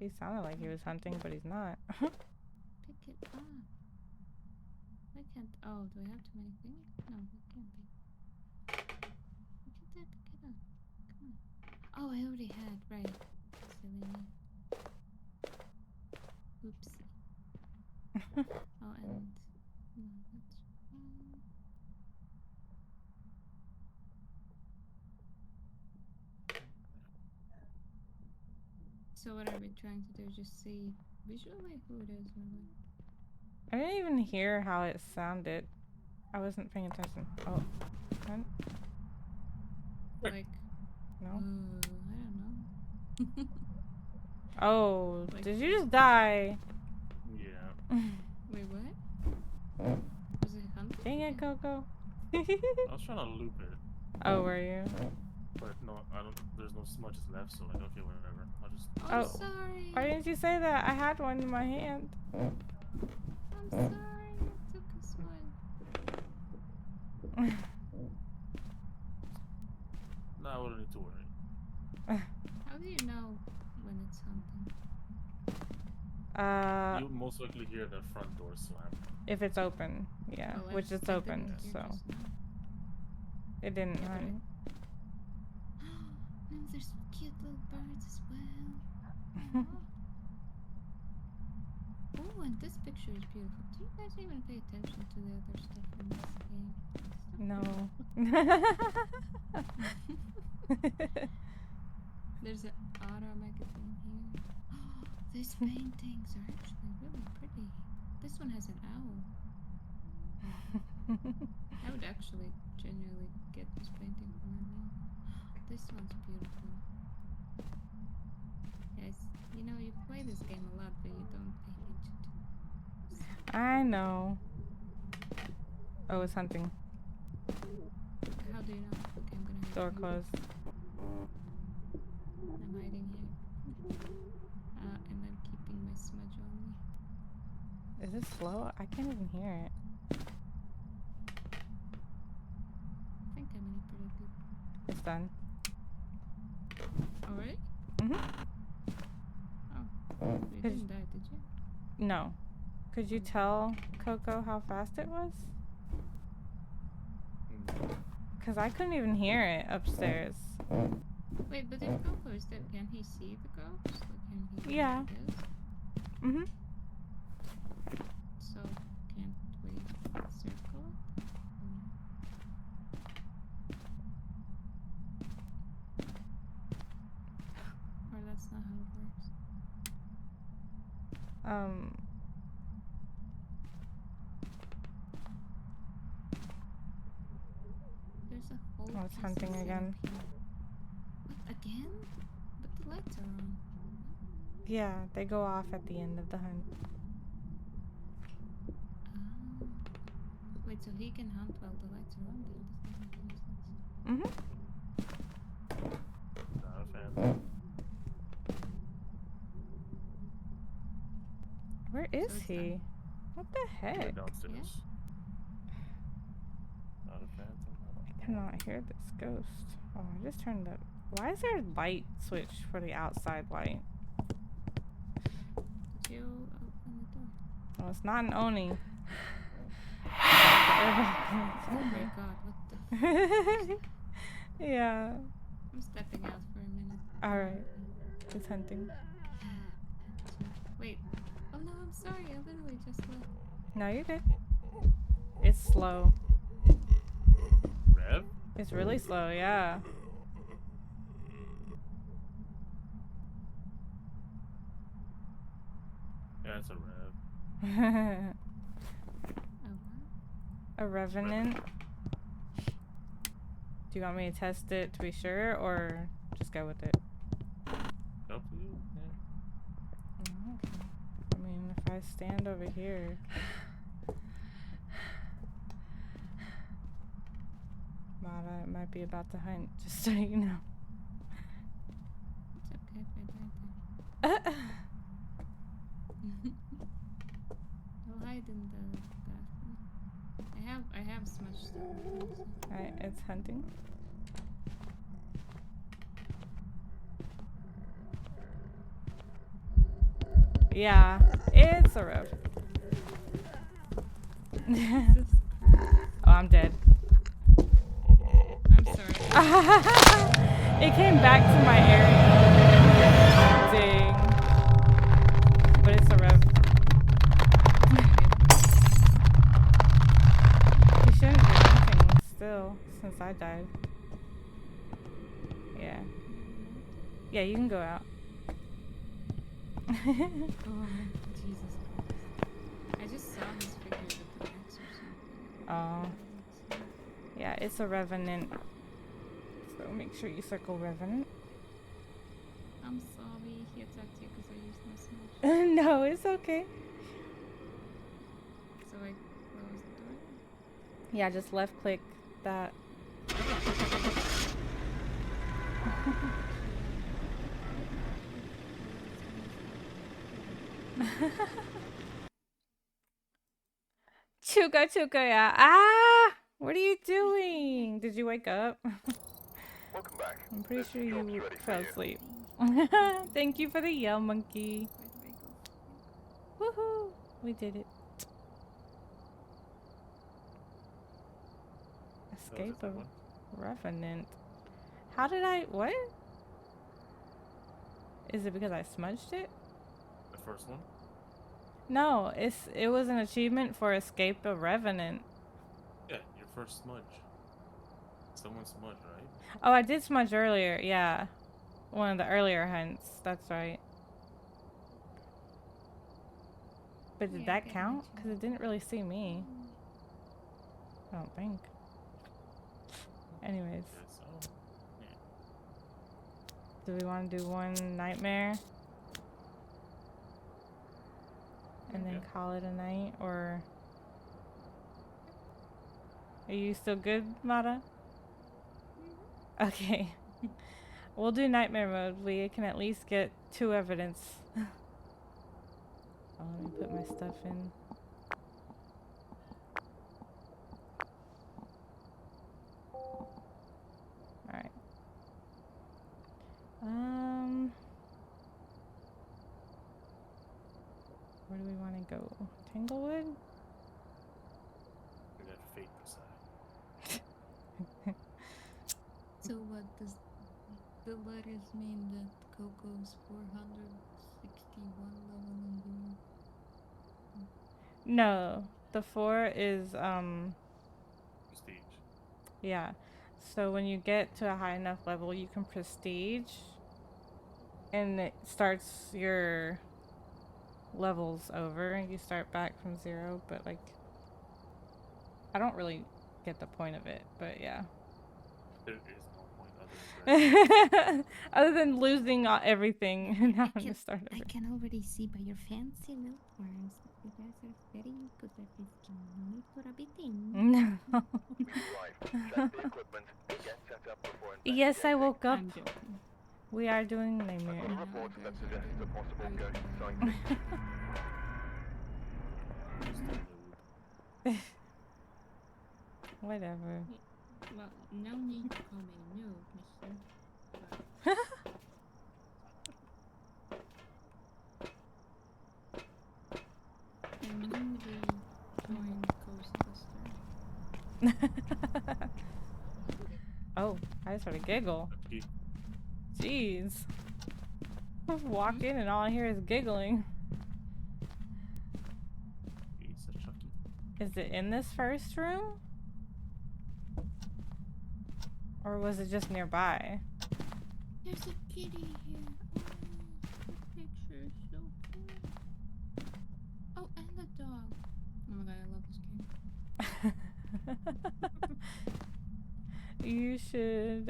He sounded like he was hunting, but he's not. Pick it up. Why can't? Oh, do I have too many things? No, it can't be. Why can't I pick it up? Come on. Oh, I already had. Right. Silly me. Oopsie. Oh, and no, that's wrong. So what are we trying to do? Just see visually who it is or what? I didn't even hear how it sounded. I wasn't paying attention. Oh. What? Like, No? I don't know. Oh, Like- did you just die? Yeah. Wait, what? Was it hunting? Dang it, Coco. I was trying to loop it, Oh, were you? but no, I don't. There's no smudges left, so like, okay, whatever. I'll just. I'm Oh. sorry. Why didn't you say that? I had one in my hand. I'm sorry. I took a smudge. No, I wouldn't need to worry. How do you know when it's hunting? You would most likely hear the front door slam. If it's open, yeah, Oh, which it's I open, didn't hear so just now. it didn't Yeah, but hunt. No, there's cute little birds as well. Oh, and this picture is beautiful. Do you guys even pay attention to the other stuff in this game? No. There's an auto magazine here. These paintings are actually really pretty. This one has an owl. I would actually genuinely get this painting for my room. This one's beautiful. Guys, you know, you play this game a lot, but you don't pay attention to this. I know. Oh, it's hunting. How do you know? Okay, I'm gonna hide Door here. closed. I'm hiding here. And I'm keeping my smudge on me. Is it slow? I can't even hear it. I think I'm in a pretty good. It's done. Already? Mhm. Oh. You didn't die, did you? No. Could you tell Coco how fast it was? Cause I couldn't even hear it upstairs. Wait, but if Coco is dead, can he see the ghost? Like, can he Yeah. where it is? Mhm. So, can't we circle it? Or that's not how it works. There's a whole Oh, it's piece hunting of again. setup here. What, again? But the lights are on. Yeah, they go off at the end of the hunt. Ah. Wait, so he can hunt while the lights are on? Then does that make any sense? Mhm. Not a fan. Where is it's he? done. What the Right heck? downstairs. Not a phantom. I cannot hear this ghost. Oh, I just turned the. Why is there a light switch for the outside light? Did you open the door? Oh, it's not an Oni. Oh my god, what the Yeah. I'm stepping out for a minute. Alright. It's hunting. Wait. Oh no, I'm sorry. I literally just left. No, you're good. It's slow. Rev? It's really slow, yeah. Yeah, it's a rev. Oh, what? A revenant. Do you want me to test it to be sure, or just go with it? Up to you. Yeah. Okay. I mean, if I stand over here. Mata might be about to hunt, just so you know. It's okay if I die there. I'll hide in the bathroom. I have smudge stuff. Alright, it's hunting. Yeah, it's a rev. Oh, I'm dead. I'm sorry. It came back to my area. Dang. But it's a rev. He shouldn't be hunting still, since I died. Yeah. Yeah, you can go out. Oh, Jesus Christ. I just saw his figure with the axe or something. Oh. Yeah, it's a revenant. So make sure you circle revenant. I'm sorry he attacked you because I used my smash. No, it's okay. So I closed the door. Yeah, just left click that. Chuka, yeah. Ah! What are you doing? Did you wake up? Welcome back. I'm pretty This sure job's you ready for fell you. asleep. Thank you for the yell, monkey. Where do I go? Woohoo! We did it. Escape of Revenant. How did I... What? Is it because I smudged it? The first one? No, it was an achievement for Escape of Revenant. Yeah, your first smudge. Someone smudged, right? Oh, I did smudge earlier, yeah. One of the earlier hunts, that's right. But did Yeah, that get count? into Because it. it didn't really see me. I don't think. Anyways, Guess so. Yeah. do we want to do one nightmare? And then Yeah. call it a night, or... Are you still good, Mara? Okay. We'll do nightmare mode. We can at least get 2 evidence. Oh, let me put my stuff in. Alright. Where do we want to go? Tanglewood? We got fate beside. So what does the letters mean that Coco's 461 level and you? No. The 4 is, Prestige. yeah. So when you get to a high enough level, you can prestige. And it starts your levels over. And you start back from 0, but like... I don't really get the point of it, but yeah. There is no point other than Other than losing everything now I'm gonna start I over. can already see by your fancy little arms that you guys are very good at this game. No. Be right. Check the equipment. Get set up before Yes, I investigating. woke up. I'm joking. We are doing I've got a nightmare. report that suggests a possible ghost sighting. Whatever. Well, no need to call me noob, mister. And newly joined Ghostbuster. Oh, I just heard a giggle. Lucky. Jeez. Walk in and all I hear is giggling. He's a Chucky. Is it in this first room? Or was it just nearby? There's a kitty here. Oh, the picture is so cute. Oh, and a dog. Oh my god, I love this game. You should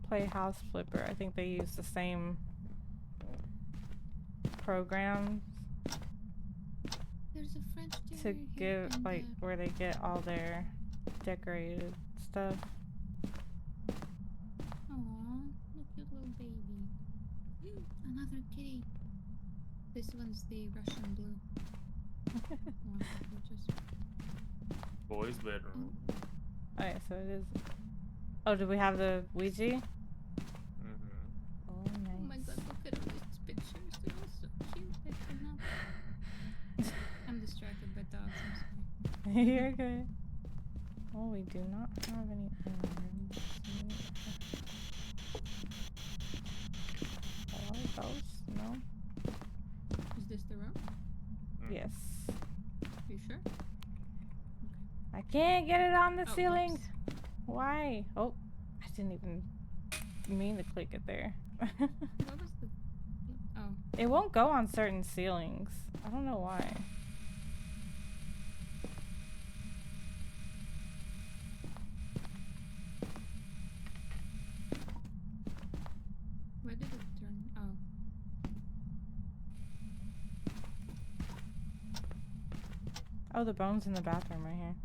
play House Flipper. I think they use the same programs There's a French to terrier here give and like where they get all their decorated stuff. Aw, look cute little baby. Another kitty. This one's the Russian blue. One of the pictures. Boys' bedroom. Alright, so it is. Oh, do we have the Ouija? Mm-hmm. Oh, Oh my nice. god, look at all these pictures. They're all so cute. I cannot. I'm distracted by dogs, I'm sorry. You're okay. Oh, we do not have any. Hello, ghosts? No? Is this the room? Yes. You sure? I can't get it on the Oh, ceiling. whoops. Why? Oh, I didn't even mean to click it there. What was the... Oh. It won't go on certain ceilings. I don't know why. Where did it turn? Oh. Oh, the bone's in the bathroom right here.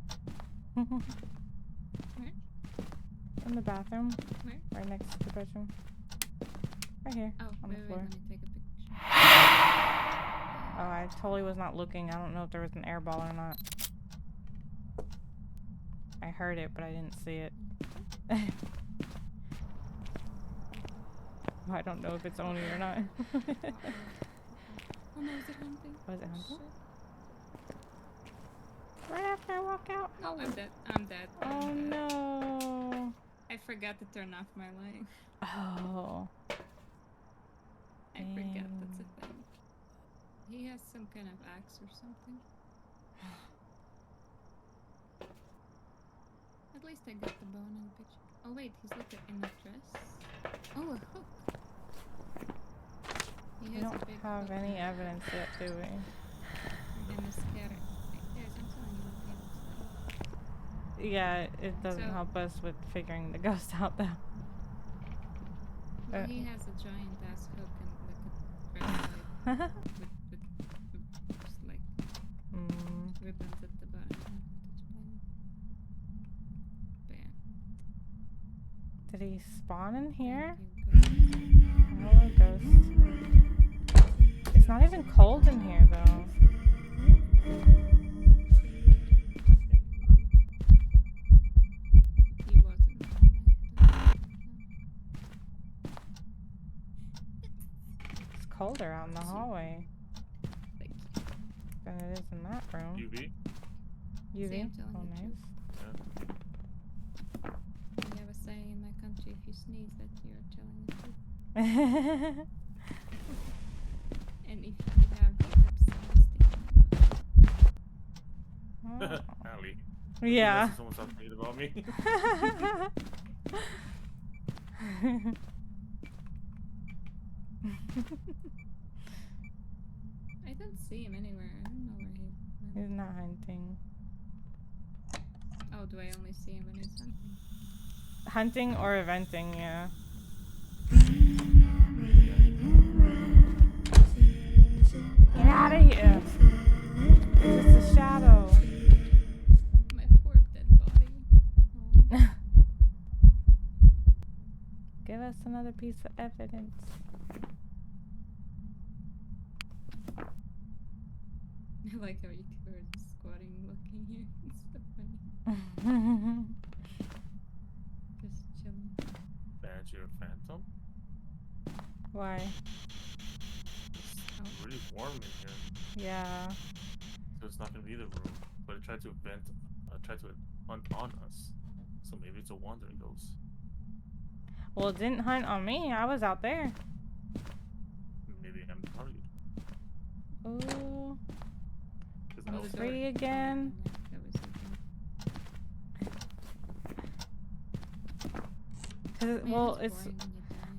Where? In the bathroom. Where? Right next to the bedroom. Right here. Oh, on wait, the floor. let me take a picture. Oh, I totally was not looking. I don't know if there was an air ball or not. I heard it, but I didn't see it. I don't know if it's Oni or not. Oh no, is it hunting? Was it hunting? Shit. Right after I walk out? Oh, I'm dead. I'm dead. Oh I'm dead. no. I forgot to turn off my light. Oh. I forgot that's a thing. He has some kind of axe or something. At least I got the bone in the picture. Oh wait, he's looking in a dress. Oh, a hook. He We has a don't big have hook. any evidence yet, do we? I'm gonna scare it. Yes, I'm telling you. Yeah, it doesn't So- help us with figuring the ghost out though. Well, he has a giant ass hook and like a dress like with just like ribbons at the bottom. I don't know how to explain it. But yeah. Did he spawn in here? Thank you, God. Hello, ghost. It's not even cold in here though. He wasn't. It's colder out in the hallway Thank you. than it is in that room. UV? UV? See, I'm telling Oh, the truth. nice. We have a saying in my country: if you sneeze, that you're telling the truth. And if you have hiccups, someone's thinking about it. Oh. Allie. Yeah. Someone starts thinking about me. I don't see him anywhere. I don't know where he went. He's not hunting. Oh, do I only see him when he's hunting? Hunting or eventing, yeah. Get out of here! It's just a shadow. My poor dead body. Oh. Give us another piece of evidence. I like how you two are just squatting looking here. It's so funny. Just chilling. Banshee or Phantom? Why? It's really warm in here. Yeah. So it's not gonna be the room. But it tried to hunt on us. So maybe it's a wandering ghost. Well, it didn't hunt on me. I was out there. Maybe I'm the target. Ooh. 'Cause I'm I was free again. That was okay. Well, it's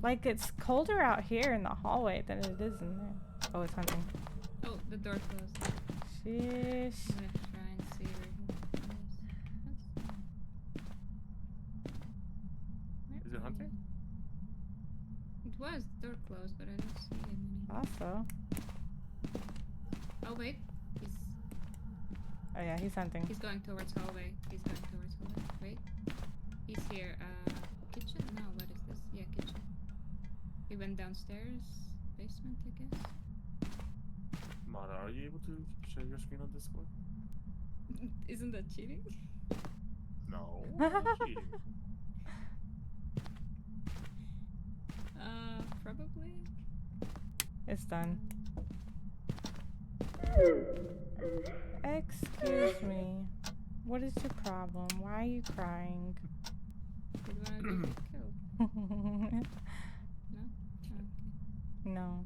like it's colder out here in the hallway than it is in there. Oh, it's hunting. Oh, the door closed. Sheesh. I'm gonna try and see where he is. Is it hunting? It was. The door closed, but I don't see him anymore. Also. Oh wait, Oh yeah, he's hunting. he's going towards hallway. He's going towards hallway. Wait, he's here. Kitchen? No, what is this? Yeah, kitchen. He went downstairs, basement, I guess. Mara, are you able to share your screen on Discord? Isn't that cheating? No. not cheating. Probably. It's done. Excuse me. What is your problem? Why are you crying? Did one of you get killed? No? Oh, okay. No.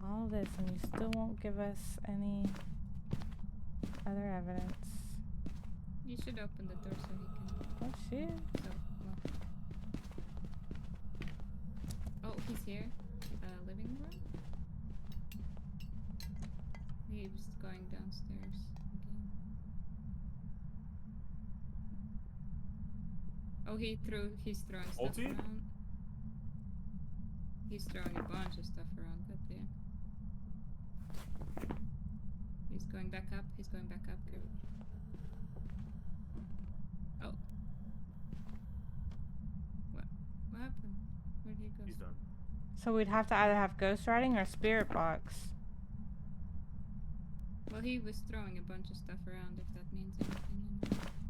All this and you still won't give us any other evidence. You should open the door so he can. Oh shit. So, well. Oh, he's here. Living room? He was going downstairs again. Oh, he's throwing stuff Ulti? around. He's throwing a bunch of stuff around, but yeah. He's going back up, careful. Oh. What happened? Where did he go? He's done. So we'd have to either have ghost riding or spirit box. Well, he was throwing a bunch of stuff around, if that means anything.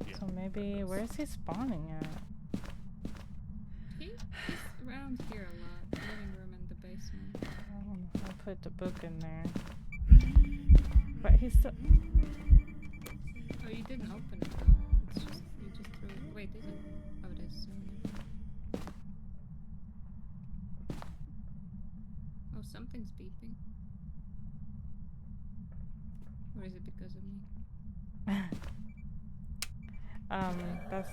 Yeah, So maybe, where is he spawning at? He's around here a lot. The living room and the basement. I'll put the book in there. But he's still... Oh, you didn't open it though. It's just, you just threw it. Wait, is it? Oh, it is. Oh, something's beeping. Or is it because of me? That's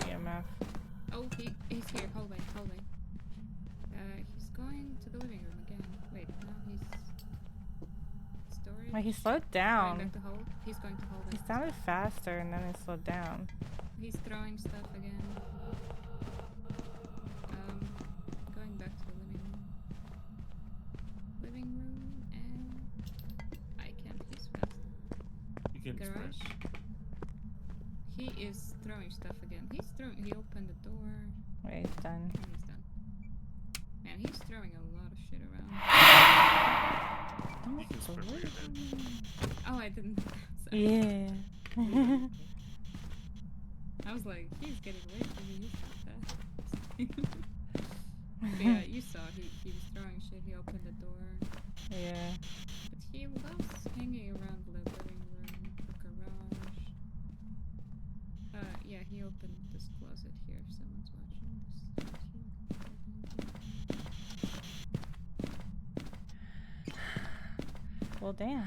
EMF. Oh, he's here. Hallway. He's going to the living room again. Wait, no, he's... Storage? Wait, he slowed Going down. back to hallway. He's going to hallway. He sounded faster and then he slowed down. He's throwing stuff again. Going back to the living room, and I can't. He's fast. You can Garage. He is throwing stuff again. He opened the door. Wait, he's done. And he's done. Man, he's throwing a lot of shit around. You can sprint where you're dead. Oh, I didn't. Sorry. Yeah. I was like, he's getting away from me. He's not fast. But yeah, you saw he was throwing shit. He opened the door. Yeah. But he was hanging around the living room, the garage. Yeah, he opened this closet here if someone's watching this. Well, damn.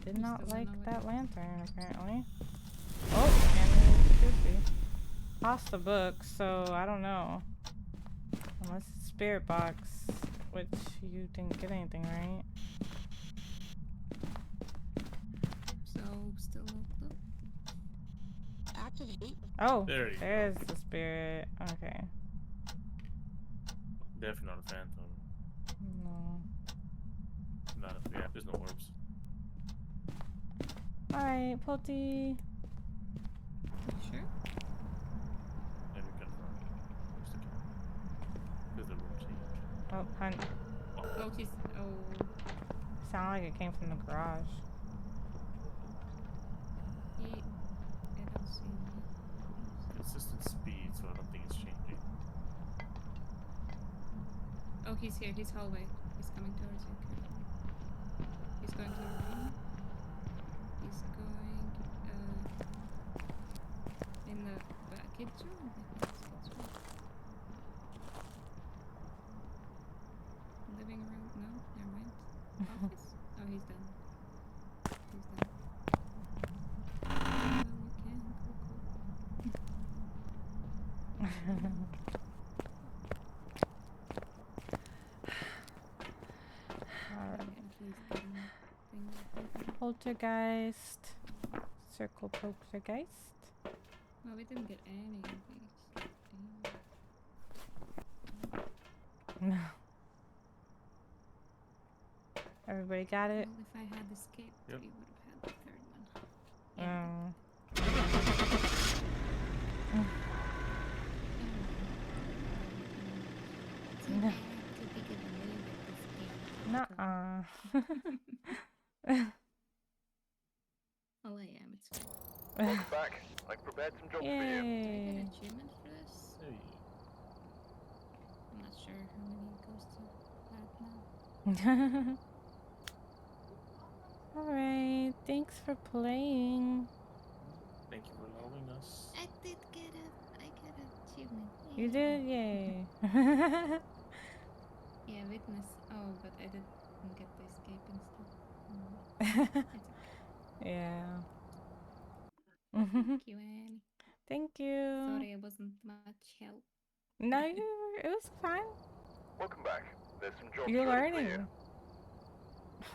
Did Just not doesn't like know what that it is. lantern, apparently. Oh, and he's goofy. Lost the book, so I don't know. Unless it's spirit box, which you didn't get anything, right? So, still no clue. Activate. Oh, There you there's the spirit. Okay. Definitely not a phantom. No. Yeah, there's no orbs. Alright, Pulty. Sure. Yeah, we can run. Where's the camera? Because the room changed. Oh, hunt. Oh, he's. Oh. Sounded like it came from the garage. I don't see him. Consistent speed, so I don't think it's changing. Oh, he's here. He's hallway. He's coming towards you. Okay. He's going to the room. He's going in the kitchen. I think it's kitchen. Living room. No, never mind. Office. Oh, he's done. He's done. Oh, you can. Cool. Poltergeist. Circle poltergeist. Well, we didn't get any of these. No. Everybody got it? Well, if I had escaped, Yep. we would have had the third one. No. Nuh-uh. Well, I am. It's fine. Welcome back. I've prepared some jobs for you. Did I get Yay. an achievement for this? Hey. I'm not sure how many it goes to right now. Alright, thanks for playing. Thank you for allowing us. I did get an achievement. You did? Yay. Yeah, witness. Oh, but I didn't get the escape and stuff. It's okay. Yeah. Thank you, Annie. Thank you. Sorry I wasn't much help. No, it was fine. Welcome back. There's some jobs You're ready for learning. you.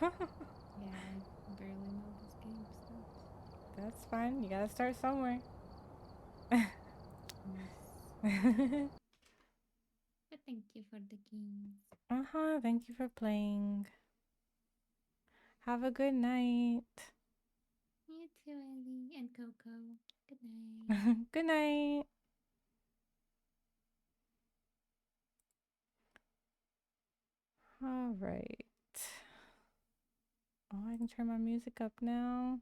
Yeah, I barely know this game stuff. That's fine. You gotta start somewhere. Yes. But thank you for the games. Thank you for playing. Have a good night. You too, Ellie and Coco. Good night. Good night. All right. Oh, I can turn my music up now.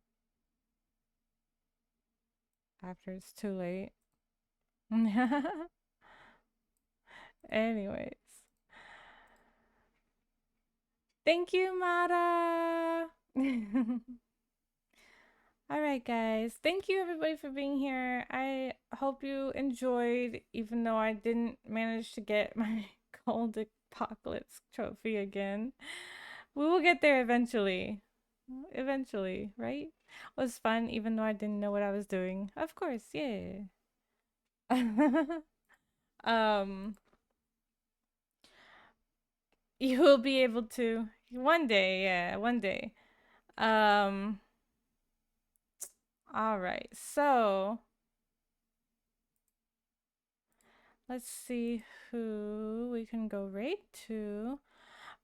After it's too late. Anyways. Thank you, Mara. All right, guys. Thank you, everybody, for being here. I hope you enjoyed, even though I didn't manage to get my Gold Apocalypse trophy again. We will get there eventually. Eventually, right? It was fun, even though I didn't know what I was doing. Of course, yeah. You will be able to one day, yeah, one day. All right, so let's see who we can go right to.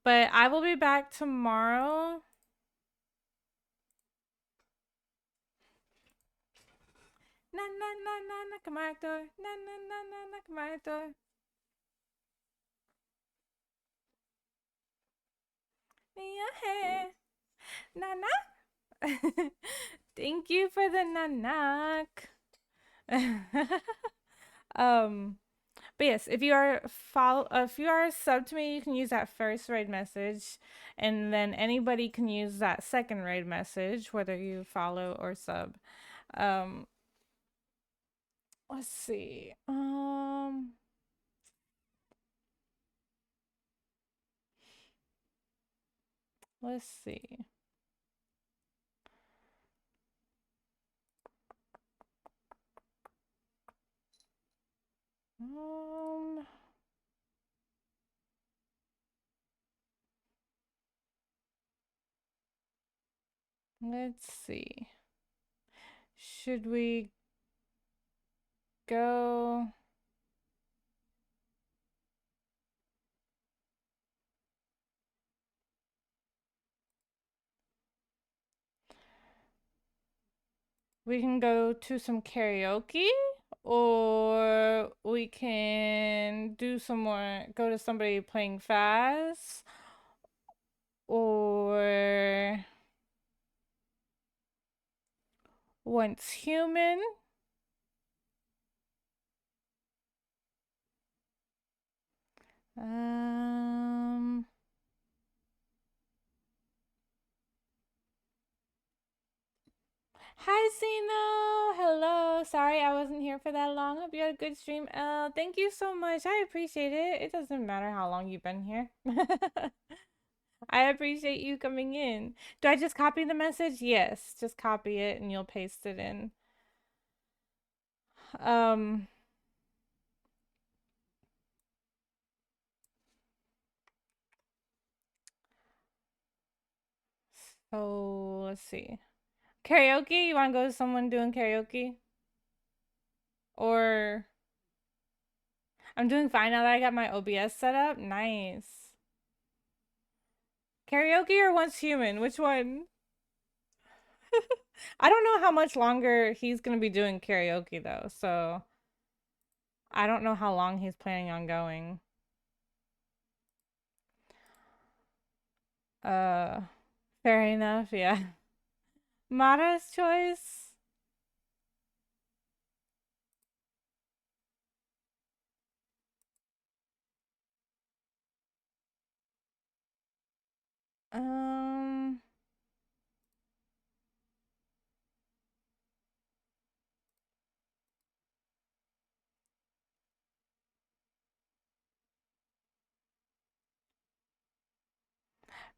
But I will be back tomorrow. Na na na na na kamator. Na na na na na kamator. Yeah. Nana. Thank you for the nanak. But yes, if you are sub to me, you can use that first raid message, and then anybody can use that second raid message, whether you follow or sub. Let's see. Let's see. Let's see. Should we go? We can go to some karaoke, or we can do some more, go to somebody playing Phas, or Once Human. Hi, Zeno. Hello. Sorry I wasn't here for that long. Hope you had a good stream. Thank you so much. I appreciate it. It doesn't matter how long you've been here. I appreciate you coming in. Do I just copy the message? Yes. Just copy it and you'll paste it in. So let's see. Karaoke? You want to go to someone doing karaoke? Or I'm doing fine now that I got my OBS set up. Nice. Karaoke or Once Human? Which one? I don't know how much longer he's going to be doing karaoke though. So I don't know how long he's planning on going. Fair enough. Yeah. Mara's choice.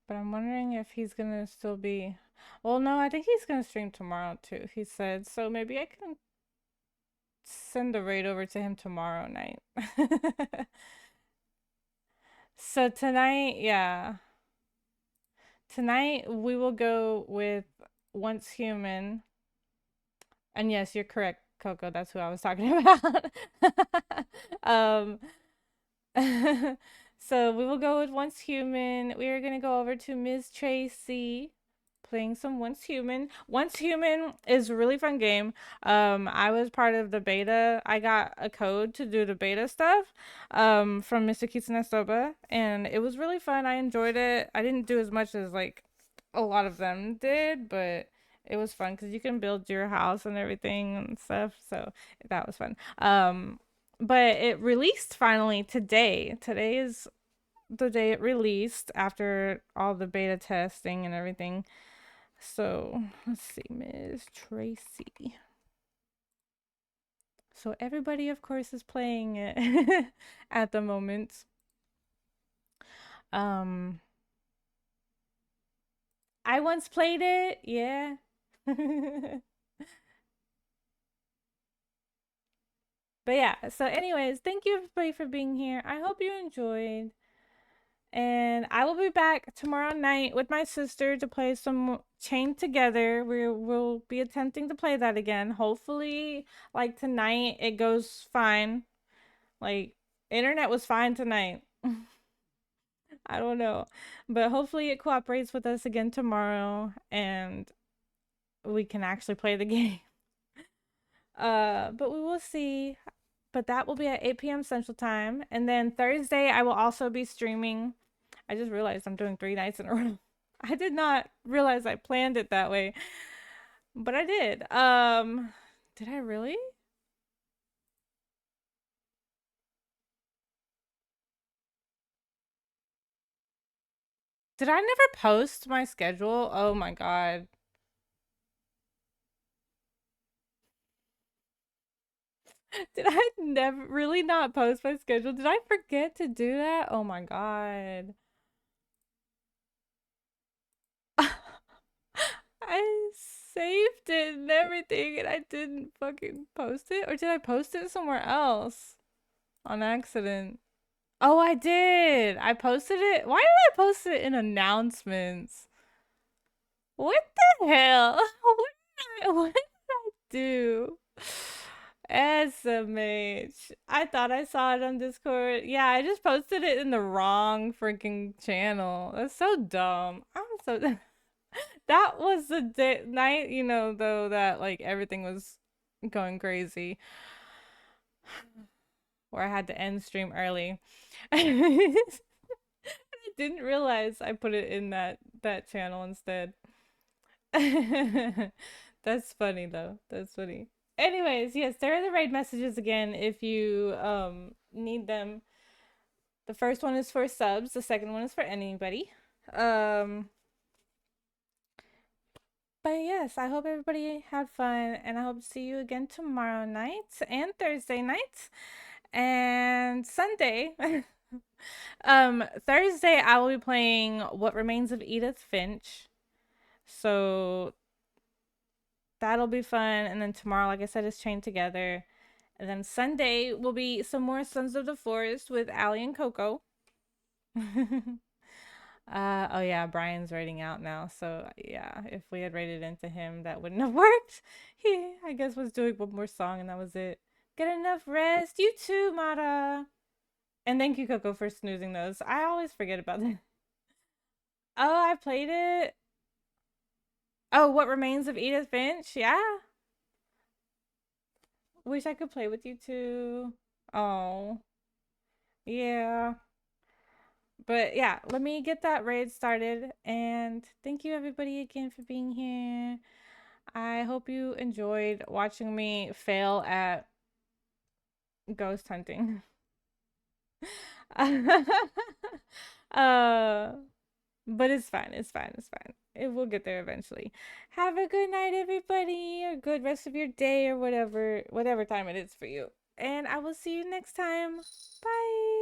But I'm wondering if he's gonna still be. Well, no, I think he's gonna stream tomorrow too. He said so. Maybe I can. send the raid over to him tomorrow night. So tonight, yeah. Tonight we will go with Once Human. And yes, you're correct, Coco. That's who I was talking about. um So we will go with Once Human. We are gonna go over to Ms. Tracy playing some Once Human. Once Human is a really fun game. I was part of the beta. I got a code to do the beta stuff from Mr. Kitsune Soba, and it was really fun. I enjoyed it. I didn't do as much as like a lot of them did, but it was fun because you can build your house and everything and stuff. So that was fun. But it released finally today. Today is the day it released after all the beta testing and everything. So let's see, Ms. Tracy. So everybody, of course, is playing it at the moment. I once played it, yeah. But yeah, so anyways, thank you everybody for being here. I hope you enjoyed. And I will be back tomorrow night with my sister to play some Chained Together. We'll be attempting to play that again. Hopefully, like tonight, it goes fine. Like, internet was fine tonight. I don't know. But hopefully it cooperates with us again tomorrow and we can actually play the game. But we will see. But that will be at 8 p.m. Central Time. And then Thursday, I will also be streaming. I just realized I'm doing 3 nights in a row. I did not realize I planned it that way. But I did. Did I really? Did I never post my schedule? Oh my god. Did I never really not post my schedule? Did I forget to do that? Oh my god. I saved it and everything and I didn't fucking post it? Or did I post it somewhere else on accident? Oh, I did. I posted it. Why did I post it in announcements? What the hell? What did I do? SMH. I thought I saw it on Discord. Yeah, I just posted it in the wrong freaking channel. That's so dumb. I'm so that was the night, you know, though, that like everything was going crazy. Where I had to end stream early. I didn't realize I put it in that channel instead. That's funny though. That's funny. Anyways, yes, there are the raid messages again if you need them. The first one is for subs, the second one is for anybody. But yes, I hope everybody had fun and I hope to see you again tomorrow night and Thursday night and Sunday. Thursday I will be playing What Remains of Edith Finch. So that'll be fun. And then tomorrow, like I said, is Chained Together. And then Sunday will be some more Sons of the Forest with Allie and Coco. Oh yeah, Brian's raiding out now. So yeah, if we had raided into him, that wouldn't have worked. He, I guess, was doing one more song and that was it. Get enough rest. You too, Mara. And thank you, Coco, for snoozing those. I always forget about that. Oh, I played it. Oh, What Remains of Edith Finch? Yeah. Wish I could play with you too. Oh. Yeah. But yeah, let me get that raid started. And thank you everybody again for being here. I hope you enjoyed watching me fail at ghost hunting. But it's fine. It's fine. It's fine. It will get there eventually. Have a good night, everybody, or good rest of your day, or whatever time it is for you. And I will see you next time. Bye.